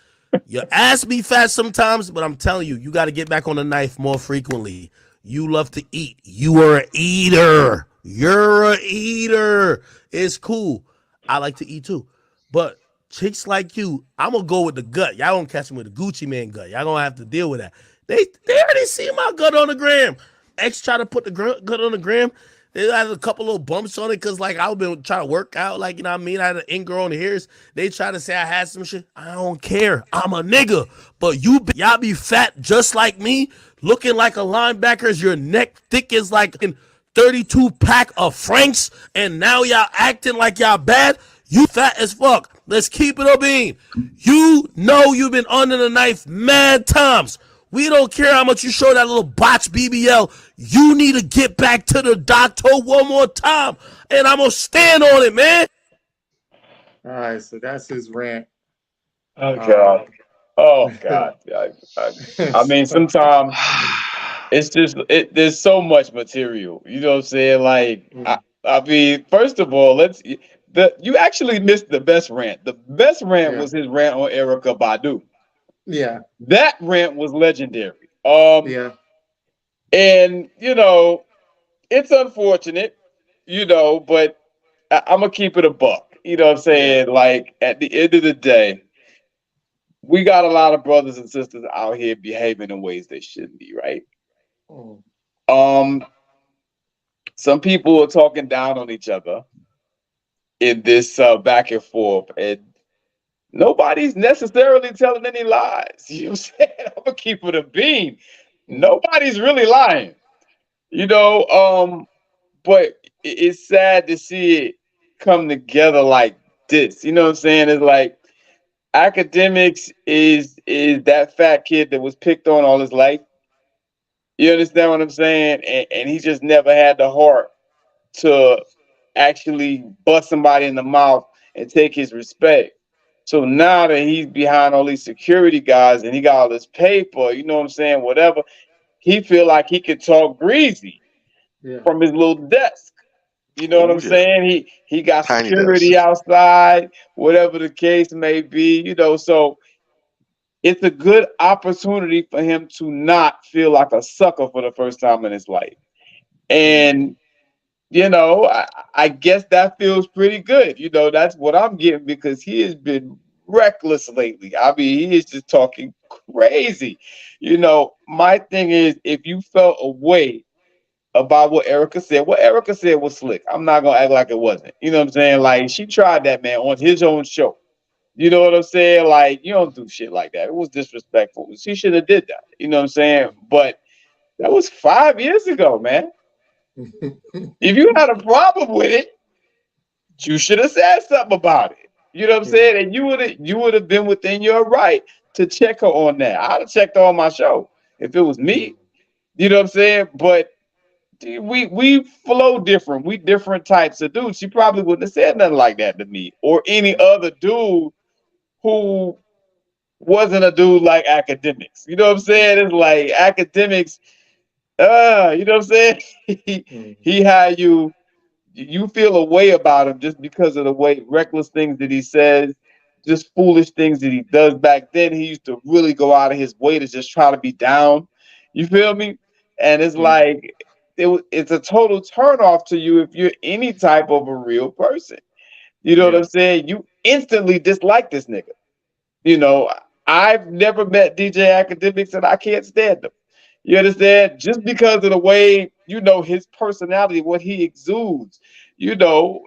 Your ass be fat sometimes, but I'm telling you, you got to get back on the knife more frequently. You love to eat. You are an eater. You're a eater. It's cool. I like to eat too. But chicks like you, I'm going to go with the gut. Y'all don't catch me with the Gucci Man gut. Y'all going to have to deal with that. They already see my gut on the gram. X try to put the gut on the gram. They had a couple little bumps on it because, like, I've been trying to work out. Like, you know what I mean? I had an ingrown hairs. They try to say I had some shit. I don't care. I'm a nigga. But y'all be fat just like me, looking like a linebacker's. Your neck thick as like a 32 pack of Franks, and now y'all acting like y'all bad. You fat as fuck. Let's keep it a bean. You know you've been under the knife mad times. We don't care how much you show that little botch BBL. You need to get back to the doctor one more time, and I'm gonna stand on it, man. All right, so that's his rant. Oh God. Oh God. I mean, sometimes it's just there's so much material. You know what I'm saying? Like I mean, first of all, you actually missed the best rant. The best rant Yeah. was his rant on Erykah Badu. Yeah, That rant was legendary. yeah, And it's unfortunate, but I'm gonna keep it a buck. You know what I'm saying? Like at the end of the day, we got a lot of brothers and sisters out here behaving in ways they shouldn't be, right? Mm. Um, some people are talking down on each other in this back and forth, and nobody's necessarily telling any lies. You know what I'm saying? I'm gonna keep it a bean. Nobody's really lying. But it's sad to see it come together like this. You know what I'm saying? It's like academics is that fat kid that was picked on all his life. You understand what I'm saying? And he just never had the heart to actually bust somebody in the mouth and take his respect. So now that he's behind all these security guys and he got all this paper, you know what I'm saying? Whatever, he feel like he could talk greasy from his little desk. You know what Oh I'm yeah. saying? He got Tiny desk. security outside, whatever the case may be, so it's a good opportunity for him to not feel like a sucker for the first time in his life. And I guess that feels pretty good. That's what I'm getting because he has been reckless lately. I mean, he is just talking crazy. My thing is, if you felt a way about what Erykah said was slick. I'm not gonna act like it wasn't. You know what I'm saying? Like she tried that, man, on his own show. You know what I'm saying? Like you don't do shit like that. It was disrespectful. She should have did that. You know what I'm saying? But that was 5 years ago, man. If you had a problem with it, you should have said something about it. You know what I'm saying? And you would have been within your right to check her on that. I'd have checked her on my show if it was me. You know what I'm saying? But we flow different. We different types of dudes. She probably wouldn't have said nothing like that to me or any other dude who wasn't a dude like academics. You know what I'm saying? It's like academics You know what I'm saying? He had you feel a way about him just because of the way reckless things that he says, just foolish things that he does. Back then, he used to really go out of his way to just try to be down. You feel me? And it's like it's a total turnoff to you if you're any type of a real person. You know what I'm saying? You instantly dislike this nigga. You know, I've never met DJ Academics and I can't stand him. You understand? Just because of the way, his personality, what he exudes, you know,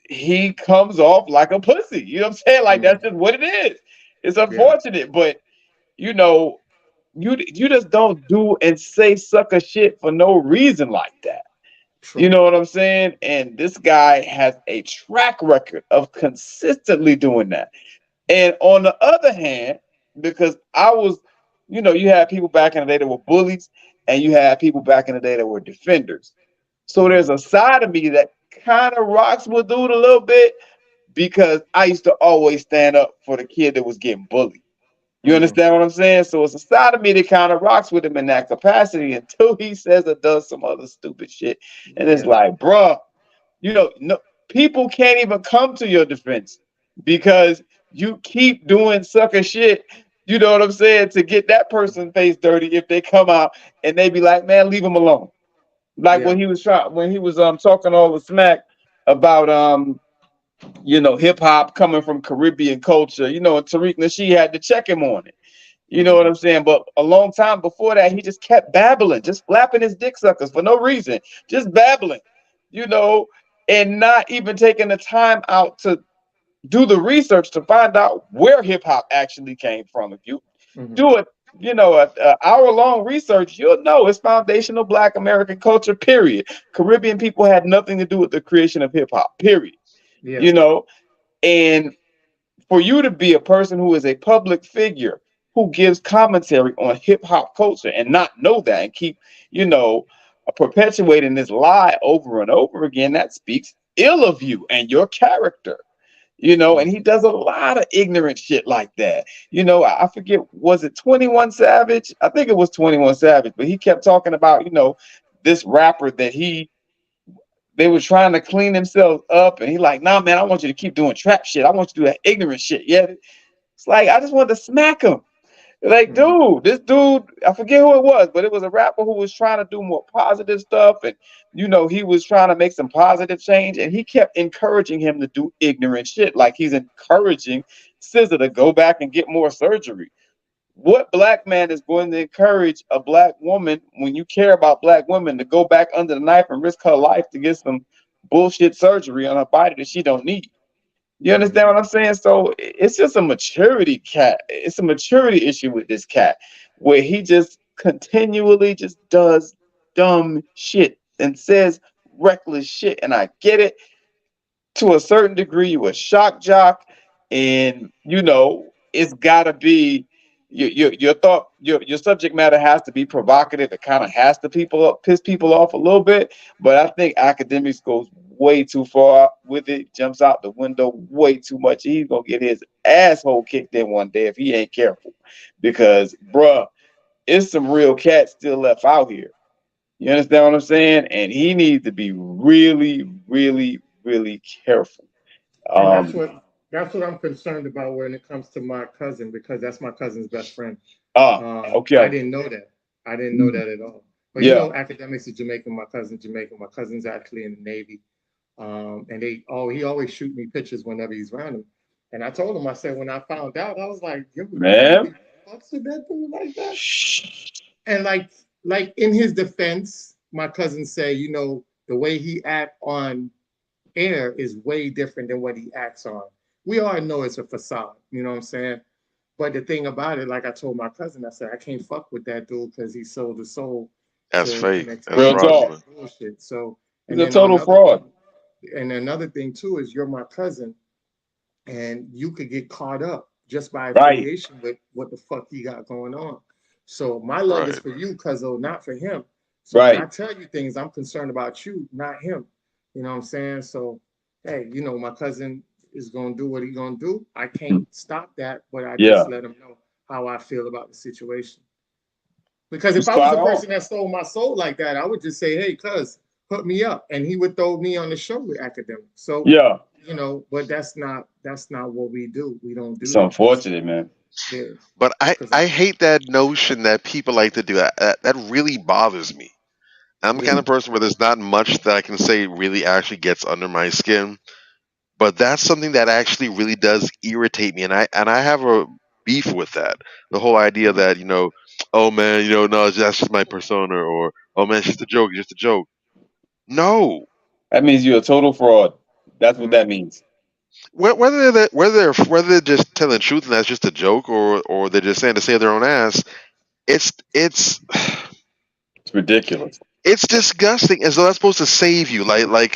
he comes off like a pussy. You know what I'm saying? Like that's just what it is. It's unfortunate, but you know, you just don't do and say sucker shit for no reason like that. You know what I'm saying? And this guy has a track record of consistently doing that. And on the other hand, because you had people back in the day that were bullies, and you had people back in the day that were defenders. So there's a side of me that kind of rocks with dude a little bit because I used to always stand up for the kid that was getting bullied. You understand what I'm saying? So it's a side of me that kind of rocks with him in that capacity until he says or does some other stupid shit. And it's like, bruh, no, people can't even come to your defense because you keep doing sucker shit. You know what I'm saying? To get that person face dirty if they come out and they be like, man, leave him alone. Like when he was talking all the smack about hip hop coming from Caribbean culture, and Tariq Nasheed had to check him on it. You know what I'm saying? But a long time before that, he just kept babbling, just flapping his dick suckers for no reason, just babbling, and not even taking the time out to do the research to find out where hip hop actually came from. If you do it, a hour-long research, you'll know it's foundational Black American culture, period. Caribbean people had nothing to do with the creation of hip hop, period. And for you to be a person who is a public figure who gives commentary on hip hop culture and not know that and keep, perpetuating this lie over and over again, that speaks ill of you and your character. And he does a lot of ignorant shit like that. I forget, was it 21 Savage? I think it was 21 Savage, but he kept talking about, this rapper that they were trying to clean themselves up, and he like, nah, man, I want you to keep doing trap shit. I want you to do that ignorant shit. Yeah, it's like I just wanted to smack him. Like, dude, this dude, I forget who it was, but it was a rapper who was trying to do more positive stuff, and he was trying to make some positive change, and he kept encouraging him to do ignorant shit, like he's encouraging SZA to go back and get more surgery. What Black man is going to encourage a Black woman, when you care about Black women, to go back under the knife and risk her life to get some bullshit surgery on her body that she don't need? You understand what I'm saying? So it's just a maturity cat. It's a maturity issue with this cat, where he just continually just does dumb shit and says reckless shit. And I get it. To a certain degree, you a shock jock, and it's gotta be your thought, your subject matter has to be provocative. It kind of has to piss people off a little bit. But I think academics goes way too far with it, jumps out the window way too much. He's gonna get his asshole kicked in one day if he ain't careful. Because bruh, it's some real cats still left out here. You understand what I'm saying? And he needs to be really, really, really careful. And that's what I'm concerned about when it comes to my cousin, because that's my cousin's best friend. Okay. I didn't know that. I didn't know that at all. But academics is Jamaican. My cousin's Jamaican. My cousin's actually in the Navy. And he always shoot me pictures whenever he's around him. And I told him, I said, when I found out, I was like, man, fucks with that dude like that. And like in his defense, my cousin say, the way he act on air is way different than what he acts on. We all know it's a facade, you know what I'm saying? But the thing about it, like I told my cousin, I said, I can't fuck with that dude because he sold his soul. That's fake. That's fraudulent. Bullshit. So, he's a total fraud. And another thing too is you're my cousin, and you could get caught up just by Right. affiliation with what the fuck he got going on. So my love is for you, cuzzo, not for him. So when I tell you things, I'm concerned about you, not him. You know what I'm saying? So, hey, my cousin is gonna do what he's gonna do. I can't stop that, but I just let him know how I feel about the situation. Because You if I was spot the on. person that stole my soul like that, I would just say, "Hey, cuz, hook me up," and he would throw me on the show with academic. So, Yeah, but that's not what we do. We don't it's do that. So, unfortunate, man. yeah, But because I hate that notion that people like to do that. That really bothers me. I'm the kind yeah, of person where there's not much that I can say really actually gets under my skin. But that's something that actually really does irritate me, and I have a beef with that. The whole idea mm, that oh man, no, that's just my persona, or oh man, it's just a joke, it's just a joke. No, That means you're a total fraud. That's what that mm, means. whether they're just telling the truth and that's just a joke, or they're just saying to save their own ass, it's It's ridiculous. it's disgusting. As though that's supposed to save you, like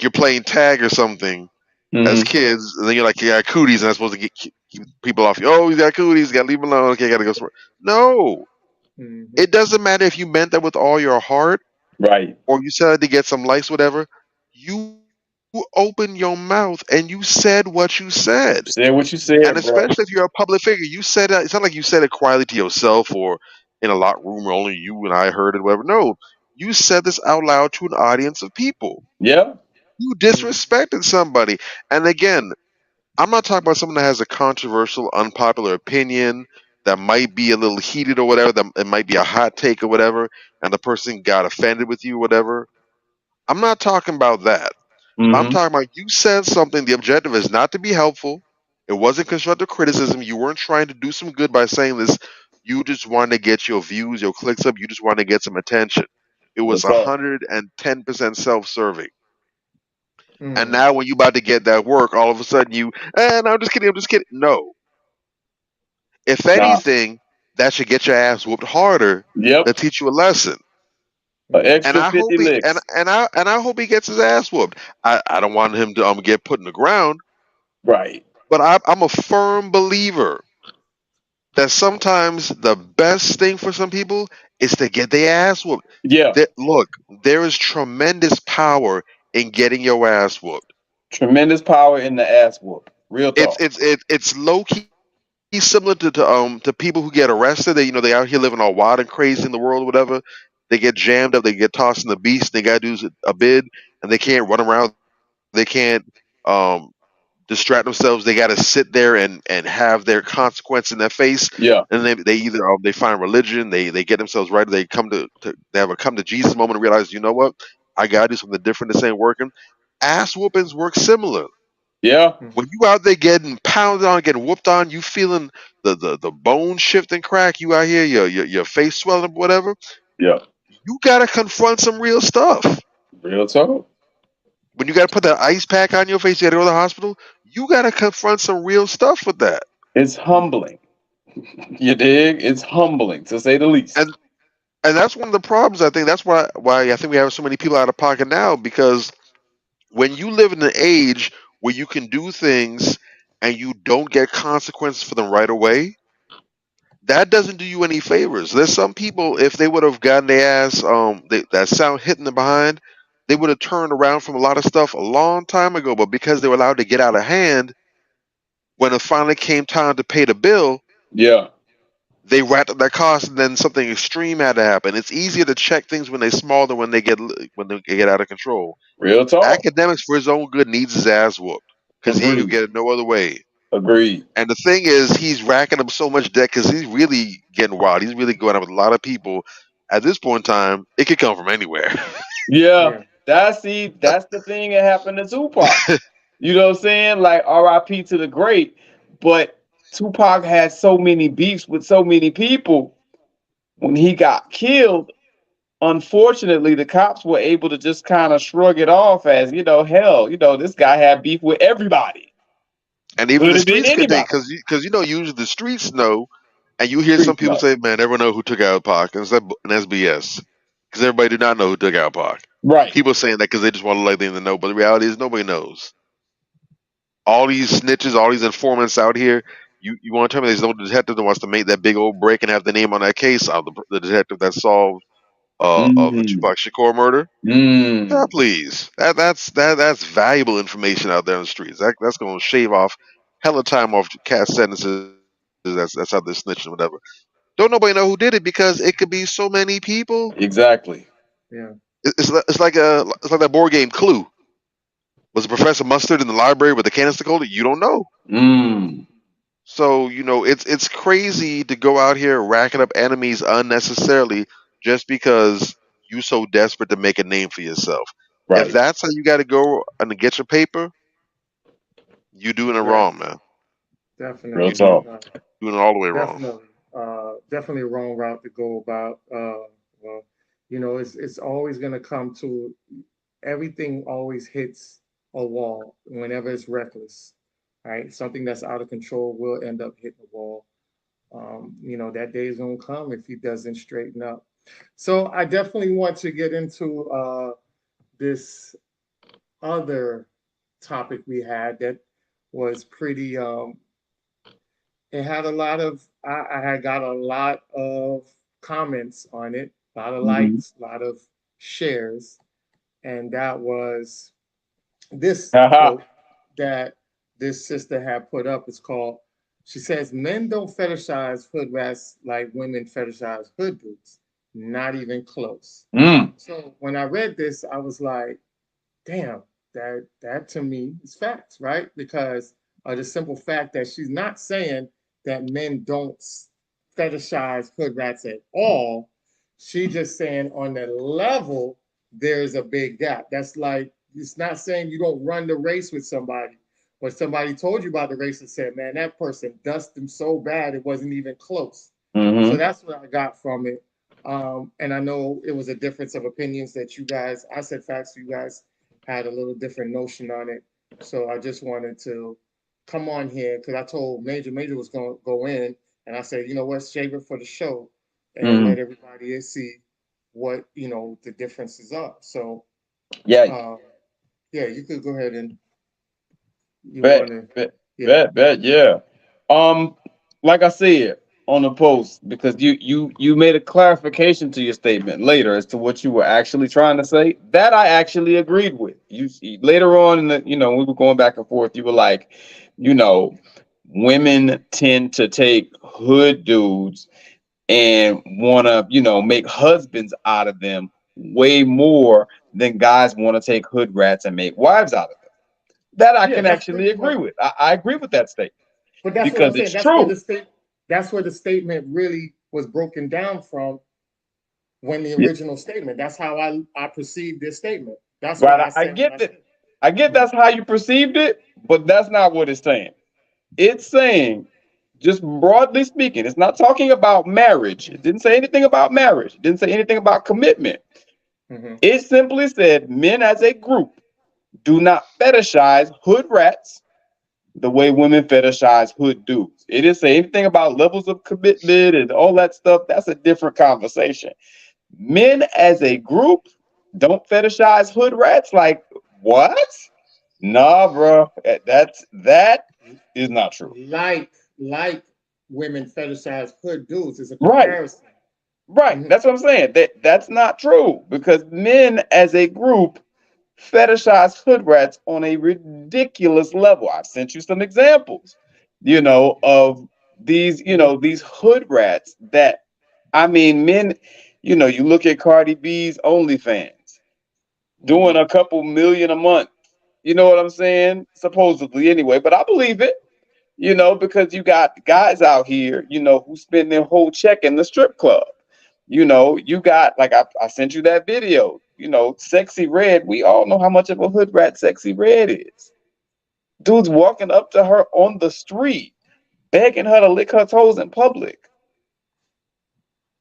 you're playing tag or something as Hmm. yeah, kids, and then you're like, you got cooties, and that's supposed to keep people off you. Oh, you got cooties, got to leave them alone. Okay, got to go. No, mm, it doesn't matter if you meant that with all your heart Right. or you said it to get some likes, whatever. You opened your mouth and you said what you said. Say what you And said, bro. especially if you're a public figure, you said it. It's not like you said it quietly to yourself or in a locked room where only you and I heard it, whatever. No, you said this out loud to an audience of people. Yeah. You mm, disrespected somebody. And again, I'm not talking about someone that has a controversial, unpopular opinion that might be a little heated or whatever, that it might be a hot take or whatever, and the person got offended with you or whatever. I'm not talking about that. I'm Hmm. talking about you said something. The objective is not to be helpful. It wasn't constructive criticism. You weren't trying to do some good by saying this. You just wanted to get your views, your clicks up. You just wanted to get some attention. It was That's all. 110% self-serving. And mm, now when you about to get that work, all of a sudden and I'm just kidding, I'm just kidding. No. If Nah. anything, that should get your ass whooped harder to Yep. teach you a lesson. An mm, And extra I hope 50 he and licks. I hope he gets his ass whooped. I don't want him to get put in the ground, Right. but I'm a firm believer that sometimes the best thing for some people is to get their ass whooped. Yeah. Look, there is tremendous power in getting your ass whooped. Tremendous power in the ass whoop. Real It's talk. it's it, it's low key similar to people who get arrested. They out here living all wild and crazy in the world, whatever. They get jammed up, they get tossed in the beast. They gotta do a bid, and they can't run around. They can't um, distract themselves. They gotta sit there and have their consequence in their face. Yeah. And they either they find religion, they get themselves right. They they have a come to Jesus moment and realize, you know what, I gotta do something different. This ain't working. Ass whoopings work similar. Yeah. When you out there getting pounded on, getting whooped on, you feeling the bone shift and crack. You out here, your face swelling up, whatever. Yeah. You gotta confront some real stuff. Real talk. When you gotta put that ice pack on your face, you gotta go to the hospital. You gotta confront some real stuff with that. It's humbling. You dig? It's humbling to say the least. And and that's one of the problems. I think that's why I think we have so many people out of pocket now, because when you live in an age where you can do things and you don't get consequences for them right away, that doesn't do you any favors. There's some people, if they would have gotten their ass, that sound hitting them behind, they would have turned around from a lot of stuff a long time ago. But because they were allowed to get out of hand, when it finally came time to pay the bill, Yeah. they wrapped up their costs, and then something extreme had to happen. It's easier to check things when they're small than when they get out of control. Real talk. Academics, for his own good, needs his ass whooped because he ain't gonna Agreed. get it no other way. Agreed. And the thing is, he's racking up so much debt because he's really getting wild. He's really going out with a lot of people. At this point in time, it could come from anywhere. Yeah. yeah, That's the thing that happened to Tupac. You know what I'm saying? Like R.I.P. to the great. But Tupac had so many beefs with so many people. When he got killed, unfortunately, the cops were able to just kind of shrug it off as, hell, this guy had beef with everybody. And even Could the have been streets could take, anybody. because usually the streets know, and you hear some Streets people know. say, "Man, everyone know who took out Pac," and that's BS. Because everybody do not know who took out Pac. Right. People saying that because they just want to let them know, but the reality is nobody knows. All these snitches, all these informants out here. You want to tell me there's no detective that wants to make that big old break and have the name on that case of the detective that solved of the Mm. Tupac Shakur murder? Yeah, Mm. please. That's valuable information out there on the streets. That's gonna shave off hella time off cat sentences. That's how they're snitching, whatever. Don't nobody know who did it because it could be so many people. Exactly. Yeah. It's like that board game Clue. Was Professor Mustard in the library with the canister holder? You don't know. Mm. So it's crazy to go out here racking up enemies unnecessarily just because you so desperate to make a name for yourself. If Right. that's how you got to go and get your paper, you doing it Right. wrong, man. Real Definitely. talk. Doing it all the way wrong. Definitely. Definitely a wrong route to go about. Well, it's always going to come to everything always hits a wall whenever it's reckless, right? Something that's out of control will end up hitting a wall. That day is going to come if he doesn't straighten up. So I definitely want to get into this other topic we had that was pretty it had a lot of I had got a lot of comments on it, a lot of Mm-hmm. likes, a lot of shares, and that was this Haha. quote that this sister had put up. It's called, she says, men don't fetishize hood rats like women fetishize hood dudes. Not even close. Mm. So when I read this, I was like, damn, that to me is facts, right? Because of the simple fact that she's not saying that men don't fetishize hood rats at all. She just saying on the level there's a big gap. That's like, it's not saying you don't run the race with somebody, but somebody told you about the race and said, man, that person dusted him so bad it wasn't even close. Mm-hmm. So that's what I got from it. And I know it was a difference of opinions that you guys, I said facts, you guys had a little different notion on it. So I just wanted to come on here because I told Major was going to go in, and I said, you know what, save it for the show and let everybody see what the differences are. So Yeah. yeah, you could go ahead and you Bet. want to Bet. yeah. Bet. Yeah. Um. Like I said on the post, because you made a clarification to your statement later as to what you were actually trying to say. That I actually agreed with. You later on in the we were going back and forth. You were like, you know, women tend to take hood dudes and want to make husbands out of them way more than guys want to take hood rats and make wives out of them. That I Yeah, can that's actually pretty agree much. with. I agree with that statement But that's what I'm because saying. it's true. That's where the statement really was broken down from when the Yeah, original statement. That's how I perceived this statement. That's right. why I I said what get I that. said. I get Mhm. that's how you perceived it, but that's not what it's saying. It's saying, just broadly speaking, it's not talking about marriage. It didn't say anything about marriage. It didn't say anything about commitment. Mhm. It simply said men as a group do not fetishize hood rats the way women fetishize hood dudes. It didn't say anything about levels of commitment and all that stuff. That's a different conversation. Men as a group don't fetishize hood rats. Like what? Nah, bro. That is not true. Like women fetishize hood dudes is a Right. comparison. Right. Mhm. That's what I'm saying. That's not true because men as a group fetishize hood rats on a ridiculous level. I've sent you some examples, of these hood rats that I mean, men, you look at Cardi B's OnlyFans doing Mhm. a couple million a month. You know what I'm saying? Supposedly, anyway, but I believe it. Because you got guys out here, who spend their whole check in the strip club. You got like I sent you that video. Sexy Red. We all know how much of a hood rat Sexy Red is. Dude's walking up to her on the street, begging her to lick her toes in public.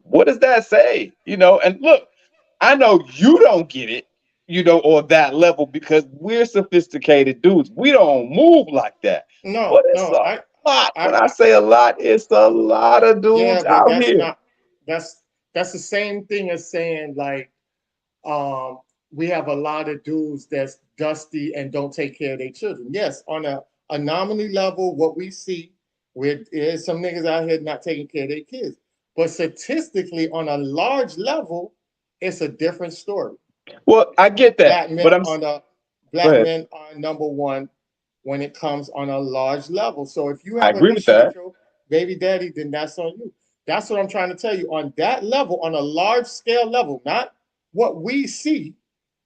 What does that say? And look, I know you don't get it, on that level because we're sophisticated dudes. We don't move like that. But No, it's no, a lot. When I, I say a lot, it's a lot of yeah, dudes but out that's here. not that's the same thing as saying like um we have a lot of dudes that's dusty and don't take care of their children. Yes, on a anomaly level, what we see with is some niggas out here not taking care of their kids. But statistically, on a large level, it's a different story. Well, I get that, Black but men on a go black ahead. men are number one when it comes on a large level. So if you I have an agree with issue with that. your baby daddy, then that's on you. That's what I'm trying to tell you. On that level, on a large scale level, not what we see,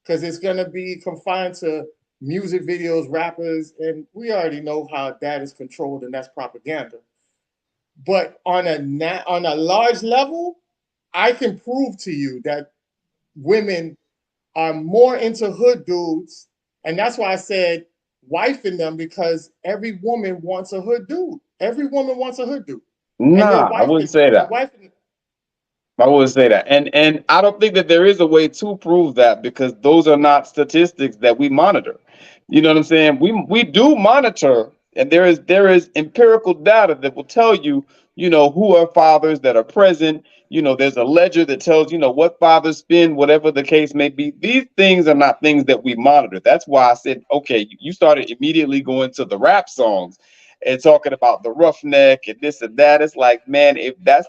because it's going to be confined to music videos, rappers, and we already know how that is controlled, and that's propaganda. But on a large level, I can prove to you that women are more into hood dudes, and that's why I said wifing them, because every woman wants a hood dude. Every woman wants a hood dude, and Nah, I wouldn't say they're that. wifing. I would say that. And I don't think that there is a way to prove that because those are not statistics that we monitor. You know what I'm saying? We do monitor, and there is empirical data that will tell you, who are fathers that are present. There's a ledger that tells, what fathers spend, whatever the case may be. These things are not things that we monitor. That's why I said, okay, you started immediately going to the rap songs and talking about the roughneck and this and that. It's like, man, if that's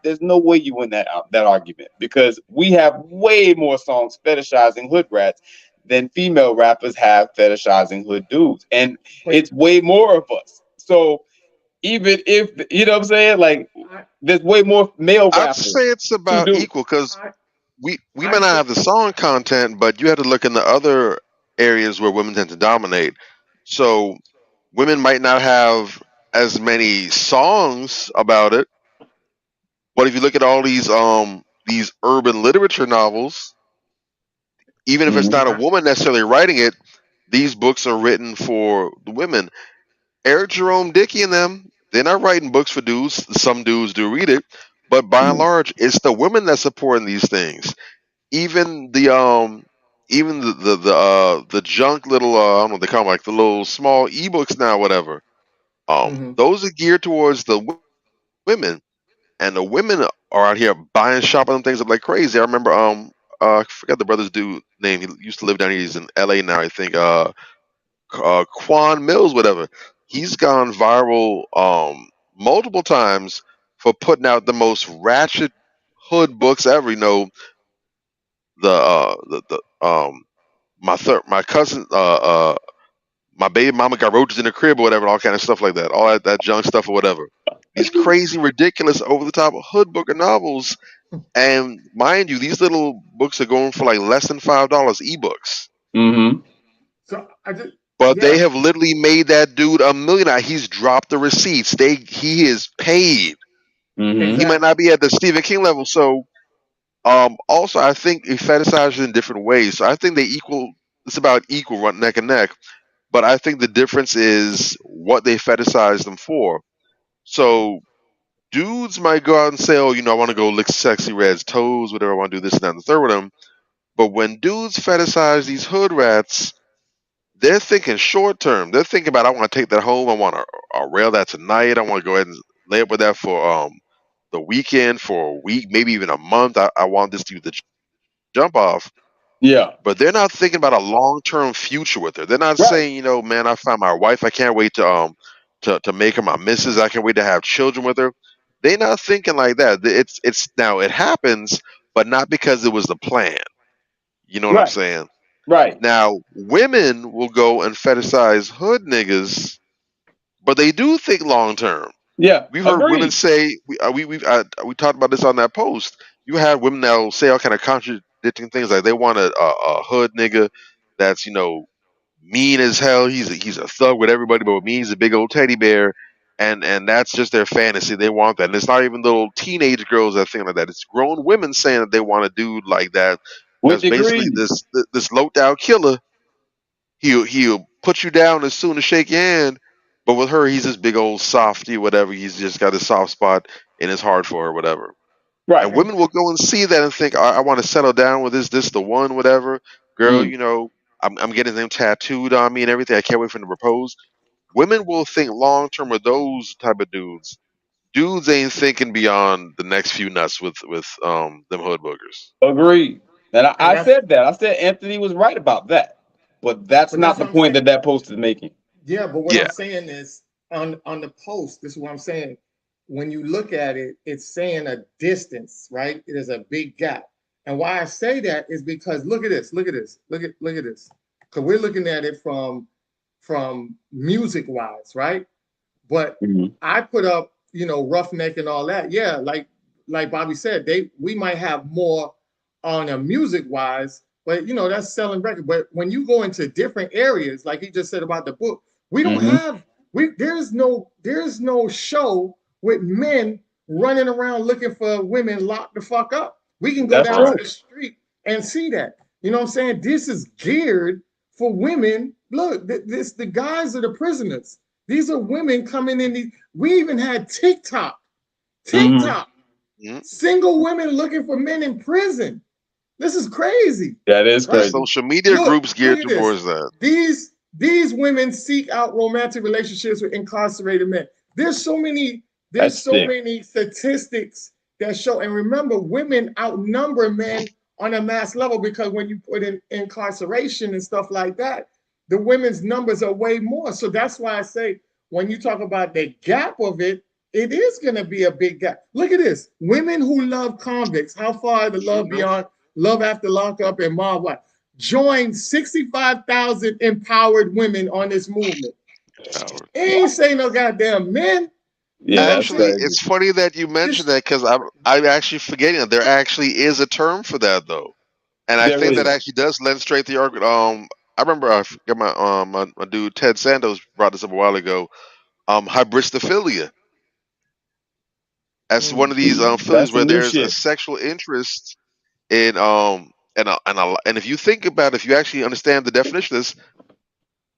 there's no way you win that argument because we have way more songs fetishizing hood rats than female rappers have fetishizing hood dudes, and it's way more of us. So even if you know what I'm saying, like there's way more male I'd rappers say it's to about do. equal because we I may not say, have the song content, but you have to look in the other areas where women tend to dominate. So women might not have as many songs about it, but if you look at all these urban literature novels, even if it's Mhm. not a woman necessarily writing it, these books are written for the women. Eric Jerome Dickey and them, they're not writing books for dudes. Some dudes do read it, but by and Mhm. large, it's the women that's supporting these things. Even the junk little I don't know what they call 'em, like the little small ebooks now, whatever. mhm. Those are geared towards the women, and the women are out here buying, shopping them things up like crazy. I remember I forgot the brother's dude name. He used to live down here. He's in L.A. now, I think. Quan Mills, whatever. He's gone viral multiple times for putting out the most ratchet hood books ever. The my cousin my baby mama got roaches in the crib or whatever, and all kind of stuff like that, all that junk stuff or whatever. These crazy, ridiculous, over the top hood book and novels, and mind you, these little books are going for like less than $5 ebooks. Mhm. So I just, But they yeah, have literally made that dude a millionaire. He's dropped the receipts. He is paid. He Mhm. might exactly. not be at the Stephen King level. So also I think it fetishizes in different ways. So I think they equal. It's about equal, run neck and neck. But I think the difference is what they fetishize them for. So dudes might go out and say, "Oh, I want to go lick sexy red's toes, whatever. I want to do this and that and the third with them." But when dudes fetishize these hood rats, they're thinking short term. They're thinking about, I want to take that home. I want to rail that tonight. I want to go ahead and lay up with that for the weekend, for a week, maybe even a month. I want this to be the jump off. Yeah. But they're not thinking about a long term future with her. They're not Right. saying, man, I found my wife. I can't wait to make her my missus. I can't wait to have children with her. They're not thinking like that. It's now it happens, but not because it was the plan. You know what I'm Right. saying? Right. Now, women will go and fetishize hood niggas, but they do think long term. Yeah. We've heard women Agreed. say we talked about this on that post. You have women that will say all kind of contradicting things, like they want a hood nigga that's mean as hell. He's a thug with everybody, but with me he's a big old teddy bear, and that's just their fantasy. They want that, and it's not even little teenage girls that think like that. It's grown women saying that they want a dude like that. Which That's basically agreed. this low down killer. He'll put you down as soon as shake your hand. But with her, he's this big old softy, whatever. He's just got a soft spot in his heart for her, whatever. Right. And women will go and see that and think, I want to settle down with this the one, whatever. Girl, Mm. I'm getting them tattooed on me and everything. I can't wait for him to propose. Women will think long term with those type of dudes. Dudes ain't thinking beyond the next few nuts with them hood boogers. Agreed. And And I said that. I said Anthony was right about that. But that's but that's not the what I'm point saying. that post is making. Yeah, but what I'm Yeah. saying is on the post, this is what I'm saying. When you look at it, it's saying a distance, right? There's a big gap. And why I say that is because look at this, look at this, look at this. Because we're looking at it from music wise, right? But Mhm. I put up Roughneck and all that. Yeah, like Bobby said, we might have more on a music wise, but that's selling record. But when you go into different areas, like he just said about the book, we don't have there's no show with men running around looking for women locked the fuck up. We can go down to the street and see that. You know what I'm saying? This is geared for women. Look, the guys are the prisoners. These are women coming in. We even had TikTok, single women looking for men in prison. This is crazy. That is crazy. Social media groups geared towards that. These women seek out romantic relationships with incarcerated men. There's so many statistics that show. And remember, women outnumber men on a mass level, because when you put in incarceration and stuff like that, the women's numbers are way more. So that's why I say, when you talk about the gap of it, it is going to be a big gap. Look at this. Women who love convicts, how far the love beyond love after lockup and Mob Wife, joined 65,000 empowered women on this movement. Ain't say no goddamn men. Yeah, actually, it's funny that you mentioned that, because I'm actually forgetting that there actually is a term for that, though, and I think that actually does lend straight to the argument. I remember I forget my dude Ted Santos brought this up a while ago. Hybristophilia, as one of these philies where there's a sexual interest in and if you think about it, if you actually understand the definition of this,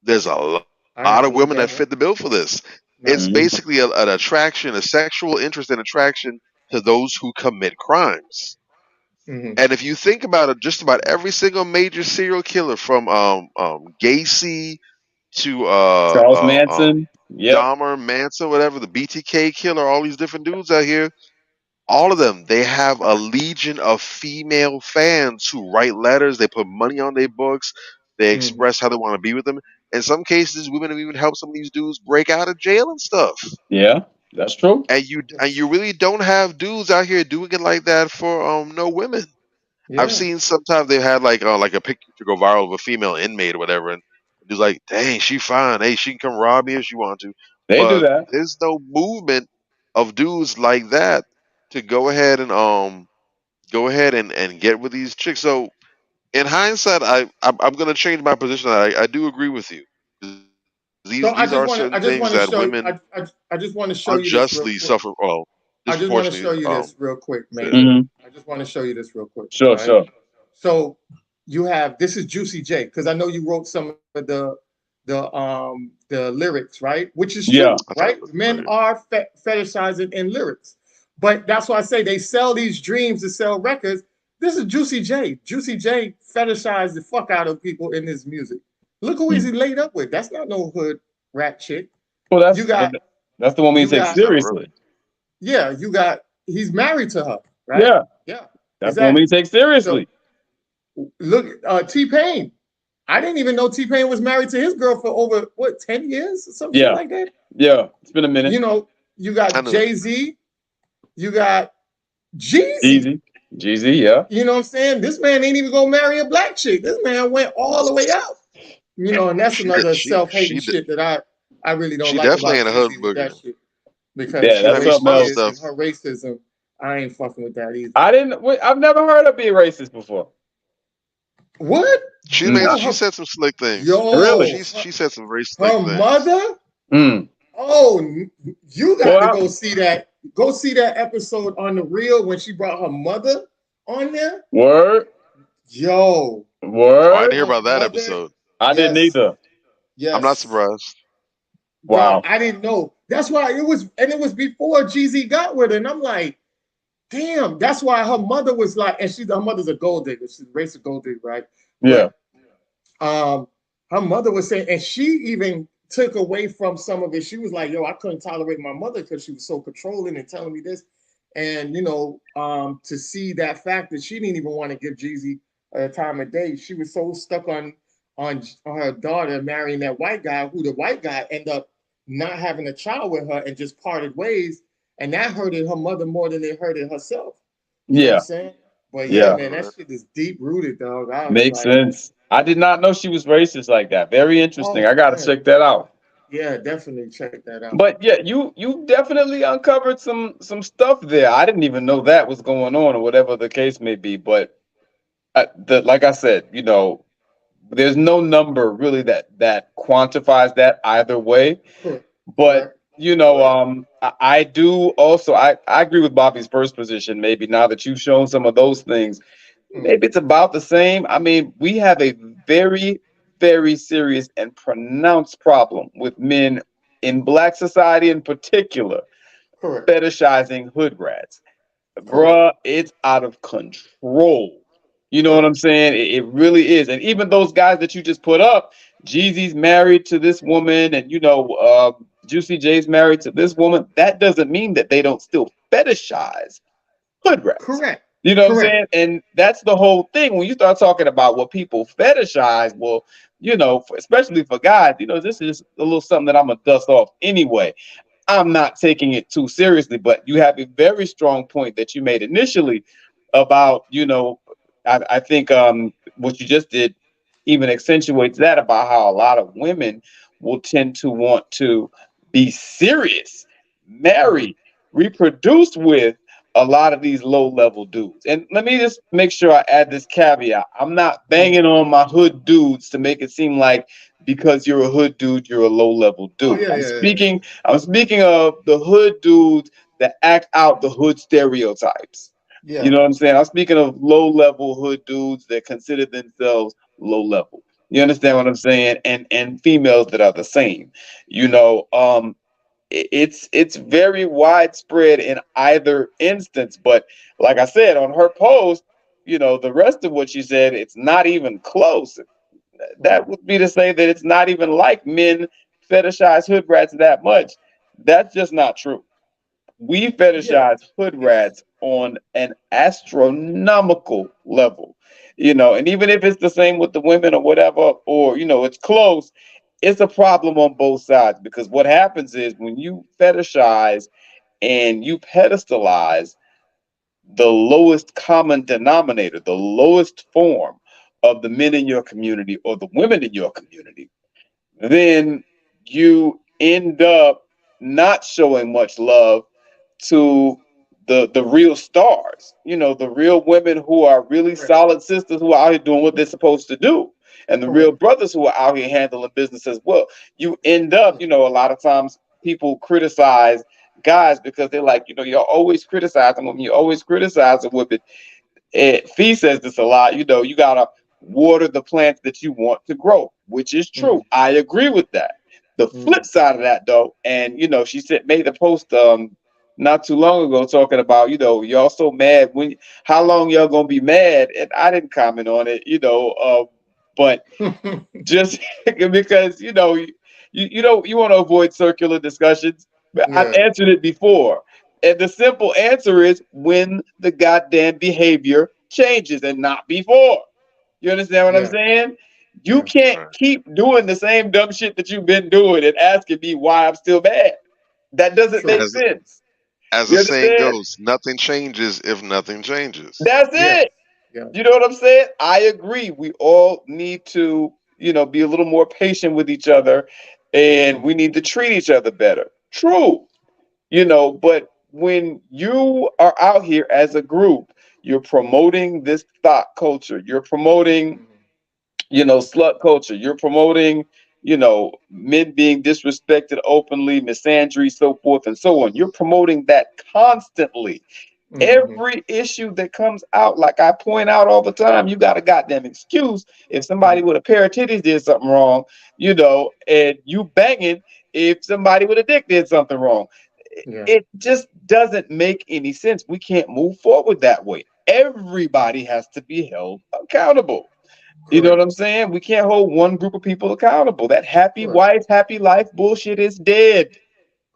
there's a lot of women that fit the bill for this. It's basically an attraction, a sexual interest and attraction to those who commit crimes. And if you think about it, just about every single major serial killer, from Gacy to Charles Manson, Dahmer, Manson, whatever, the BTK killer, all these different dudes out here, all of them, they have a legion of female fans who write letters, they put money on their books, they express how they want to be with them. In some cases, women have even helped some of these dudes break out of jail and stuff. Yeah, that's true. And you really don't have dudes out here doing it like that for no women. Yeah. I've seen sometimes they've had like a picture go viral of a female inmate or whatever, and dude's like, "Dang, she fine. Hey, she can come rob me if she wants to." They do that. There's no movement of dudes like that to go ahead and get with these chicks. So in hindsight, I'm gonna change my position. I do agree with you. These are certain things that women I just want to show you unjustly suffer. Well, I just want to show you this real quick, man. Mm-hmm. I just want to show you this real quick. Sure, right? Sure. So you have, this is Juicy J, because I know you wrote some of the lyrics, right? Which is true, right? Men are fetishizing in lyrics, but that's why I say they sell these dreams to sell records. This is Juicy J. Juicy J fetishized the fuck out of people in his music. Look who he's laid up with. That's not no hood rat chick. Well, that's the one we take seriously. Yeah, he's married to her, right? Yeah. That's the one we take seriously. So, look, T-Pain. I didn't even know T-Pain was married to his girl for over 10 years or something like that. Yeah, it's been a minute. You got Jay-Z, you got Jeezy. Jeezy, yeah. You know what I'm saying? This man ain't even gonna marry a black chick. This man went all the way out. And that's another self-hating shit that I really don't like. She definitely ain't a hood booger. Because her racism, I ain't fucking with that either. I've never heard her be racist before. What? She said some slick things. Really? She said some racist things. Her mother? Oh, you got to go see that. Go see that episode on The Real when she brought her mother on there. Word. Yo. Word. I didn't hear about that episode. I didn't either. Yes. I'm not surprised. Wow. Bro, I didn't know. That's why it was before Jeezy got with her. And I'm like, damn, that's why her mother was like, and her mother's a gold digger. She's a racist gold digger, right? Yeah. But, her mother was saying, and she even took away from some of it. She was like, yo, I couldn't tolerate my mother because she was so controlling and telling me this. And, to see that fact that she didn't even want to give Jeezy a time of day. She was so stuck on her daughter marrying that white guy, who the white guy ended up not having a child with her and just parted ways. And that hurted her mother more than it hurted herself. You know what I'm saying? But man, that shit is deep rooted, dog. Makes sense. I did not know she was racist like that. Very interesting. I got to check that out. Yeah, definitely check that out. But yeah, you definitely uncovered some stuff there. I didn't even know that was going on, or whatever the case may be. But like I said, there's no number really that quantifies that either way. Correct. But Correct. Correct. I do also I agree with Bobby's first position. Maybe now that you've shown some of those things, Mm. maybe it's about the same. I mean, we have a very, very serious and pronounced problem with men in black society in particular Correct. fetishizing hood rats. Correct. Bruh, it's out of control. You know what I'm Correct. saying? It really is. And even those guys that you just put up, Jeezy's married to this woman, and Juicy J's married to this woman. That doesn't mean that they don't still fetishize hood rats. Correct. You know what I'm Correct. saying? And that's the whole thing. When you start talking about what people fetishize, well, especially for guys, this is a little something that I'm gonna dust off anyway. I'm not taking it too seriously, but you have a very strong point that you made initially about, I think what you just did even accentuates that about how a lot of women will tend to want to be serious, Mm. marry, reproduce with a lot of these low level dudes. And let me just make sure I add this caveat. I'm not Mm. banging on my hood dudes to make it seem like because you're a hood dude, you're a low level Oh dude. yeah, I'm yeah, yeah. speaking I'm speaking of the hood dudes that act out the hood stereotypes. You Yeah. know what I'm saying? I'm speaking of low level hood dudes that consider themselves low level. You understand what Right. I'm saying? And females that are the same. You know, it's very widespread in either instance. But like I said on her post, the rest of what she said, it's not even close. Mm. That would be to say that it's not even like men fetishize hood rats that much. That's just not true. We Yeah. fetishize hood It's rats on an astronomical level, and even if it's the same with the women or whatever, or it's close, it's a problem on both sides because what happens is when you fetishize and you pedestalize the lowest common denominator, the lowest form of the men in your community or the women in your community, then you end up not showing much love to the real stars, the real women who are really correct. solid sisters who are out here doing what they're supposed to do, and the real Correct. brothers who are out here handling business as well. You end up, Mm. a lot of times people criticize guys because they're like, you're always criticizing women, you're always criticizing women. Fee says this a lot. You gotta water the plants that you want to grow, which is true. Mm. I agree with that. The flip Mm. side of that, though, and she said made a post not too long ago talking about y'all so mad when how long y'all gonna be mad, and I didn't comment on it, but just because you want to avoid circular discussions. But I've Yeah. answered it before, and the simple answer is when the goddamn behavior changes and not before. You understand what I'm Yeah. saying? You Yeah. can't Right. keep doing the same dumb shit that you've been doing and asking me why I'm still mad. That doesn't make True. As sense. as the You saying understand? goes, nothing changes if nothing changes. That's Yeah. it. Yeah. You know what I'm saying? I agree. We all need to, be a little more patient with each other, and Mm. we need to treat each other better. True. But when you are out here as a group, you're promoting this thought culture. You're promoting, Mm. slut culture. You're promoting, men being disrespected openly, misandry, so forth and so on. You're promoting that constantly. Mm. Every issue that comes out, like I point out all the time, you got a goddamn excuse if somebody Mm. with a pair of titties did something wrong, and you banging if somebody with a dick did something wrong. Yeah. It just doesn't make any sense. We can't move forward that way. Everybody has to be held accountable. You know what Correct. I'm saying? We can't hold one group of people accountable. That happy Correct. wife, happy life bullshit is dead.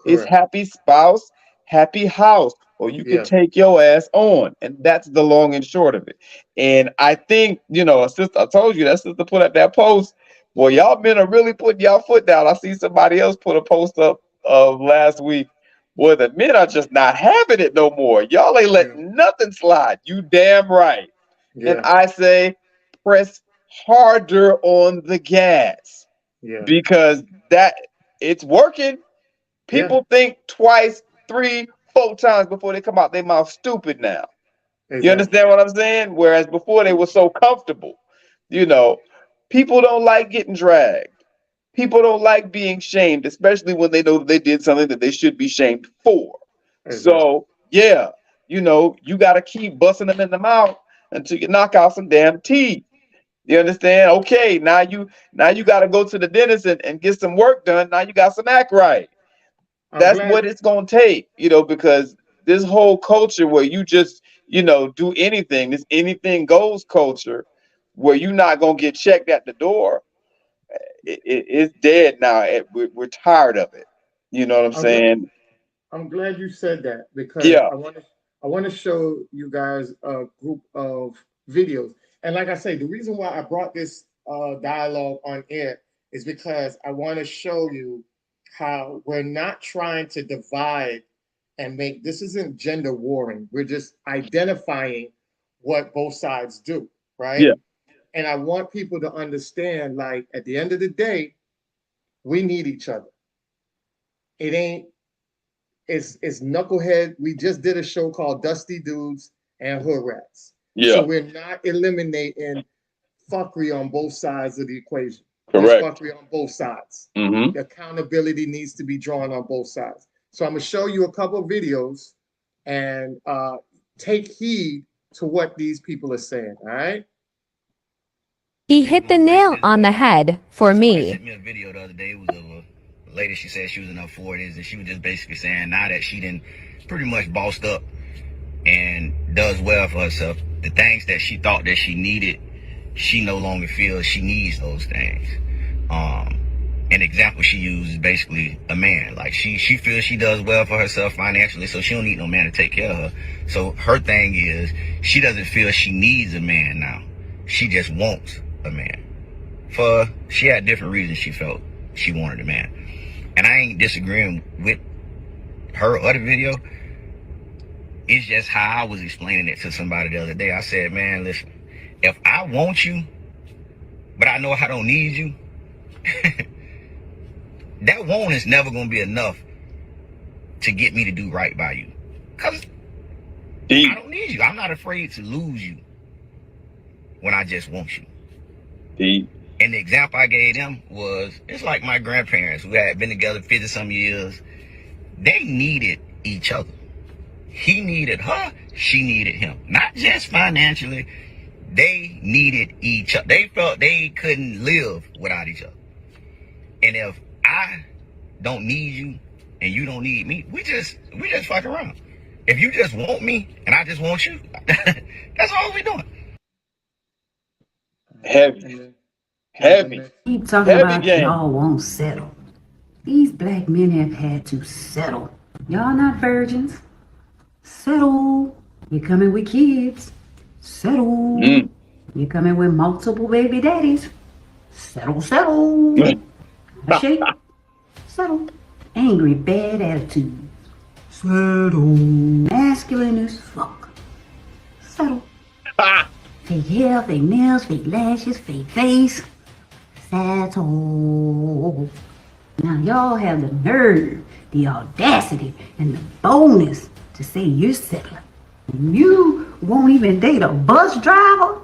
It's Correct. happy spouse, happy house, or you can Yeah. take your ass on. And that's the long and short of it. And I think, a sister, I told you that sister put up that post. Well, y'all men are really putting y'all foot down. I see somebody else put a post up last week where the men are just not having it no more. Y'all ain't Yeah. letting nothing slide. You damn right. And Yeah. I say, press harder on the gas Yeah. because that it's working. People think twice, 3, 4 times before they come out their mouth stupid now. You understand what I'm saying? Whereas before they were so comfortable. You know, people don't like getting dragged. People don't like being shamed, especially when they know they did something that they should be shamed for. So, yeah, you know, you got to keep busting them in the mouth until you knock out some damn teeth. You understand? Okay, now you got to go to the dentist and get some work done. Now you got some act right. That's what it's going to take, you know, because this whole culture where you just, you know, do anything, this anything goes culture where you're not going to get checked at the door, it's dead now. We're tired of it. You know what I'm saying? I'm glad you said that because Yeah. I want to show you guys a group of videos. And like I say, the reason why I brought this dialogue on air is because I want to show you how we're not trying to divide and make, this isn't gender warring. We're just identifying what both sides do, right? Yeah. And I want people to understand, like, at the end of the day, we need each other. It ain't, it's knucklehead. We just did a show called Dusty Dudes and Hood Rats. Yeah. So we're not eliminating fuckery on both sides of the equation. Correct. There's fuckery on both sides. Mm-hmm. The accountability needs to be drawn on both sides. So I'm going to show you a couple of videos and take heed to what these people are saying, all right? He hit the nail on the head for me. Sent me a video the other day. It was of a lady. She said she was in her 40s, and she was just basically saying now that she done pretty much bossed up and does well for herself, the things that she thought that she needed, she no longer feels she needs those things. An example she used is basically a man. Like she feels she does well for herself financially, so she don't need no man to take care of her. So her thing is she doesn't feel she needs a man now. She just wants a man. She had different reasons she felt she wanted a man. And I ain't disagreeing with her other video. It's just how I was explaining it to somebody the other day. I said, man, listen, if I want you, but I know I don't need you, that want is never going to be enough to get me to do right by you. Because I don't need you. I'm not afraid to lose you when I just want you. And the example I gave them was, it's like my grandparents who had been together 50 some years. They needed each other. He needed her, she needed him. Not just financially, they needed each other. They felt they couldn't live without each other. And if I don't need you and you don't need me, we just fuck around. If you just want me and I just want you, that's all we doing. Heavy. Keep talking about y'all won't settle. These black men have had to settle. Y'all not virgins. Settle. You're coming with kids. Settle. You're coming with multiple baby daddies. Settle. Shake. Settle. Angry, bad attitude. Settle. Masculine as fuck. Settle. Fake hair, fake nails, fake lashes, fake face. Settle. Now y'all have the nerve, the audacity, and the boldness to say you're settling. You won't even date a bus driver?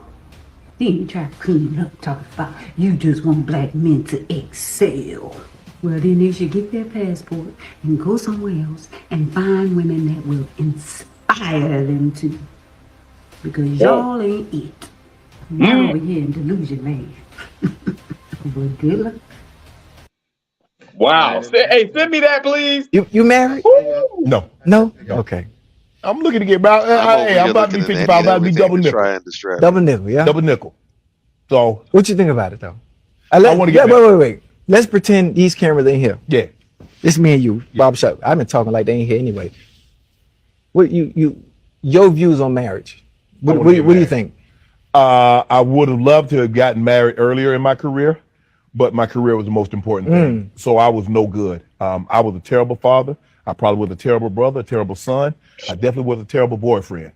Then you try to clean up talking about you just want black men to excel. Well, then they should get their passport and go somewhere else and find women that will inspire them to. Because y'all ain't it. Y'all over here in delusion land. But good luck. Wow. Hey, send me that, please. You married? No. Okay. I'm looking to get about. I'm about to be 55. I'm about to be double nickel. Double nickel, yeah. Double nickel. So, what you think about it though? I want to get. Wait. Let's pretend these cameras ain't here. Yeah. It's me and you, barbershop. I've been talking like they ain't here anyway. What your views on marriage? What do you think? I would have loved to have gotten married earlier in my career, but my career was the most important thing. So I was no good. I was a terrible father. I probably was a terrible brother, a terrible son. I definitely was a terrible boyfriend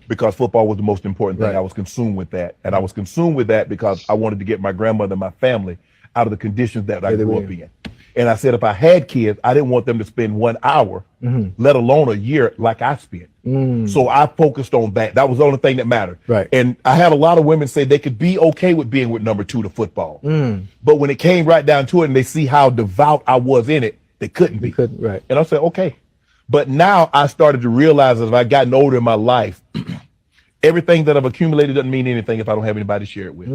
because football was the most important thing. I was consumed with that. And I was consumed with that because I wanted to get my grandmother and my family out of the conditions that I grew up in. And I said, if I had kids, I didn't want them to spend 1 hour, let alone a year like I spent. So I focused on that. That was the only thing that mattered. Right. And I had a lot of women say they could be okay with being with number 2 to football. But when it came right down to it and they see how devout I was in it, they couldn't be. Right. And I said, okay. But now I started to realize as I've gotten older in my life, everything that I've accumulated doesn't mean anything if I don't have anybody to share it with.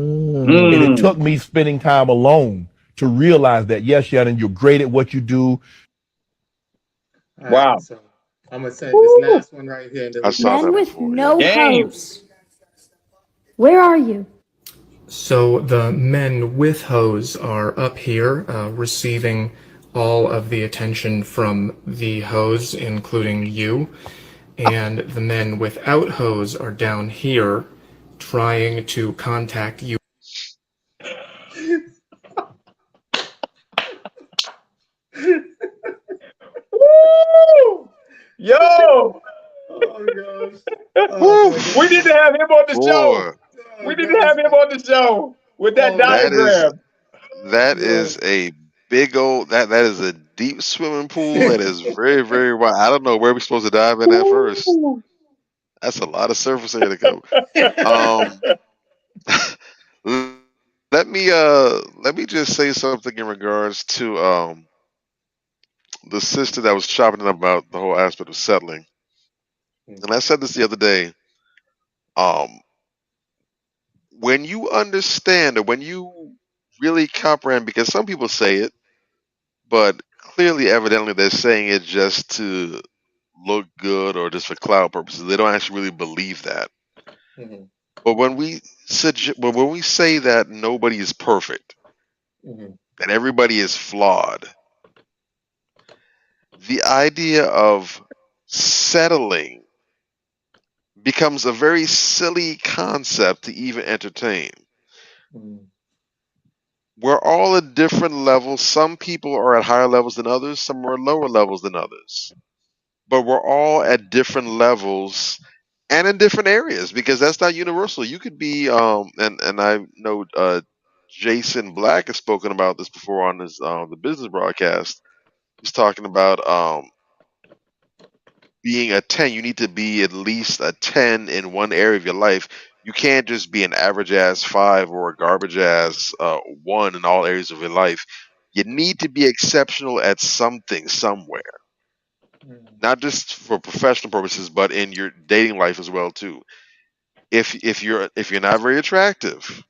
And it took me spending time alone to realize that, yes, Shannon, you're great at what you do. All Wow. right, so I'm gonna say this last one right here, and then I we saw can. that Men with before. no Game. hose. Where are you? So the men with hose are up here, receiving all of the attention from the hose, including you. And the men without hose are down here, trying to contact you. Woo! Yo, Oh gosh. Oh, boy. we need to have him on the show. Boy, We need to have him on the show with that that is diagram. that is a big old that is a deep swimming pool that is very, very wide. I don't know where we're supposed to dive in at first. Woo. That's a lot of surface area to go. Let me just say something in regards to the sister that was chopping it up about the whole aspect of settling. And I said this the other day. When you understand or when you really comprehend, because some people say it, but clearly, evidently, they're saying it just to look good or just for cloud purposes. They don't actually really believe that. Mhm, But when we say that nobody is perfect, mhm, that everybody is flawed, the idea of settling becomes a very silly concept to even entertain. mhm, We're all at different levels. Some people are at higher levels than others, some are at lower levels than others. But we're all at different levels and in different areas because that's not universal. You could be and I know Jason Black has spoken about this before on his the business broadcast. He's talking about being a 10. You need to be at least a 10 in one area of your life. You can't just be an average ass 5 or a garbage ass 1 in all areas of your life. You need to be exceptional at something somewhere, mhm, not just for professional purposes, but in your dating life as well too. If you're not very attractive,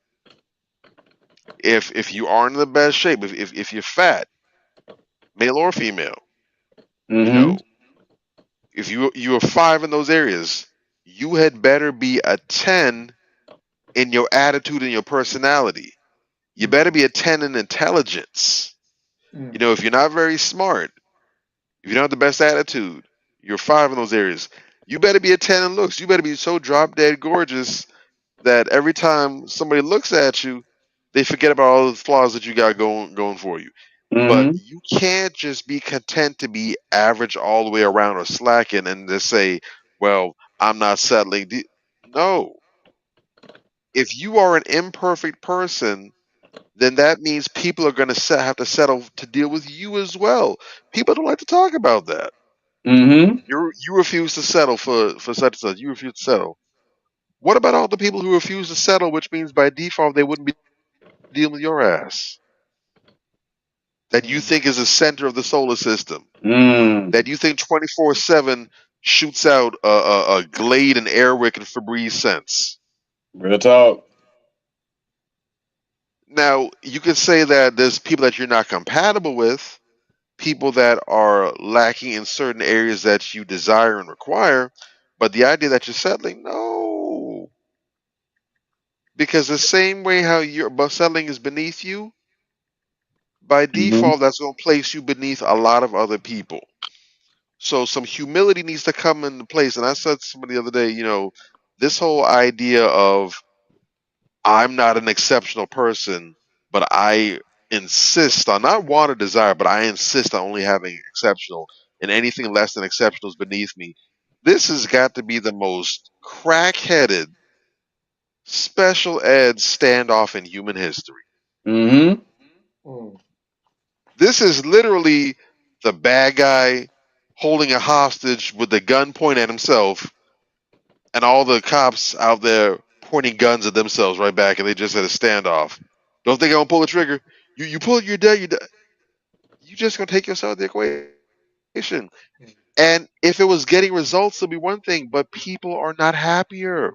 if you aren't in the best shape, if you're fat, male or female, you Mm-hmm. know, if you are 5 in those areas, you had better be a 10 in your attitude and your personality. You better be a 10 in intelligence. You mhm, know, if you're not very smart, if you don't have the best attitude, you're 5 in those areas. You better be a 10 in looks. You better be so drop dead gorgeous that every time somebody looks at you, they forget about all the flaws that you got going for you. But Mm-hmm. you can't just be content to be average all the way around or slacking and just say, "Well, I'm not settling." No, if you are an imperfect person, then that means people are going to have to settle to deal with you as well. People don't like to talk about that. Mm-hmm. You refuse to settle for such and such. You refuse to settle. What about all the people who refuse to settle, which means by default they wouldn't be dealing with your ass? That you mhm, think is the center of the solar system. Mm. That you think 24/7 shoots out a Glade and Airwick and Febreze scents. Real talk. Now, you could say that there's people that you're not compatible with, people that are lacking in certain areas that you desire and require, but the idea that you're settling, no. Because the same way how your settling is beneath you, by Mm-hmm. default, that's going to place you beneath a lot of other people. So some humility needs to come into place. And I said to somebody the other day, this whole idea of I'm not an exceptional person, but I insist on not want or desire, but I insist on only having exceptional, and anything less than exceptional is beneath me. This has got to be the most crack-headed special ed standoff in human history. Mm-hmm. mhm. This is literally the bad guy holding a hostage with the gun pointed at himself, and all the cops out there pointing guns at themselves right back, and they just had a standoff. Don't think I'm gonna pull the trigger. You pull it, you're dead. You're dead. You just gonna take yourself out of the equation. And if it was getting results, it'd be one thing. But people are not happier.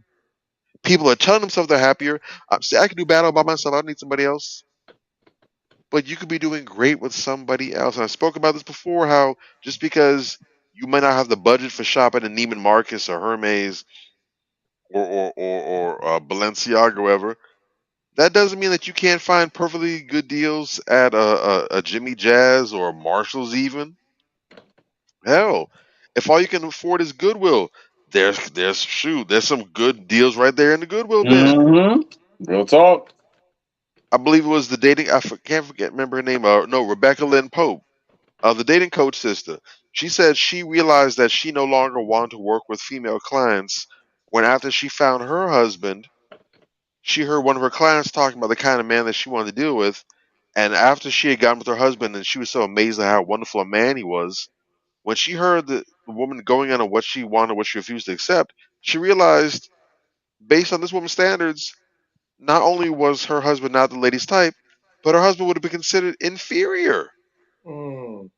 People are telling themselves they're happier. See, I can do battle by myself. I don't need somebody else. But you could be doing great with somebody else. And I spoke about this before. How just because you might not have the budget for shopping at Neiman Marcus or Hermes or Balenciaga or whatever, that doesn't mean that you can't find perfectly good deals at a Jimmy Jazz or a Marshalls even. Hell, if all you can afford is Goodwill, there's some good deals right there in the Goodwill bin. Real talk. I believe it was the dating. Can't forget remember her name. No, Rebecca Lynn Pope, the dating coach sister. She said she realized that she no longer wanted to work with female clients when after she found her husband, she heard one of her clients talking about the kind of man that she wanted to deal with. And after she had gotten with her husband, and she was so amazed at how wonderful a man he was, when she heard the woman going on what she wanted, what she refused to accept, she realized, based on this woman's standards, not only was her husband not the lady's type, but her husband would have been considered inferior. Mm.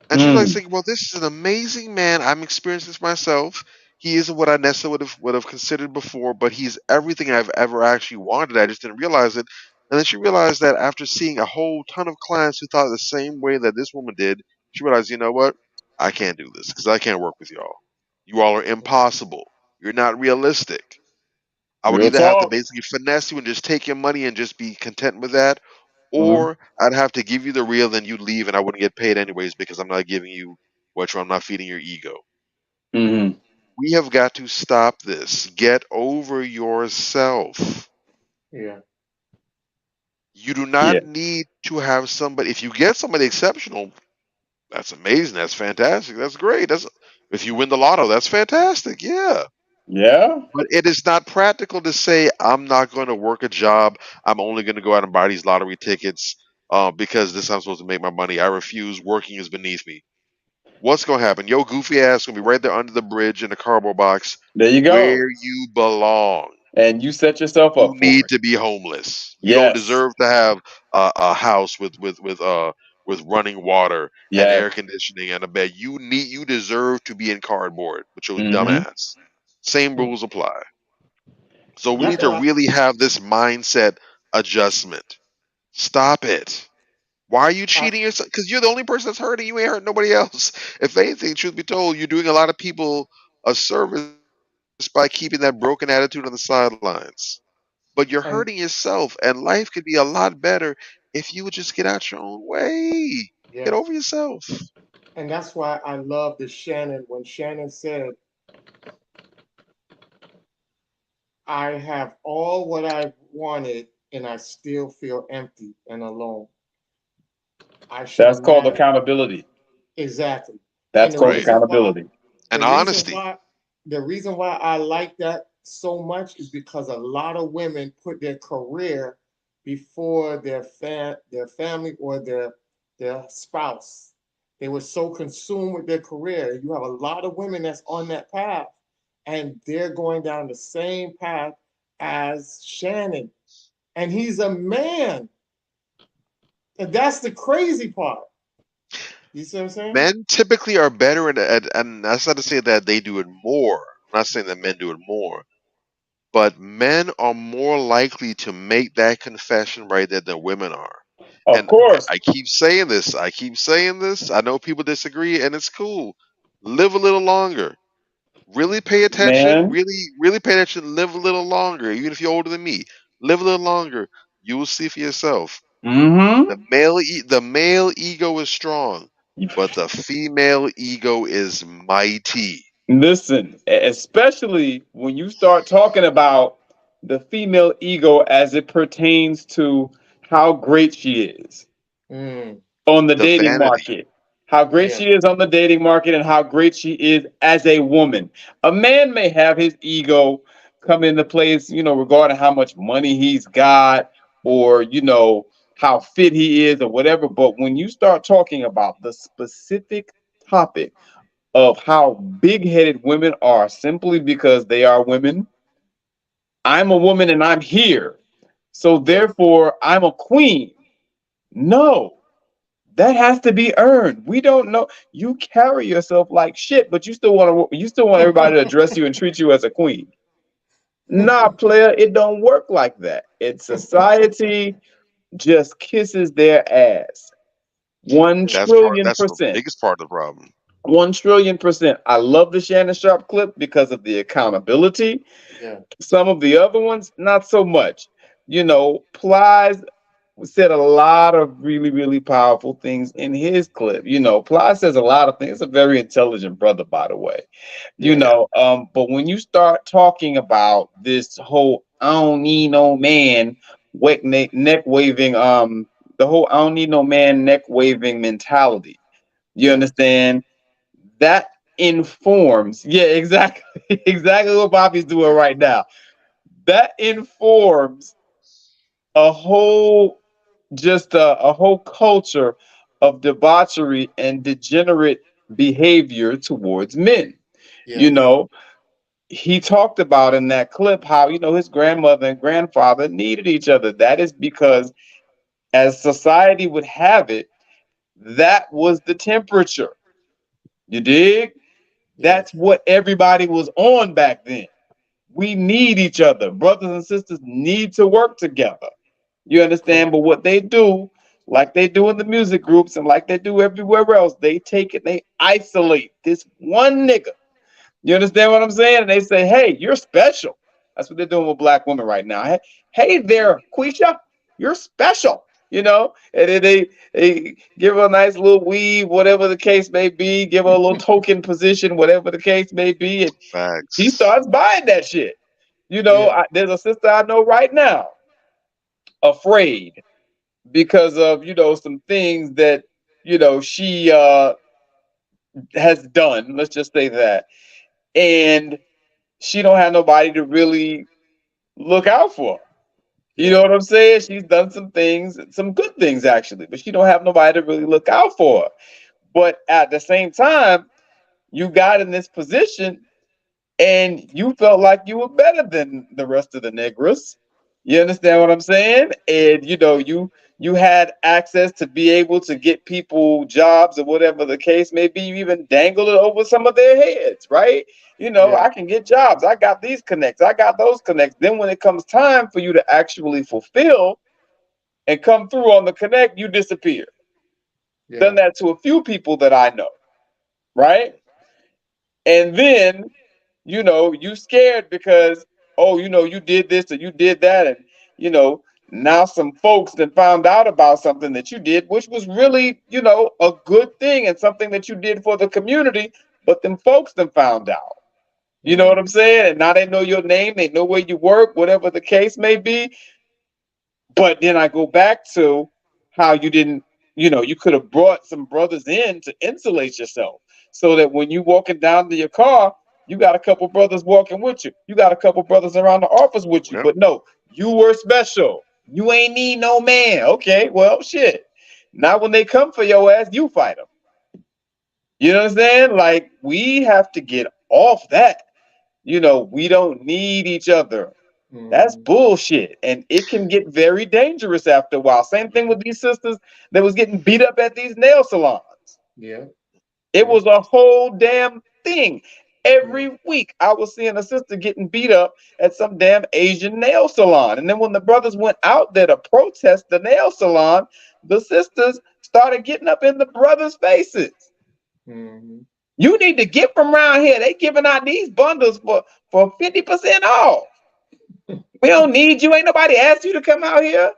And she was like thinking, well, this is an amazing man. I'm experiencing this myself. He isn't what I necessarily would have considered before, but he's everything I've ever actually wanted. I just didn't realize it. And then she realized that after seeing a whole ton of clients who thought the same way that this woman did, she realized, you know what? I can't do this because I can't work with y'all. You all are impossible. You're not realistic. I would Real either have to talk. basically finesse you and just take your money and just be content with that, Mhm. or I'd have to give you the real, then you'd leave and I wouldn't get paid anyways because I'm not giving you what I'm not feeding your ego. Mhm. We have got to stop this. Get over yourself. Yeah. You do Yeah. not need to have somebody. If you get somebody exceptional, that's amazing. That's fantastic. That's great. That's if you win the lotto, that's fantastic. Yeah. Yeah. But it is not practical to say I'm not going to work a job. I'm only going to go out and buy these lottery tickets because this I'm supposed to make my money. I refuse. Working is beneath me. What's going to happen? Yo, goofy ass going to be right there under the bridge in a cardboard box There you go. where you belong. And you set yourself You up for need it. to be homeless. You don't Yes. deserve to have a house with running water and Yes. air conditioning and a bed. You deserve to be in cardboard with your dumb Mhm. ass. Same rules apply. So we That's need to why really have this mindset adjustment. Stop it. Why are you I, cheating yourself? Because you're the only person that's hurting. You ain't hurting nobody else. If anything, truth be told, you're doing a lot of people a service by keeping that broken attitude on the sidelines. But you're and hurting yourself, and life could be a lot better if you would just get out your own way. Get yes, over yourself. and that's why I love the Shannon when Shannon said, "I have all what I wanted, and I still feel empty and alone. I should That's have called married." accountability. Exactly. And That's called Right. accountability. And the reason honesty. why the reason why I like that so much is because a lot of women put their career before their family or their spouse. They were so consumed with their career. You have a lot of women that's on that path, and they're going down the same path as Shannon. And he's a man. And that's the crazy part. You see what I'm saying? Men typically are better and that's not to say that they do it more. I'm not saying that men do it more. But men are more likely to make that confession right there than women are. Of And course. I keep saying this. I keep saying this. I know people disagree, and it's cool. Live a little longer. Really pay attention. Man. Really pay attention. Live a little longer. Even if you're older than me, live a little longer. You will see for yourself. Mm-hmm. The male ego is strong, but the female ego is mighty. Listen, especially when you start talking about the female ego as it pertains to how great she is Mm, on the The dating vanity. market, how great yeah. she is on the dating market, and how great she is as a woman. A man may have his ego come into place, regarding how much money he's got, or how fit he is or whatever. But when you start talking about the specific topic of how big-headed women are simply because they are women, I'm a woman and I'm here, so therefore I'm a queen. No, that has to be earned. We don't know. You carry yourself like shit, but you still want everybody to address you and treat you as a queen. Nah, player, it don't work like that. It's society just kisses their ass. One trillion That's the percent. biggest part of the problem. 1 trillion%. I love the Shannon Sharp clip because of the accountability. Yeah. Some of the other ones, not so much. Plies said a lot of really, really powerful things in his clip. Ply says a lot of things. He's a very intelligent brother, by the way. But when you start talking about this whole I don't need no man neck waving, the whole I don't need no man neck waving mentality, you understand? That informs, yeah, exactly, exactly what Bobby's doing right now. That informs a whole a whole culture of debauchery and degenerate behavior towards men. He talked about in that clip how his grandmother and grandfather needed each other. That is because, as society would have it, that was the temperature. You dig? That's what everybody was on back then. We need each other. Brothers and sisters need to work together. You understand? But what they do, like they do in the music groups and like they do everywhere else, they take it, they isolate this one nigga. You understand what I'm saying? And they say, hey, you're special. That's what they're doing with black women right now. Hey there, Quisha, you're special. And then they give her a nice little weave, whatever the case may be, give her a little token position, whatever the case may be. And she starts buying that shit. There's a sister I know right now, afraid because of some things that she has done. Let's just say that, and she don't have nobody to really look out for. You know what I'm saying? She's done some things, some good things actually, but she don't have nobody to really look out for her. But at the same time, you got in this position and you felt like you were better than the rest of the Negras. You understand what I'm saying? And you had access to be able to get people jobs or whatever the case may be. You even dangled it over some of their heads, right? I can get jobs. I got these connects. I got those connects. Then when it comes time for you to actually fulfill and come through on the connect, you disappear. Done that to a few people that I know, right? And then you scared because, you did this or you did that. And, now some folks that found out about something that you did, which was really, a good thing and something that you did for the community, but them folks then found out. You know what I'm saying? And now they know your name, they know where you work, whatever the case may be. But then I go back to how you didn't, you could have brought some brothers in to insulate yourself so that when you walking down to your car, you got a couple brothers walking with you. You got a couple brothers around the office with you. But no, you were special. You ain't need no man. Okay, well, shit. Now when they come for your ass, you fight them. You know what I'm saying? Like, we have to get off that. We don't need each other. That's bullshit. And it can get very dangerous after a while. Same thing with these sisters that was getting beat up at these nail salons. Yeah. It was a whole damn thing. Every week I was seeing a sister getting beat up at some damn Asian nail salon. And then when the brothers went out there to protest the nail salon, the sisters started getting up in the brothers' faces. You need to get from around here. They giving out these bundles for 50% off. We don't need you. Ain't nobody asked you to come out here.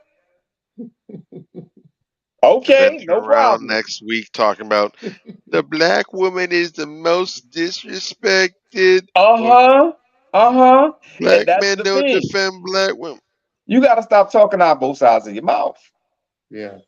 Okay, no problem. Next week talking about the black woman is the most disrespected. Black men don't defend black women. You got to stop talking out both sides of your mouth. Yeah.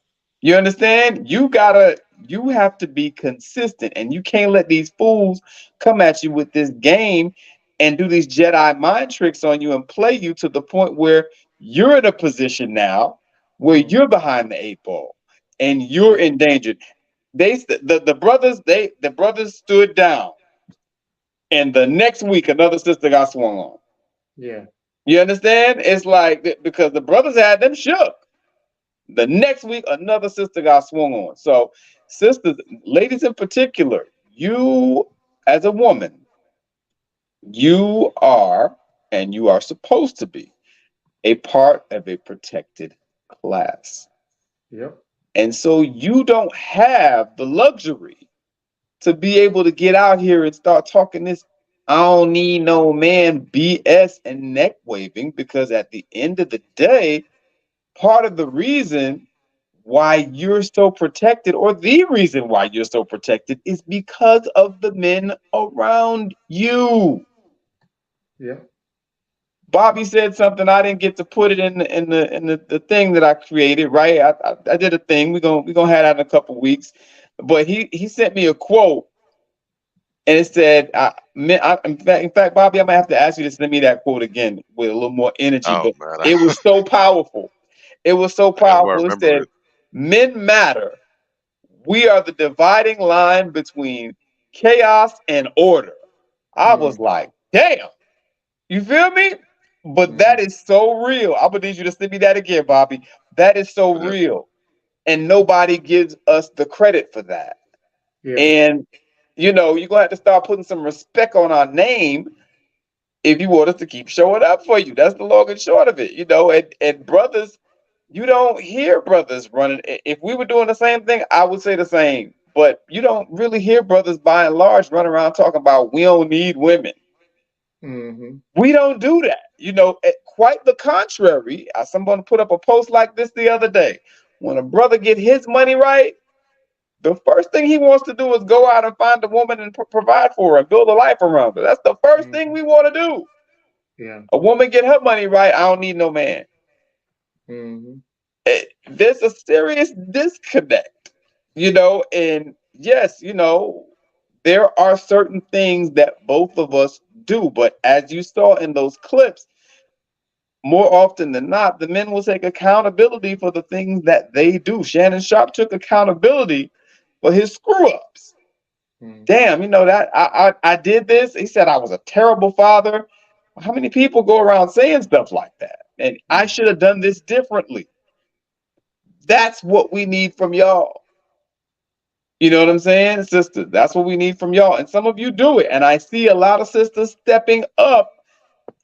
You understand? You have to be consistent, and you can't let these fools come at you with this game and do these Jedi mind tricks on you and play you to the point where you're in a position now where you're behind the 8 ball and you're endangered. The brothers stood down, and the next week another sister got swung on. Yeah. You understand? It's like because the brothers had them shook. The next week another sister got swung on. So, sisters, ladies in particular, you as a woman, you are, and you are supposed to be, a part of a protected class. Yep. And so you don't have the luxury to be able to get out here and start talking this I don't need no man BS and neck waving, because at the end of the day, part of the reason why you're so protected, or the reason why you're so protected, is because of the men around you. Yeah. Bobby said something. I didn't get to put it in the thing that I created. Right, I did a thing. We're gonna have that in a couple weeks. But he sent me a quote, and it said, in fact, Bobby, I might have to ask you to send me that quote again with a little more energy. Oh, But man. it was so powerful. It was so I gotta powerful. It remember said, it. "Men matter. We are the dividing line between chaos and order." I was like, damn. You feel me? But that is so real. I'm gonna need you to send me that again, Bobby. That is so Yeah. real. And nobody gives us the credit for that. Yeah. And you're gonna have to start putting some respect on our name if you want us to keep showing up for you. That's the long and short of it. And brothers, you don't hear brothers running. If we were doing the same thing, I would say the same. But you don't really hear brothers by and large run around talking about we don't need women. We don't do that. Quite the contrary. Someone put up a post like this the other day. When a brother get his money right, the first thing he wants to do is go out and find a woman and provide for her and build a life around her. That's the first thing we want to do. Yeah. A woman get her money right, I don't need no man. There's a serious disconnect, and yes, there are certain things that both of us do, but as you saw in those clips, more often than not, the men will take accountability for the things that they do. Shannon Sharp took accountability for his screw ups. Damn, that I did this. He said I was a terrible father. How many people go around saying stuff like that? And I should have done this differently. That's what we need from y'all. You know what I'm saying, sisters? That's what we need from y'all. And some of you do it. And I see a lot of sisters stepping up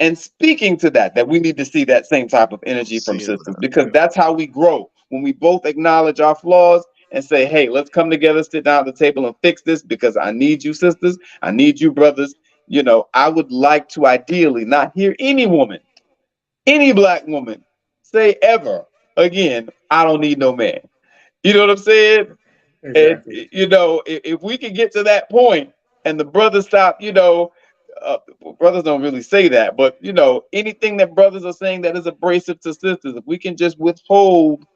and speaking to that we need to see that same type of energy from sisters, because that's how we grow. When we both acknowledge our flaws and say, hey, let's come together, sit down at the table and fix this, because I need you, sisters. I need you, brothers. I would like to ideally not hear any woman, any black woman say ever again, I don't need no man. You know what I'm saying? Exactly. And, if we can get to that point and the brothers stop, brothers don't really say that, but, anything that brothers are saying that is abrasive to sisters, if we can just withhold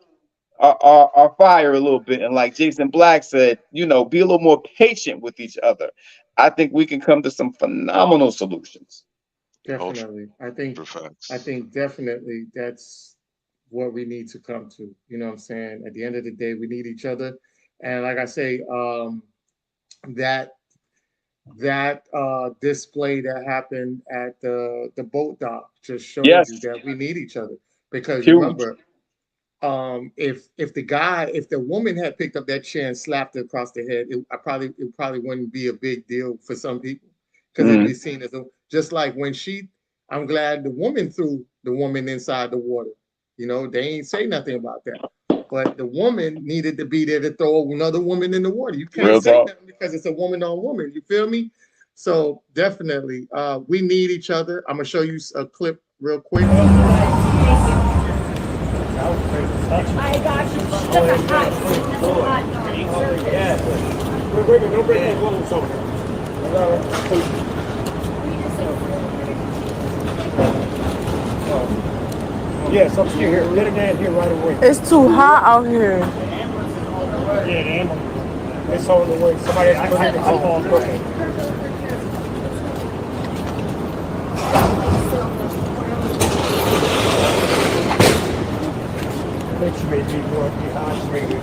our fire a little bit, and like Jason Black said, be a little more patient with each other, I think we can come to some phenomenal solutions. Definitely. I think definitely that's what we need to come to. You know what I'm saying? At the end of the day, we need each other. And like I say, that display that happened at the boat dock just showed you that we need each other. Because remember, if the woman had picked up that chair and slapped her across the head, it probably wouldn't be a big deal for some people, because it'd be seen as just like when I'm glad the woman threw the woman inside the water. They ain't say nothing about that. But the woman needed to be there to throw another woman in the water. You can't say nothing because it's a woman on woman. You feel me? So definitely, we need each other. I'm gonna show you a clip real quick. I got you. Don't break that walls over. Yes, I'm still here. Let it down here right away. It's too hot out here. Yeah, the ambulance. It's on the way. Somebody has to put it in the phone. which may be more dehydrated.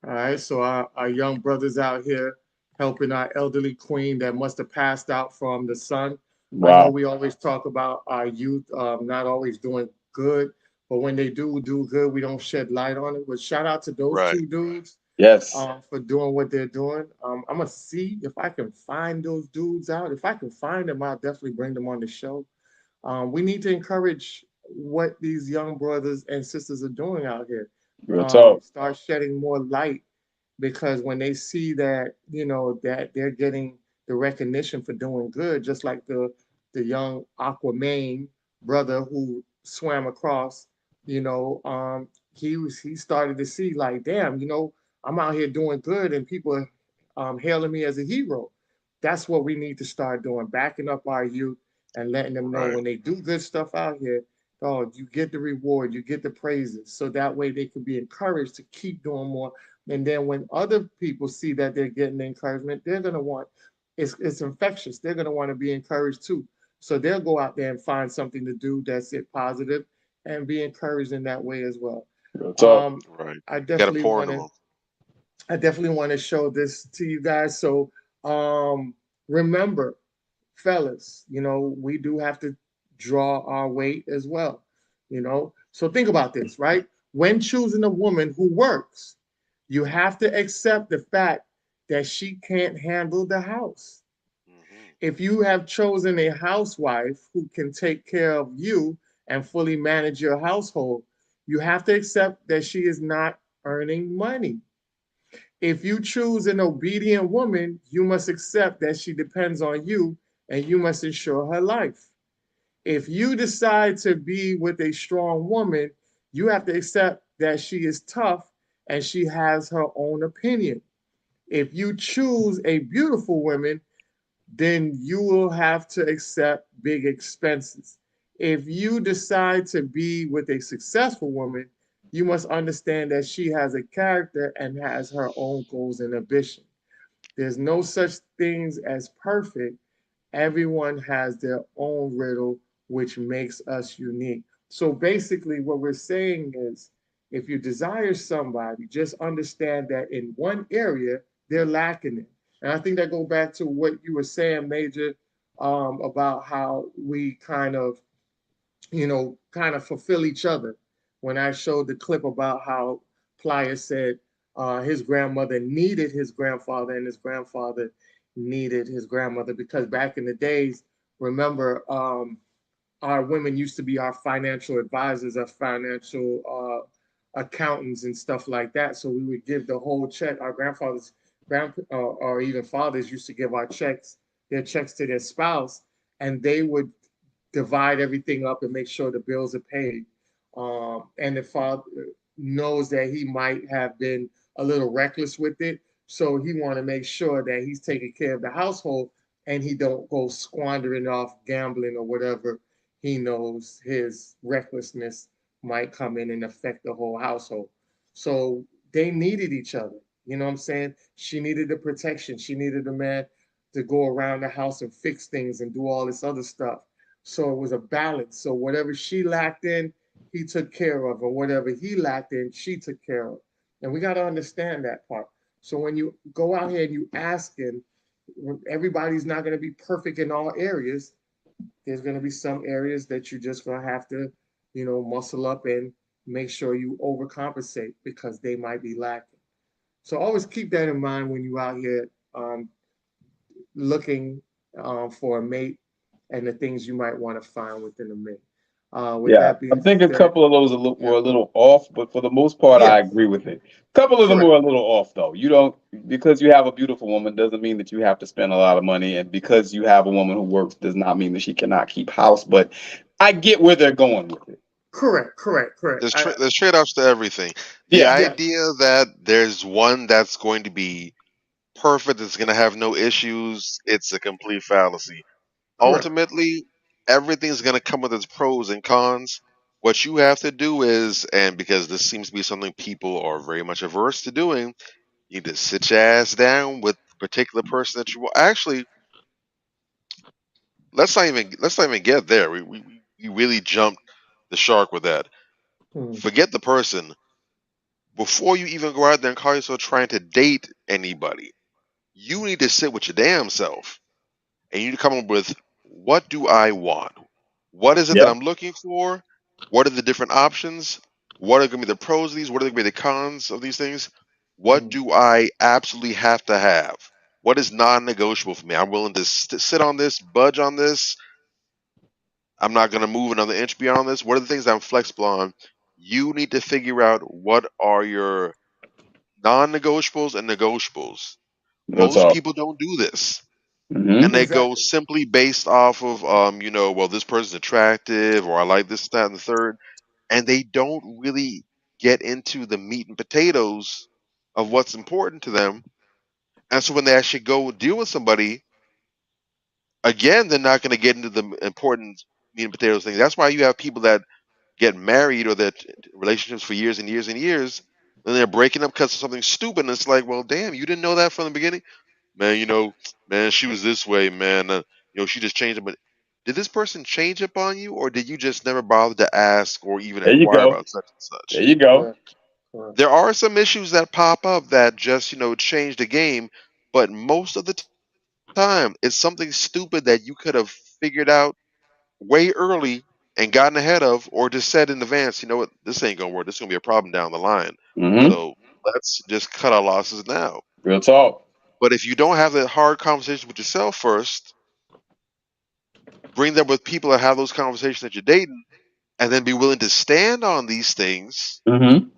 All right, so our young brothers out here helping our elderly queen that must have passed out from the sun. I know Wow. we always talk about our youth not always doing good, but when they do good, we don't shed light on it. But shout out to those Right. two dudes Yes. for doing what they're doing. I'm gonna see if I can find those dudes out. If I can find them, I'll definitely bring them on the show. We need to encourage what these young brothers and sisters are doing out here. Real talk. Start shedding more light because when they see that that they're getting the recognition for doing good, just like the young Aquaman brother who swam across, he started to see like, damn, I'm out here doing good and people are hailing me as a hero. That's what we need to start doing, backing up our youth and letting them know Right. when they do good stuff out here, oh, you get the reward, you get the praises. So that way they can be encouraged to keep doing more. And then when other people see that they're getting encouragement, they're gonna want it's infectious. They're gonna want to be encouraged too. So they'll go out there and find something to do that's it positive and be encouraged in that way as well. Real talk. Um, Right. I You got to definitely pour want into to them. I definitely want to show this to you guys. So remember, fellas, we do have to draw our weight as well. So think about this, right? When choosing a woman who works, you have to accept the fact that she can't handle the house. If you have chosen a housewife who can take care of you and fully manage your household, you have to accept that she is not earning money. If you choose an obedient woman, you must accept that she depends on you and you must ensure her life. If you decide to be with a strong woman, you have to accept that she is tough and she has her own opinion. If you choose a beautiful woman, then you will have to accept big expenses. If you decide to be with a successful woman, you must understand that she has a character and has her own goals and ambition. There's no such things as perfect. Everyone has their own riddle, which makes us unique. So basically, what we're saying is if you desire somebody, just understand that in one area, they're lacking it. And I think that go back to what you were saying, Major, about how we kind of fulfill each other. When I showed the clip about how Playa said his grandmother needed his grandfather and his grandfather needed his grandmother because back in the days, remember, our women used to be our financial advisors, our financial accountants and stuff like that. So we would give the whole check. Our grandfathers, or even fathers used to give their checks to their spouse, and they would divide everything up and make sure the bills are paid. And the father knows that he might have been a little reckless with it, so he want to make sure that he's taking care of the household and he don't go squandering off gambling or whatever he knows his recklessness might come in and affect the whole household. So they needed each other. You know what I'm saying? She needed the protection. She needed a man to go around the house and fix things and do all this other stuff. So it was a balance. So whatever she lacked in, he took care of, or whatever he lacked in, she took care of. And we got to understand that part. So when you go out here and you asking, everybody's not going to be perfect in all areas. There's going to be some areas that you're just going to have to, muscle up and make sure you overcompensate because they might be lacking. So always keep that in mind when you're out here looking for a mate and the things you might want to find within a mate. With Yeah, that I being think a said, couple of those were a little off, but for the most part, I yeah, agree with it. A couple of them correct. were a little off, though. You don't, because you have a beautiful woman doesn't mean that you have to spend a lot of money, and because you have a woman who works does not mean that she cannot keep house. But I get where they're going with it. Correct. There's trade-offs to everything. The Yeah, Yeah, idea that there's one that's going to be perfect, that's going to have no issues, it's a complete fallacy. correct. Ultimately, everything's going to come with its pros and cons. What you have to do is, and because this seems to be something people are very much averse to doing, you need to sit your ass down with the particular person that you want. Actually, let's not even get there. We really jumped the shark with that. Forget the person. Before you even go out there and call yourself trying to date anybody, you need to sit with your damn self and you need to come up with, what do I want? What is it that Yep. I'm looking for? What are the different options? What are going to be the pros of these? What are going to be the cons of these things? What do I absolutely have to have? What is non-negotiable for me? I'm willing to sit on this, budge on this. I'm not going to move another inch beyond this. What are the things I'm flexible on? You need to figure out what are your non-negotiables and negotiables. Real Most talk. people don't do this. Mm-hmm. And they go simply based off of well, this person's attractive, or I like this, that, and the third, and they don't really get into the meat and potatoes of what's important to them. And so when they actually go deal with somebody, again, they're not going to get into the important meat and potatoes thing. That's why you have people that get married or that relationships for years and years and years, and they're breaking up because of something stupid. And it's like, well, damn, you didn't know that from the beginning, man. Man, she was this way, man. She just changed it. But did this person change up on you, or did you just never bother to ask or even There you inquire go. about such and such? There you go. There are some issues that pop up that just change the game, but most of the time, it's something stupid that you could have figured out way early and gotten ahead of, or just said in advance, you know what, this ain't gonna work. This is gonna be a problem down the line. Mm-hmm. So let's just cut our losses now. Real talk. But if you don't have that hard conversation with yourself first, bring them with people that have those conversations that you're dating, and then be willing to stand on these things, Mm-hmm.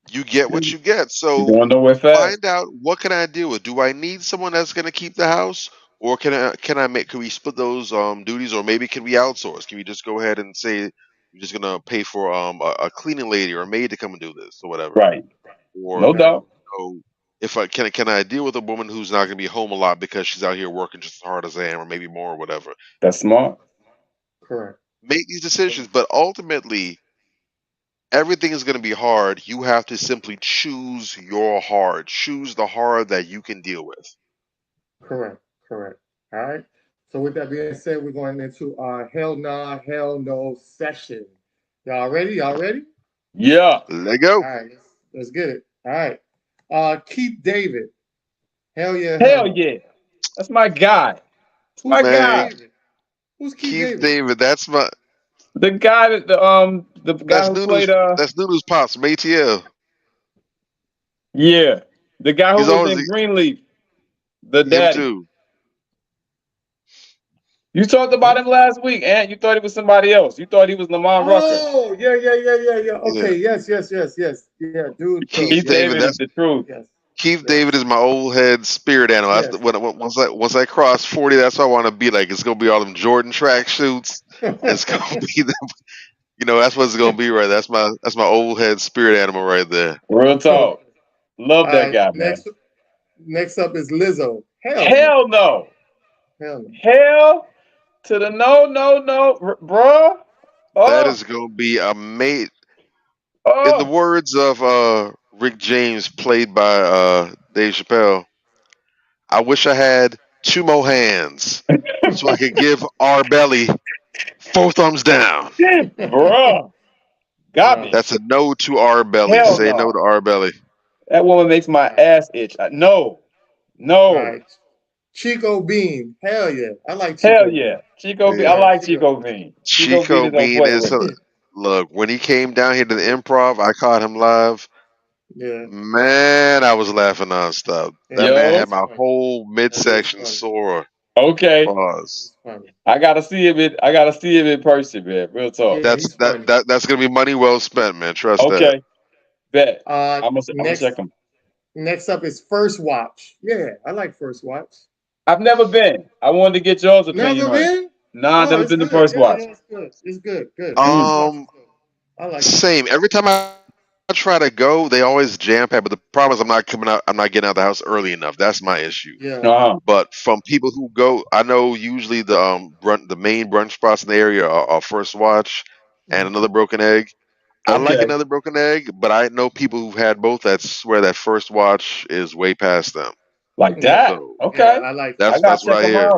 you get what you get. You're So going nowhere fast. find out, what can I deal with? Do I need someone that's going to keep the house, or can we split those duties, or maybe can we outsource? Can we just go ahead and say we're just going to pay for a cleaning lady or a maid to come and do this or whatever? Right. Or No doubt. if I can I deal with a woman who's not going to be home a lot because she's out here working just as hard as I am, or maybe more, or whatever. That's smart. Correct. Make these decisions, but ultimately everything is going to be hard. You have to simply choose your hard. Choose the hard that you can deal with. Correct. Correct. All right. So with that being said, we're going into our hell nah, hell no session. Y'all ready? Y'all ready? Yeah. Let go. All right. Let's get it. All right. Keith David. Hell yeah. Hell no. yeah. That's my guy. Who's My Keith guy. David? Who's Keith Keith David? David, that's my The guy that the guy who played that's Noodles Pops from ATL. yeah. The guy who He's was always in Greenleaf. The him daddy. too. You talked about him last week, and you thought he was somebody else. You thought he was Lamont Rucker. Oh, yeah. Okay, yes. Yeah, dude. Keith David, is the truth. Yes. Keith David is my old head spirit animal. Yes. Once I cross 40, that's what I want to be like. It's gonna be all them Jordan track shoots. It's gonna be them. That's what it's gonna be, right? That's my old head spirit animal right there. Real talk. Love All that right, guy, man. Next up is Lizzo. Hell no. Hell no. Hell to the no, bruh. That is gonna be amazing. In the words of Rick James, played by Dave Chappelle, I wish I had two more hands so I could give our belly 4 thumbs down. Bruh. Got me. That's a no to our belly. Hell Say no. no to our belly. That woman makes my ass itch. No. All right. Chico Bean. Hell yeah. I like Chico. Hell yeah. Chico Bean. I like Chico Bean. Chico Bean is look, when he came down here to the Improv, I caught him live. Yeah. Man, I was laughing nonstop. That man had my whole midsection sore. Okay. Pause. I gotta see him in person, man. Real talk. That's gonna be money well spent, man. Trust that. Okay. Bet. I'm gonna check him. Next up is First Watch. Yeah, I like First Watch. I've never been. I wanted to get y'all's opinion. Never been? Nah, I've never been to First Watch. It's good. I like same. Every time I try to go, they always jam packed. But the problem is, I'm not getting out of the house early enough. That's my issue. Yeah. But from people who go, I know usually the main brunch spots in the area are First Watch and Another Broken Egg. I like Another Broken Egg, but I know people who've had both that swear that First Watch is way past them. Like that? So, okay. I like that's what I hear.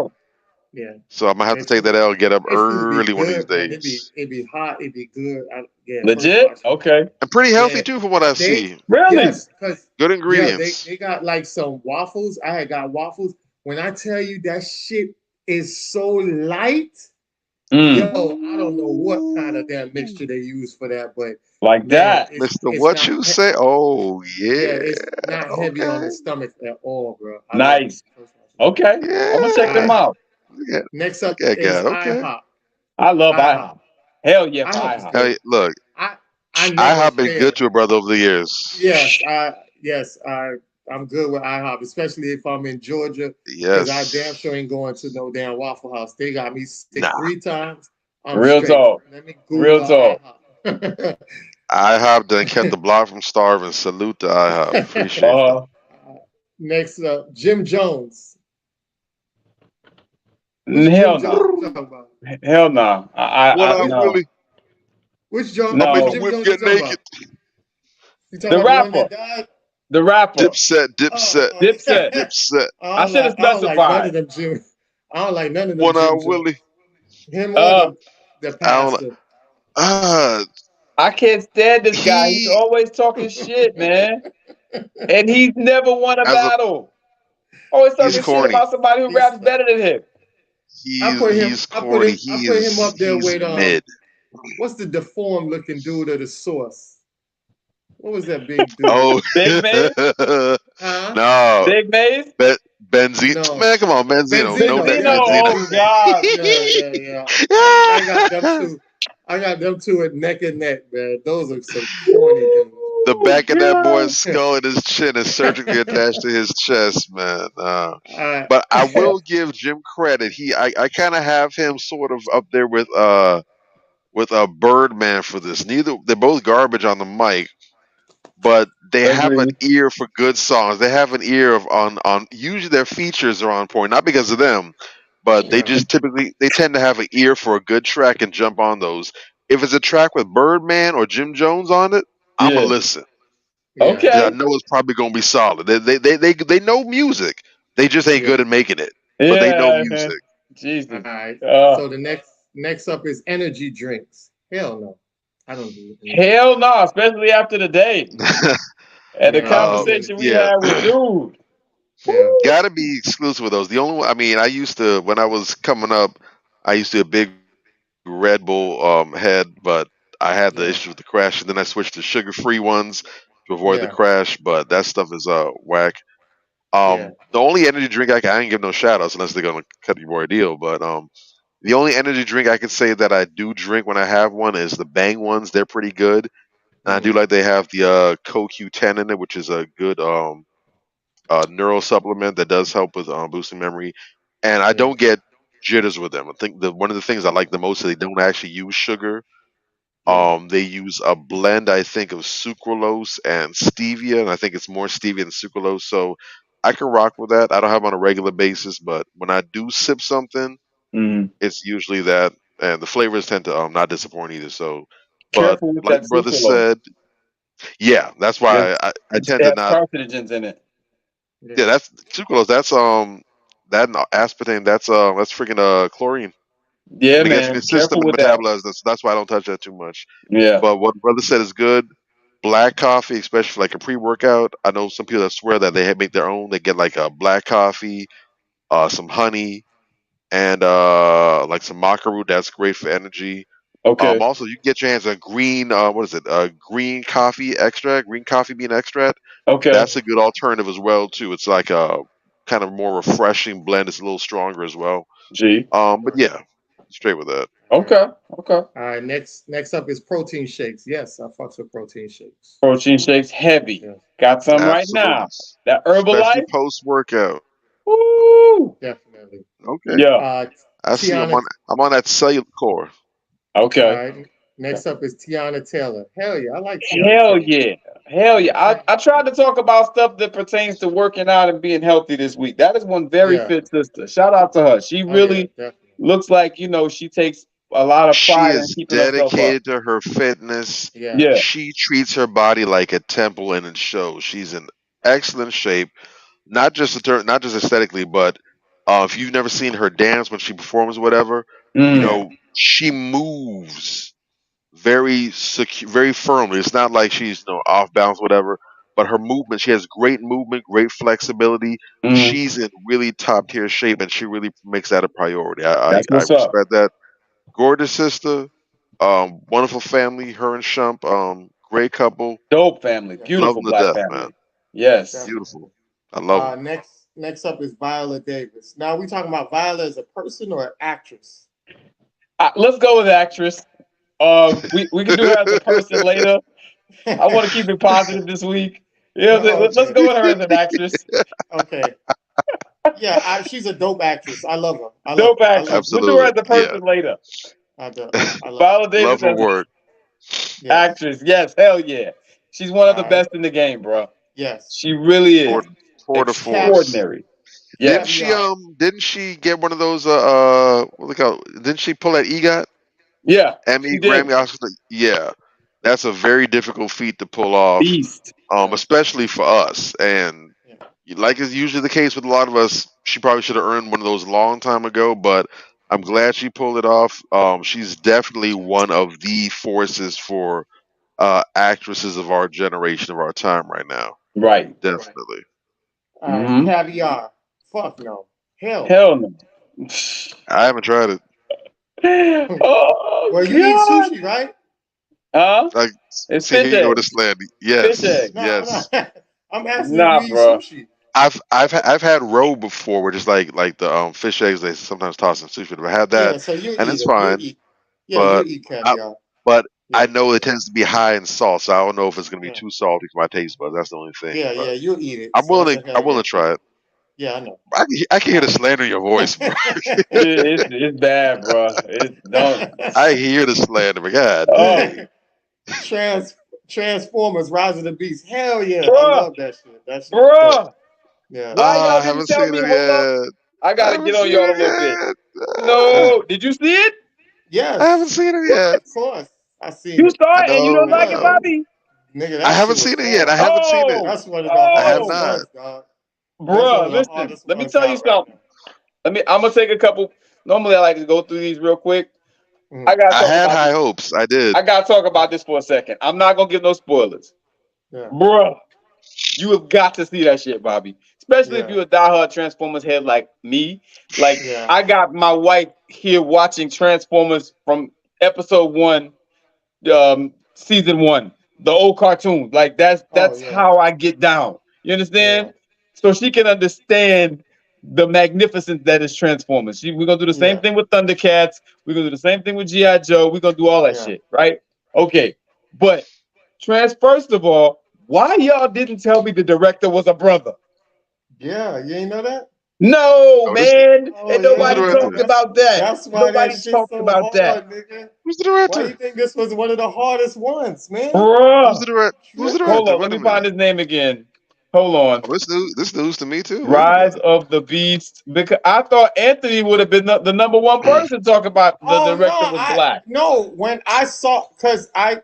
Yeah. So I'm gonna have to That take that L and get up that food be early one of these good, man. days. It be hot. It be good. Yeah. First Legit? watch. Okay. And pretty healthy Yeah. too, from what I They see. Really? yes, cause Good yeah, ingredients. they got like some waffles. I had got waffles. When I tell you that shit is so light, yo, I don't know what kind of damn mixture they use for that, but Like man, that. Mr. it's What not you say? Oh yeah, yeah. it's not heavy on Okay. the stomach at all, bro. I love it. Nice. Okay. I'm gonna check All them Yeah. right. out. Next Look up at is God. Okay. IHOP. I love IHOP. IHOP. Hell yeah for IHOP is IHOP. good. Look, I never IHOP been fail. good to a brother over the years. I'm good with IHOP, especially if I'm in Georgia, because I damn Yes. sure ain't going to no damn Waffle House. They got me sick Nah. 3 times. I'm Real straight. talk. Let me Real Google talk. IHOP. IHOP done kept the block from starving. Salute to IHOP. Appreciate that. Next up, Jim Jones. Which Hell Jim no. Jones you talking about? Hell no. What up, No. Willie? Which I'll make No. a Jim whip Jones you get talking naked. about? You talking The about the one rapper. that died? The rapper. Dipset. Dipset. Dipset. I should have I don't like none of specified. them Jim. I don't like none of them What up, Jim Jones. Willie? Him or Uh the I don't. pastor. I can't stand this guy. He's He always talking shit, man. And he's never won a as a battle. Always he's talking shit corny. about somebody who raps better than him. He's corny. I put him up there He's with mid. what's the deformed looking dude of the source? What was that big dude? Oh Big Maze? Huh? no. Big Maze? Benzino. No. Man, come on, Benzino. No Benzino, neck, Benzino, yeah, Benzino. oh Benzino. God. Yeah. I got them two. I got them two at neck and neck, man. Those are some corny dudes. The Oh back of that boy's God. skull and his chin is surgically attached to his chest, man. Uh, But I will give Jim credit. I kind of have him sort of up there with Birdman for this. They're both garbage on the mic, but they have an Agreed. ear for good songs. They have an ear of on usually their features are on point, not because of them, but they yeah, just they tend to have an ear for a good track and jump on those. If it's a track with Birdman or Jim Jones on it, I'ma Yeah. listen. yeah, Because I Okay. know it's probably gonna be solid. They know music. They just ain't yeah. good at making it. But they know Yeah, man. music. All Jesus. right. Uh, So the next up is energy drinks. Hell no, I don't do energy hell drinks. no, especially after the day. And the Yeah, I don't do conversation energy. we Yeah. had with dude. Yeah, Gotta be exclusive of those. The only one, I mean, I used to when I was coming up, I used to be a big Red Bull head, but I had the yeah, issue with the crash, and then I switched to sugar free ones to avoid the yeah, crash. But that stuff is whack. yeah. The only energy drink I ain't give no shout outs unless they're gonna cut your boy a deal. But the only energy drink I could say that I do drink when I have one is the Bang ones. They're pretty good, and I do Mm, like they have the CoQ10 in it, which is a good neural supplement that does help with boosting memory. And I yeah, don't get jitters with them. I think one of the things I like the most is they don't actually use sugar. yeah, They use a blend, I think, of sucralose and stevia, and I think it's more stevia than sucralose. So I can rock with that. I don't have it on a regular basis, but when I do sip something, Mm. it's usually that, and the flavors tend to not disappoint either. So, but Careful with like that brother sucralose. said, yeah, that's Because why I it tend to has not. carcinogens in it. Yeah, yeah, that's sucralose. That and aspartame. That's freaking chlorine, Yeah, and it gets in man. your system Careful and with that. metabolizes. That's why I don't touch that too much. Yeah. But what brother said is good. Black coffee, especially for like a pre-workout. I know some people that swear that they make their own. They get like a black coffee, some honey, and like some maca root. That's great for energy. Okay. Also, you can get your hands on green. What is it? Green coffee extract, green coffee bean extract. Okay. That's a good alternative as well too. It's like a kind of more refreshing blend. It's a little stronger as well. G. But yeah, straight with that. Okay. Okay. All right. Next up is protein shakes. Yes, I fucks with protein shakes. Protein shakes heavy. Yes, Got some right Absolutely, now. That especially Herbalife. post workout. Woo. definitely. Okay, Yeah. I see. Tiana. I'm on that cellular core. All Okay. right. Next up is Tiana Taylor. Hell yeah, I like Tiana Hell Taylor. yeah. Hell Yeah, yeah. I tried to talk about stuff that pertains to working out and being healthy this week. That is one very yeah. fit sister. Shout out to her. She Oh yeah, really definitely. looks like, she takes a lot of She pride in is keeping herself up. dedicated to her fitness. Yeah, Yeah. She treats her body like a temple, and it shows. She's in excellent shape, not just aesthetically, but If you've never seen her dance when she performs, or whatever, she moves very secure, very firmly. It's not like she's off balance, whatever. But her movement, she has great movement, great flexibility. She's in really top tier shape, and she really makes that a priority. I That's what's up. respect that. Gorgeous sister, wonderful family. Her and Shump, great couple. Dope family, Love beautiful them to black death, family. man. Yes. Beautiful. I love them. Next up is Viola Davis. Now we talking about Viola as a person or an actress? Let's go with actress. We can do her as a person later. I want to keep it positive this week. Yeah, let's go with her as an actress. Okay. Yeah, she's a dope actress. I love her. Dope actress. We'll do her as a person later. Viola Davis love her work. Actress. Yes, hell yeah. She's one of the best in the game, bro. Yes. She really is. Tour de force. Extraordinary. Yeah. Didn't she get one of those what they call, didn't she pull that EGOT? Yeah. Emmy, Grammy, Oscar. Yeah. That's a very difficult feat to pull off. Beast. Especially for us. And like is usually the case with a lot of us, she probably should have earned one of those a long time ago, but I'm glad she pulled it off. She's definitely one of the forces for actresses of our generation, of our time right now. Right. Definitely. Caviar. Fuck no. Hell no. I haven't tried it. Oh, well, you eat sushi, right? Like, it's see, here fish you go eggs. with this land. Yes. Fish eggs. Yes. I'm asking you to eat sushi. I've had roe before, which is like the fish eggs they sometimes toss in sushi. But I had that, Yeah, so you and eat it's it. fine. You eat caviar. I know it tends to be high in salt, so I don't know if it's going to be too salty for my taste buds. That's the only thing. Yeah, you eat it. I'm willing to try it. Yeah, I know. I can hear the slander in your voice, bro. It's bad, bro. I hear the slander, but God. Transformers: Rise of the Beast. Hell yeah, Bruh. I love that shit. That's Bruh. Yeah. Why y'all I haven't didn't tell seen me? it Hold yet. up. I gotta get on y'all a little bit. No, did you see it? Yes. I haven't seen it yet. Of course, I seen You it. saw it and you don't like it, Bobby? Nigga, that I haven't shit seen was it yet. I hard. haven't seen it. That's one of the I have hardest not. ones, dog. Bruh, listen. Let me tell you something. I'm gonna take a couple. Normally, I like to go through these real quick. I gotta I talk had about high this. hopes. I did. I gotta talk about this for a second. I'm not gonna give no spoilers. Yeah. Bruh, you have got to see that shit, Bobby. Especially if you're a diehard Transformers head like me. Like, I got my wife here watching Transformers from episode 1, season 1, the old cartoon. Like, that's how I get down. You understand? So she can understand the magnificence that is Transformers. We're gonna do the same thing with Thundercats. We're gonna do the same thing with G.I. Joe. We're gonna do all that shit, right? Okay. But first of all, why y'all didn't tell me the director was a brother? Yeah, you ain't know that? No, man. And nobody talked That's- about that. That's why Nobody that shit's talked so about hard, that. nigga. Who's the director? Why do you think this was one of the hardest ones, man? Bruh. Who's the director? Hold on, Wait let a me find minute. his name again. Hold on. Oh, this news to me too. Rise of the Beast. Because I thought Anthony would have been the number one person talk about the director was black. No, when I saw, because I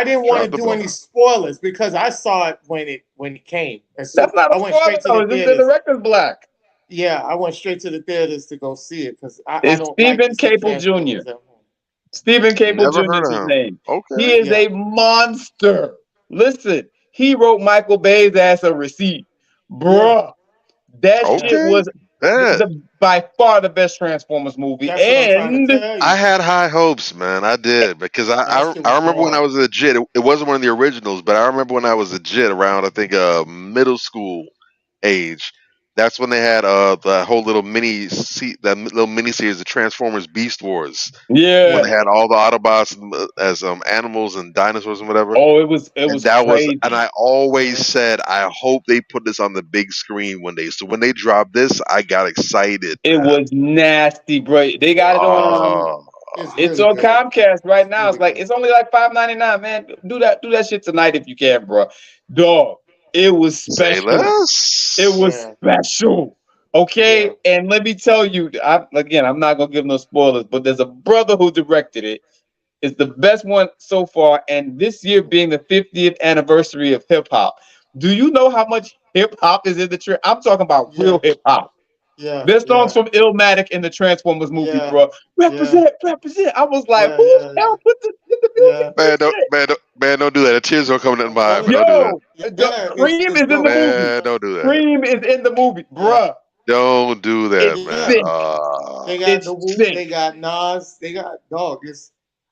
didn't want to do any spoilers because I saw it when it came. And so That's not I a went spoiler, straight to though. the It's just theaters. the director's black. Yeah, I went straight to the theaters to go see it because I It's don't Stephen like to see Caple Jr. Transformers at home. Stephen Cable Never Jr. heard is of his him. name. Okay. He is a monster. Listen, he wrote Michael Bay's ass a receipt. Bruh, that shit was by far the best Transformers movie. That's what I'm trying to tell you. I had high hopes, man. I did because I remember when I was a jit. It wasn't one of the originals, but I remember when I was a jit around I think middle school age. That's when they had the whole little mini series, the Transformers Beast Wars. Yeah, when they had all the Autobots as animals and dinosaurs and whatever. Oh, it was crazy. And I always said I hope they put this on the big screen one day. So when they dropped this, I got excited. It was nasty, bro. They got it on. It's on Comcast right now. It's like it's only like $5.99, man. Do that shit tonight if you can, bro. Dog, it was special. It was special. Okay, and let me tell you, I'm not gonna give no spoilers, but there's a brother who directed it. It's the best one so far, and this year being the 50th anniversary of hip hop. Do you know how much hip hop is in the trend? I'm talking about real hip hop. Yeah. There's songs from Illmatic in the Transformers movie, bro. Represent. I was like, who the hell put the music to this shit? Man, don't do that. The tears are coming in my eye, man. Don't do that. Yo, Cream is in the movie. Man, don't do that. Cream is in the movie, bruh. Don't do that, It's man. sick. They got It's the Whoop, sick. they got Nas, they got dog.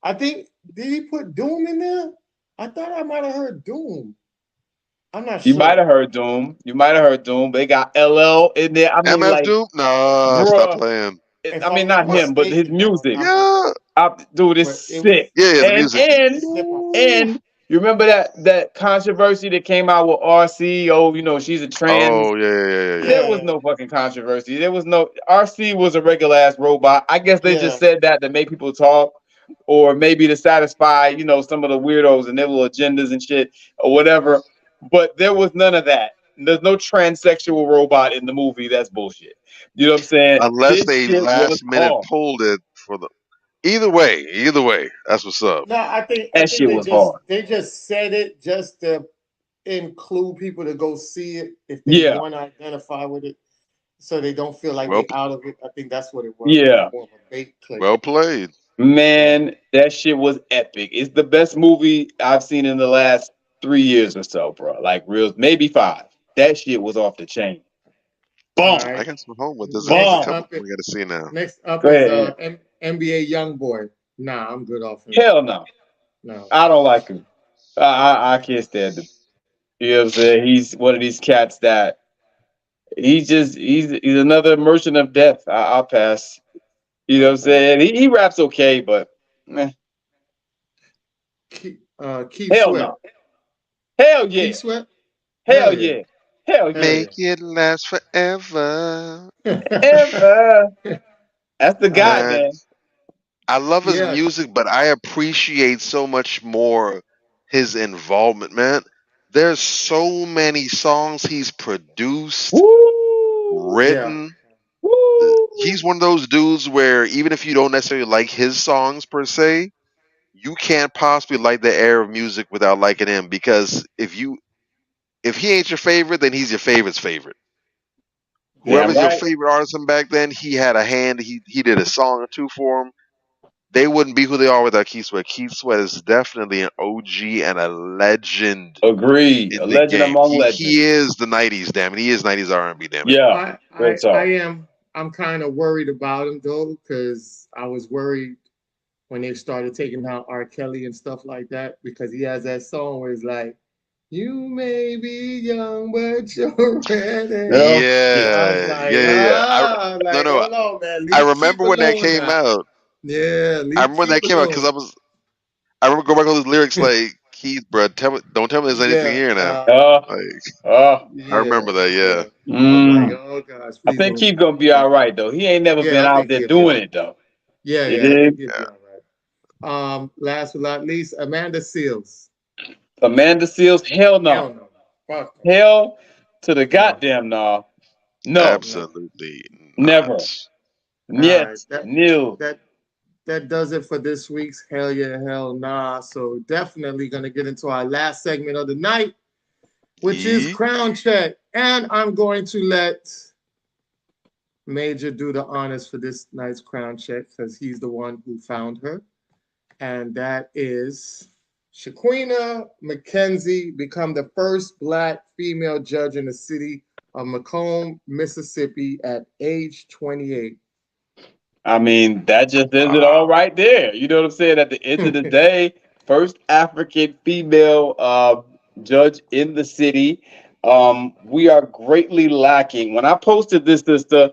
I think did he put Doom in there? I thought I might have heard Doom. I'm not sure. You might have heard Doom. They got LL in there. I mean, MF like, Doom? No, bruh, stop playing. I mean, not him, but his music. Yeah. Dude, it's sick. Yeah, the And music. you remember that controversy that came out with RC? Oh, you know, she's a trans. Oh, yeah. There was no fucking controversy. There was no RC was a regular ass robot. I guess they just said that to make people talk, or maybe to satisfy, you know, some of the weirdos and their little agendas and shit or whatever. But there was none of that. There's no transsexual robot in the movie. That's bullshit. You know what I'm saying? Unless This they shit last was minute hard. pulled it for the. Either way, that's what's up. No, I think shit was hard. they just said it just to include people to go see it if they want to identify with it, so they don't feel like they're out of it. I think that's what it was. Yeah. More of a bait clip. Well played. Man, that shit was epic. It's the best movie I've seen in the last 3 years or so, bro. Like real, maybe 5. That shit was off the chain. Boom. I got some homework. There's Boom. a couple we got to see now. Next up Go is ahead. NBA YoungBoy. Nah, I'm good off him. Hell no. No. I don't like him. I can't stand him. You know what I'm saying? He's one of these cats that he's another merchant of death. I'll pass. You know what I'm saying? He raps okay, but Keith hell Sweat. no. Hell yeah. Keith Sweat? Hell yeah. Hell yeah. Make it last forever. Ever. That's the guy, man. I love his music, but I appreciate so much more his involvement, man. There's so many songs he's produced, written. He's one of those dudes where even if you don't necessarily like his songs per se, you can't possibly like the era of music without liking him, because if he ain't your favorite, then he's your favorite's favorite. Whoever's your favorite artist from back then, he had a hand. He did a song or two for him. They wouldn't be who they are without Keith Sweat. Keith Sweat is definitely an OG and a legend. Agreed. A legend among legends. He is the 90s, damn it. He is 90s R&B, damn it. Yeah. I'm kind of worried about him though, because I was worried when they started taking out R. Kelly and stuff like that, because he has that song where it's like, "You may be young, but you're ready." I remember when that came out. Yeah, I remember when that came out because I remember going back on those lyrics like, Keith, bro, don't tell me there's anything here now. I remember that, Oh gosh, I think Keith's gonna be all right though. He ain't never been out there doing it though. Yeah, You I dig? think he'll be all right. Last but not least, Amanda Seales. Amanda Seales, hell no. Hell no. Fuck no. Hell to the goddamn no. No. Absolutely never. Yes. Right, New. That does it for this week's Hell Yeah, Hell Nah. So definitely going to get into our last segment of the night, which is Crown Check. And I'm going to let Major do the honors for this night's Crown Check, because he's the one who found her. And that is Shaquina McKenzie become the first Black female judge in the city of Macomb, Mississippi at age 28. I mean, that just says it all right there. You know what I'm saying? At the end of the day, first African female judge in the city. We are greatly lacking. When I posted this stuff,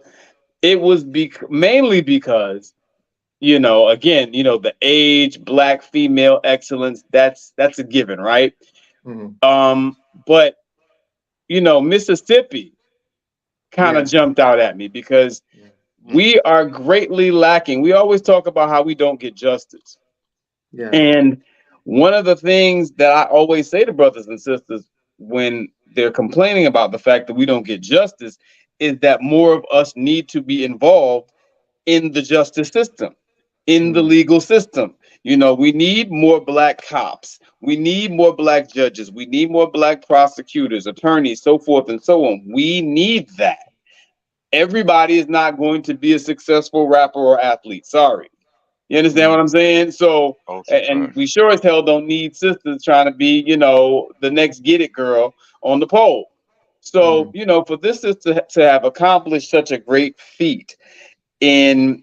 it was mainly because, you know, again, you know, the age, Black female excellence, that's a given, right? But, you know, Mississippi kind of jumped out at me because we are greatly lacking. We always talk about how we don't get justice. Yeah. And one of the things that I always say to brothers and sisters when they're complaining about the fact that we don't get justice is that more of us need to be involved in the justice system, in the legal system. You know, we need more Black cops. We need more Black judges. We need more Black prosecutors, attorneys, so forth and so on. We need that. everybody is not going to be a successful rapper or athlete. Sorry. You understand what I'm saying? So, and we sure as hell don't need sisters trying to be, the next get it girl on the pole. So, for this sister to have accomplished such a great feat in,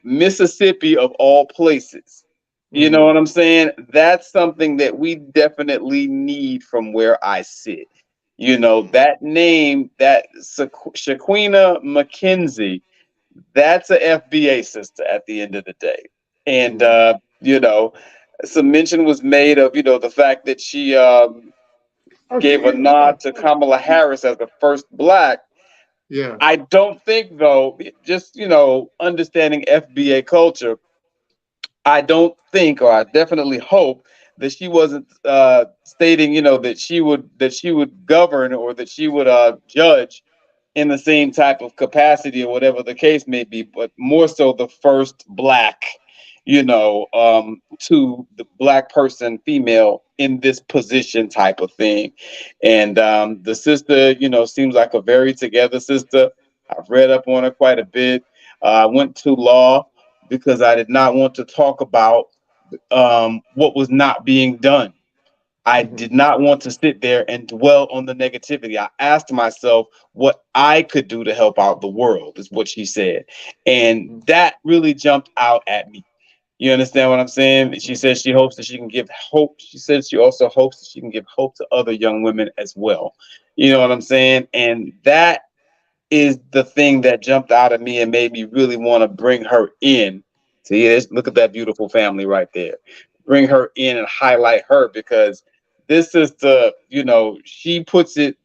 Mississippi of all places, you know what I'm saying? That's something that we definitely need from where I sit. That name, that Shaquina McKenzie, that's a FBA sister at the end of the day. And some mention was made of the fact that she gave a nod to Kamala Harris as the first black. Yeah. I don't think though, just understanding FBA culture, I don't think, or I definitely hope that she wasn't stating that she would govern or that she would judge in the same type of capacity or whatever the case may be, but more so the first black, to the black person, female in this position type of thing. And the sister, seems like a very together sister. I've read up on her quite a bit. I went to law because I did not want to talk about what was not being done. I did not want to sit there and dwell on the negativity. I asked myself what I could do to help out the world, is what she said. And that really jumped out at me. You understand what I'm saying? She says she hopes that she can give hope. She says she also hopes that she can give hope to other young women as well. You know what I'm saying? And that is the thing that jumped out at me and made me really want to bring her in. See, look at that beautiful family right there. Bring her in and highlight her, because this is she puts it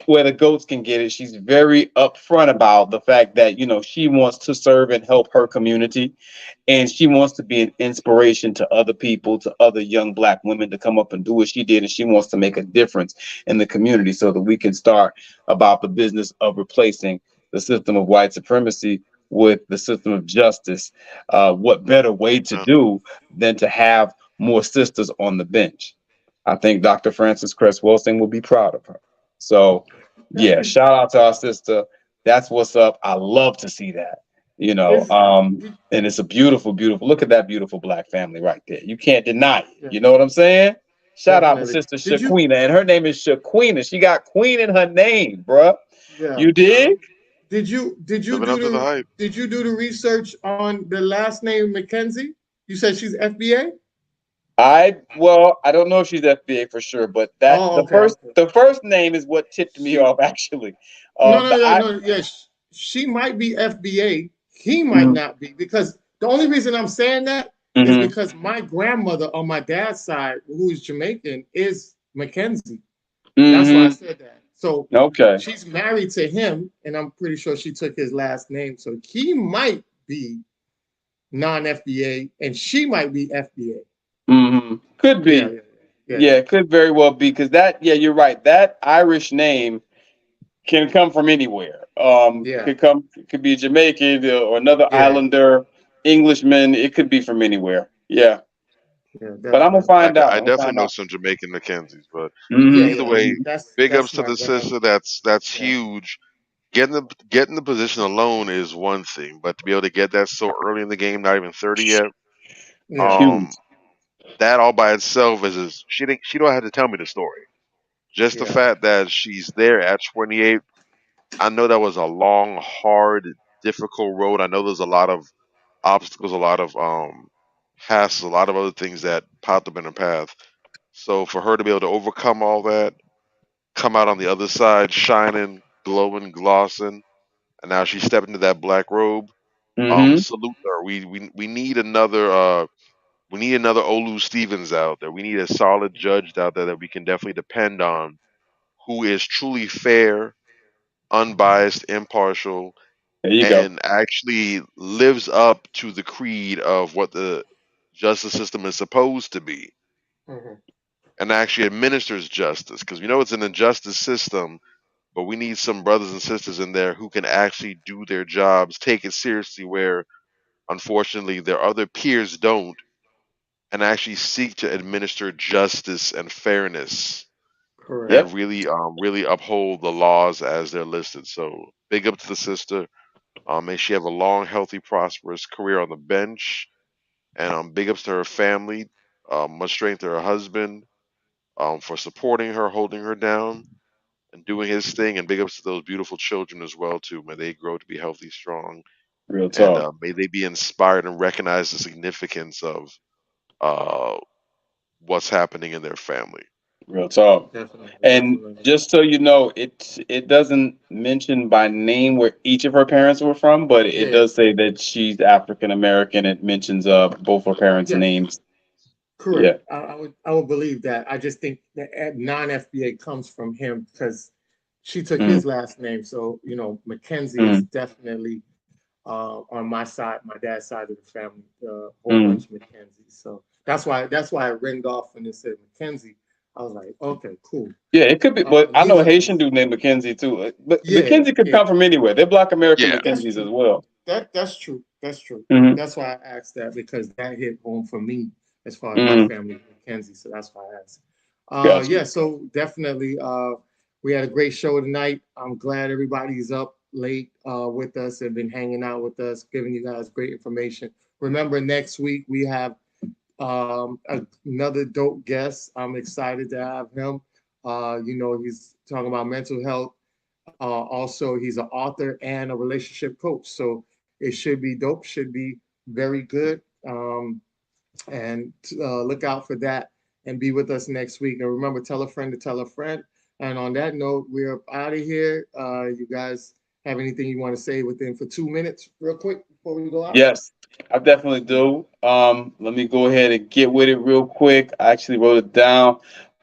where the goats can get it. She's very upfront about the fact that, she wants to serve and help her community. And she wants to be an inspiration to other people, to other young black women to come up and do what she did. And she wants to make a difference in the community so that we can start about the business of replacing the system of white supremacy with the system of justice. What better way to do than to have more sisters on the bench? I think Dr. Frances Cress Wilson will be proud of her. So, yeah, shout out to our sister. That's what's up. I love to see that. And it's a beautiful, beautiful. Look at that beautiful black family right there. You can't deny it. You know what I'm saying? Shout out to Sister Shaquina, and her name is Shaquina. She got Queen in her name, bruh. Yeah. You dig? Did you do the research on the last name McKenzie? You said she's FBA? I don't know if she's FBA for sure, but the first name is what tipped me off actually. No. Yes, she might be FBA. He might not be, because the only reason I'm saying that is because my grandmother on my dad's side, who is Jamaican, is McKenzie. That's why I said that. So she's married to him, and I'm pretty sure she took his last name. So he might be non-FBA, and she might be FBA. Could be. Yeah, could very well be, because you're right. That Irish name can come from anywhere. Could be Jamaican or another islander, Englishman. It could be from anywhere. Yeah. But I'm gonna find out. I definitely know some Jamaican Mackenzies, but Mhm. either way, big ups to the sister. That's huge. Getting the position alone is one thing, but to be able to get that so early in the game, not even 30 yet, that all by itself is she don't have to tell me the story. Just the fact that she's there at 28, I know that was a long, hard, difficult road. I know there's a lot of obstacles, a lot of hassles, a lot of other things that popped up in her path. So for her to be able to overcome all that, come out on the other side, shining, glowing, glossing, and now she's stepped into that black robe. Salute her. We need another Olu Stevens out there. We need a solid judge out there that we can definitely depend on, who is truly fair, unbiased, impartial, There you go. and actually lives up to the creed of what the justice system is supposed to be, and actually administers justice. Because we know it's an injustice system, but we need some brothers and sisters in there who can actually do their jobs, take it seriously, where unfortunately their other peers don't, and actually seek to administer justice and fairness, and really uphold the laws as they're listed. So Big up to the sister. May she have a long, healthy, prosperous career on the bench. And big ups to her family. Much strength to her husband for supporting her, holding her down, and doing his thing. And big ups to those beautiful children as well too. May they grow to be healthy, strong, Real and talk. may they be inspired and recognize the significance of uh, what's happening in their family. Real talk. Definitely, And definitely. just so you know, it doesn't mention by name where each of her parents were from, but it Yeah, does say that she's African American. It mentions both her parents' yeah, names. Yeah. correct. I would believe that. I just think the non-FBA comes from him because she took Mm, his last name. So Mackenzie is mm, definitely on my side, my dad's side of the family, a whole mm. bunch of Mackenzie. So that's why I ringed off when it said Mackenzie. I was like, okay, cool. Yeah, it could be, but I These know a are Haitian just dude named Mackenzie too. But yeah, Mackenzie could yeah. come from anywhere. They're Black American Yeah. That's Mackenzies as true. well. That's true. That's true. Hmm. That's why I asked that because that hit home for me as far as my Mm. family, Mackenzie. So that's why I asked. Gotcha. Yeah. So definitely, we had a great show tonight. I'm glad everybody's up late with us and been hanging out with us, giving you guys great information. Remember, next week we have another dope guest. I'm excited to have him. He's talking about mental health. Also, he's an author and a relationship coach. So it should be dope, should be very good. And look out for that and be with us next week. And remember, tell a friend to tell a friend. And on that note, we're out of here. You guys have anything you want to say within for 2 minutes, real quick, before we go out? Yes, I definitely do. Let me go ahead and get with it real quick. I actually wrote it down.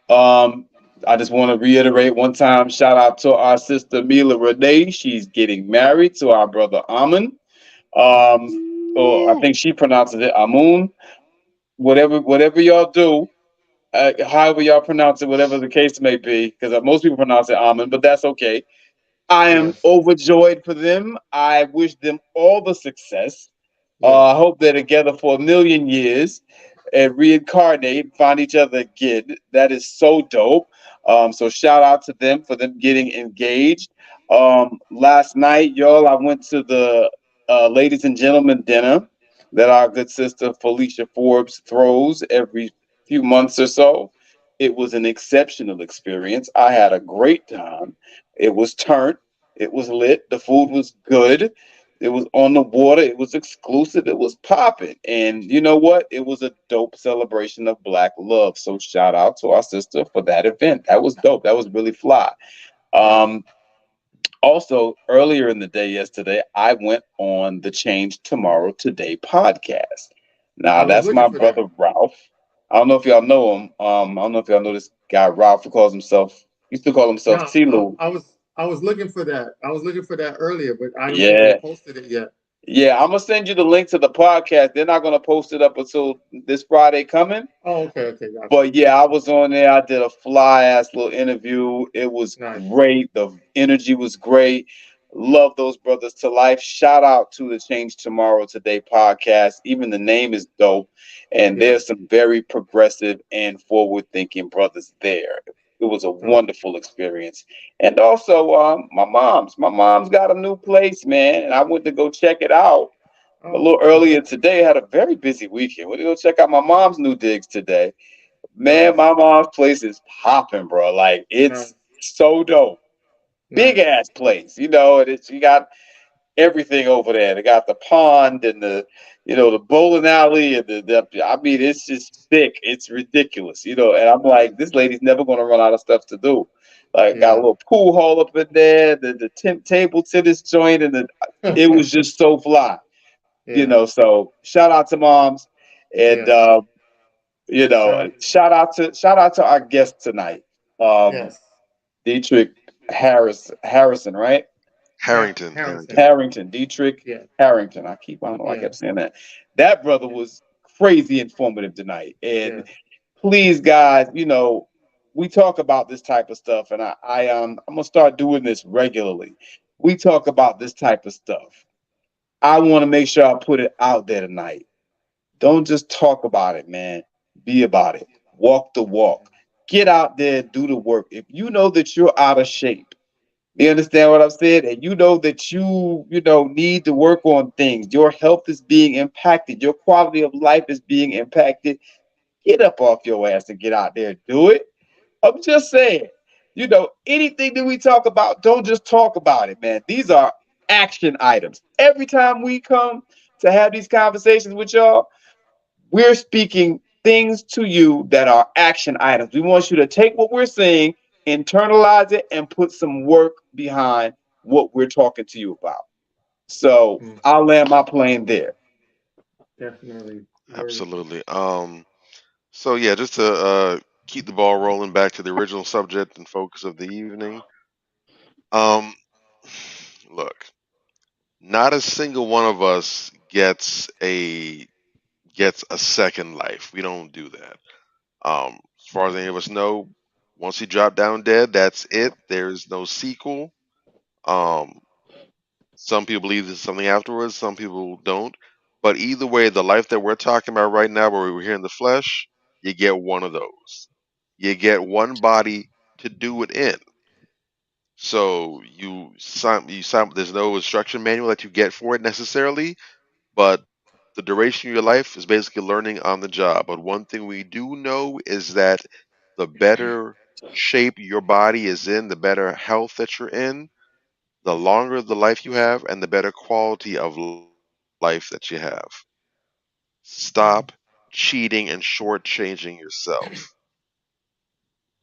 Um, I just want to reiterate one time, shout out to our sister Mila Renee. She's getting married to our brother Amun. Or I think she pronounces it Amun. Whatever y'all do, however y'all pronounce it, whatever the case may be, because most people pronounce it Amun, but that's okay. I am Yes. overjoyed for them. I wish them all the success. I Yes. hope they're together for a million years and reincarnate, find each other again. That is so dope. So shout out to them for them getting engaged. Last night, y'all, I went to the ladies and gentlemen dinner that our good sister Felicia Forbes throws every few months or so. It was an exceptional experience. I had a great time. It was turned. It was lit. The food was good. It was on the water. It was exclusive. It was popping. And you know what? It was a dope celebration of Black love. So shout out to our sister for that event. That was dope. That was really fly. Yes. Um, Also, earlier in the day yesterday, I went on the Change Tomorrow Today podcast. Now, I was that's looking my for that. brother Ralph. I don't know if y'all know him. I don't know if y'all know this guy Ralph, who calls himself, he used to call himself No, Tilu. I was looking for that. I was looking for that earlier, but I don't think they Yeah. posted it yet. Yeah, I'm gonna send you the link to the podcast. They're not gonna post it up until this Friday coming. Oh, okay, okay, gotcha. But yeah, I was on there. I did a fly ass little interview. It was Nice. great. The energy was great. Love those brothers to life. Shout out to the Change Tomorrow Today podcast. Even the name is dope. And Yeah. there's some very progressive and forward thinking brothers there. It was a Oh, wonderful experience. And also, my mom's got a new place, man. And I went to go check it out a oh, little earlier congrats. today. Had a very busy weekend. Went to go check out my mom's new digs today. Man, Nice, my mom's place is popping, bro. Like nice, it's so dope. Big nice. ass place, and it's you got everything over there. They got the pond and the bowling alley and I mean, it's just thick. It's ridiculous. And I'm like, this lady's never gonna run out of stuff to do. Like, got a Yeah, little pool hall up in there, the table tennis joint, and it was just so fly. yeah, So shout out to moms, and yes. Shout, shout out to our guest tonight, um, yes. Dietrich Harrison, right? Harrington, Harrington. Harrington. Harrington, Dietrich Yeah, Harrington. I don't know why I yeah, kept saying that. That brother was crazy informative tonight. And yeah. please, guys, we talk about this type of stuff, and I'm gonna start doing this regularly. We talk about this type of stuff. I want to make sure I put it out there tonight. Don't just talk about it, man. Be about it. Walk the walk. Get out there, do the work. If you know that you're out of shape, You understand what I'm saying? And you know that you know, need to work on things. Your health is being impacted. Your quality of life is being impacted. Get up off your ass and get out there and do it. I'm just saying, you know, anything that we talk about, don't just talk about it, man. These are action items. Every time we come to have these conversations with y'all, we're speaking things to you that are action items. We want you to take what we're saying, internalize it, and put some work behind what we're talking to you about. So I'll land my plane there. Definitely. Absolutely. So yeah, just to keep the ball rolling back to the original subject and focus of the evening. Um, look, not a single one of us gets a second life. We don't do that. As far as any of us know, once you drop down dead, that's it. There's no sequel. Um, some people believe there's something afterwards. Some people don't. But either way, the life that we're talking about right now, where we're here in the flesh, you get one of those. You get one body to do it in. So you sign. There's no instruction manual that you get for it necessarily, but the duration of your life is basically learning on the job. But one thing we do know is that the better shape your body is in, the better health that you're in, the longer the life you have, and the better quality of life that you have. Stop cheating and shortchanging yourself.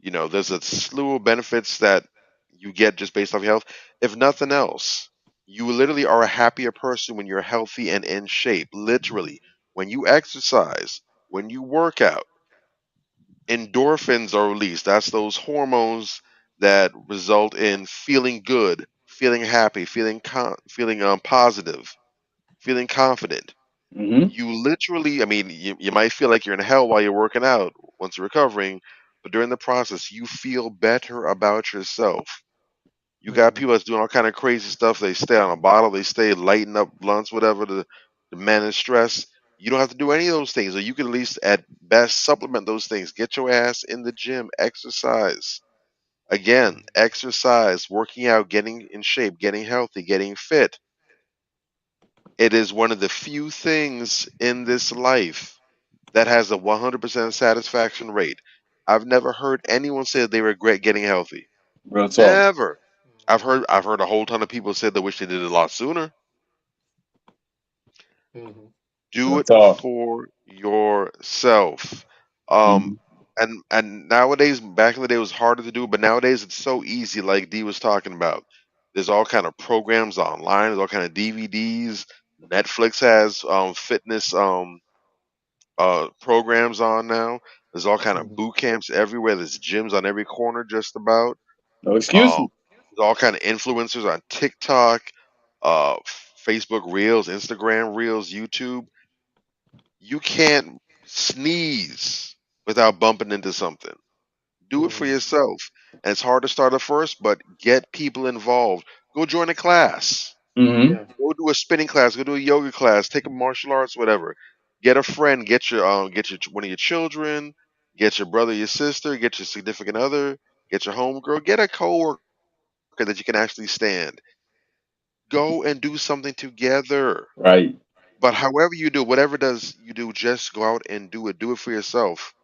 There's a slew of benefits that you get just based off your health. If nothing else, you literally are a happier person when you're healthy and in shape. Literally, when you exercise, when you work out, endorphins are released. That's those hormones that result in feeling good, feeling happy, feeling positive, feeling confident. Mm-hmm. You literally, I mean, you might feel like you're in hell while you're working out once you're recovering, but during the process, you feel better about yourself. You got people that's doing all kind of crazy stuff. They stay on a bottle, they stay lighting up blunts, whatever, to manage stress. You don't have to do any of those things, or you can at least, at best, supplement those things. Get your ass in the gym, exercise. Again, exercise, working out, getting in shape, getting healthy, getting fit. It is one of the few things in this life that has a 100% satisfaction rate. I've never heard anyone say that they regret getting healthy. Real talk. Never. I've heard a whole ton of people say they wish they did it a lot sooner. Do Real it talk. for yourself. Um, Mhm. and nowadays, back in the day, it was harder to do, but nowadays it's so easy. Like D was talking about, there's all kind of programs online. There's all kind of DVDs. Netflix has fitness programs on now. There's all kind of boot camps everywhere. There's gyms on every corner, just about. No excuses. Um, there's all kind of influencers on TikTok, Facebook Reels, Instagram Reels, YouTube. You can't sneeze without bumping into something. Do it for yourself. And it's hard to start at first, but get people involved. Go join a class. Mm-hmm. Go do a spinning class. Go do a yoga class. Take a martial arts, whatever. Get a friend. Get your one of your children. Get your brother, your sister. Get your significant other. Get your homegirl. Get a coworker that you can actually stand. Go and do something together. Right. But however you do, whatever does you do, just go out and do it. Do it for yourself.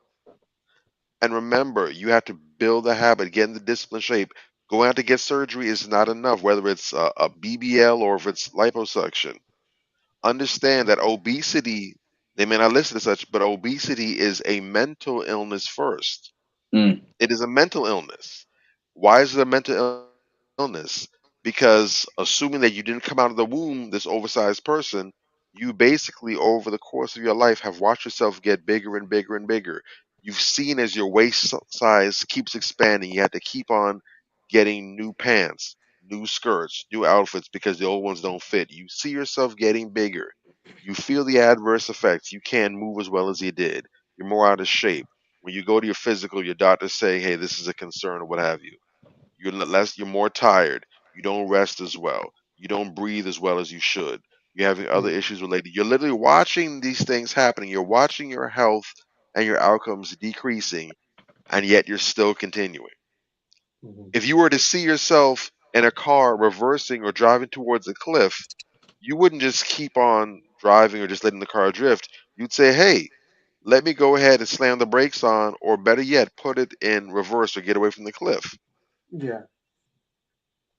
And remember, you have to build the habit, get in the discipline shape. Going out to get surgery is not enough, whether it's a BBL or if it's liposuction. Understand that obesity, they may not listen to such, but obesity is a mental illness first. Mm. It is a mental illness. Why is it a mental illness? Because assuming that you didn't come out of the womb, this oversized person, you basically over the course of your life have watched yourself get bigger and bigger and bigger. You've seen as your size keeps expanding, you have to keep on getting new pants, new skirts, new outfits because the old ones don't fit. You see yourself getting bigger. You feel the adverse effects. You can't move as well as you did. You're more out of shape. When you go to your physical, your doctor's saying, "Hey, this is a concern," or what have you. You're more tired. You don't rest as well. You don't breathe as well as you should. You're having other issues related. You're literally watching these things happening. You're watching your health and your outcomes decreasing, and yet you're still continuing. If you were to see yourself in a car reversing or driving towards a cliff, you wouldn't just keep on driving or just letting the car drift. You'd say, hey, let me go ahead and slam the brakes on, or better yet, put it in reverse or get away from the cliff. Yeah.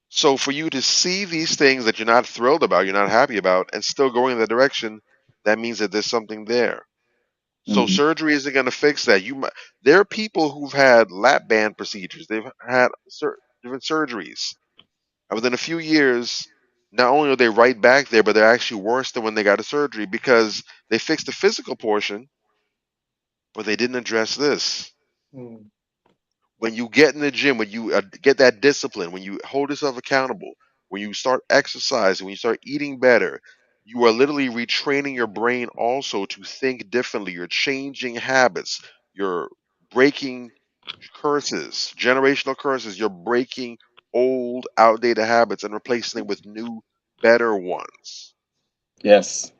So for you to see these things that you're not thrilled about, you're not happy about, and still going in that direction, that means that there's something there. So Mhm. surgery isn't going to fix that. There are people who've had lap band procedures. They've had different surgeries. And within a few years, not only are they right back there, but they're actually worse than when they got a surgery because they fixed the physical portion, but they didn't address this. Mm. When you get in the gym, when you get that discipline, when you hold yourself accountable, when you start exercising, when you start eating better, you are literally retraining your brain also to think differently. You're changing habits. You're breaking curses, generational curses. You're breaking old, outdated habits and replacing them with new, better ones. Yes.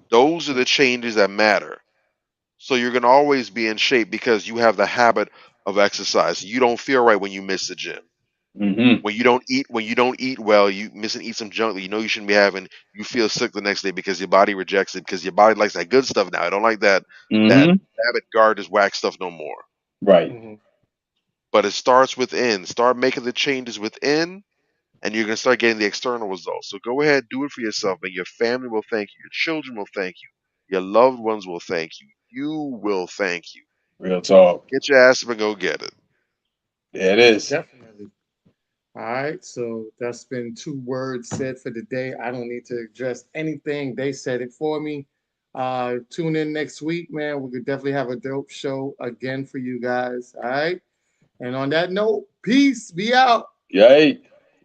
Those are the changes that matter. So you're going to always be in shape because you have the habit of exercise. You don't feel right when you miss the gym. Mm-hmm. When you don't eat well, you miss and eat some junk that you know you shouldn't be having. You feel sick the next day because your body rejects it because your body likes that good stuff now. I don't like that Mm-hmm. habit garbage whack stuff no more. Right. Mhm. But it starts within. Start making the changes within, and you're gonna start getting the external results. So go ahead, do it for yourself, and your family will thank you. Your children will thank you. Your loved ones will thank you. You will thank you. Real talk. Get your ass up and go get it. There it is. Definitely. All right, so that's been 2 words said for the day. I don't need to address anything. They said it for me. Tune in next week, man. We could definitely have a dope show again for you guys. All right. And on that note, peace. Be out. Yay.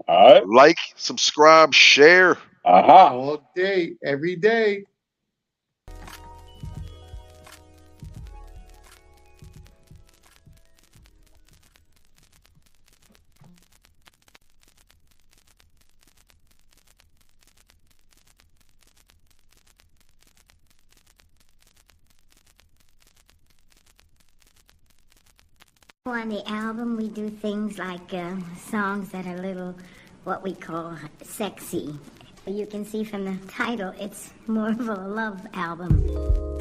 All right. Like, subscribe, share. Aha. All day, every day. On the album, we do things like songs that are a little, what we call sexy. You can see from the title, it's more of a love album.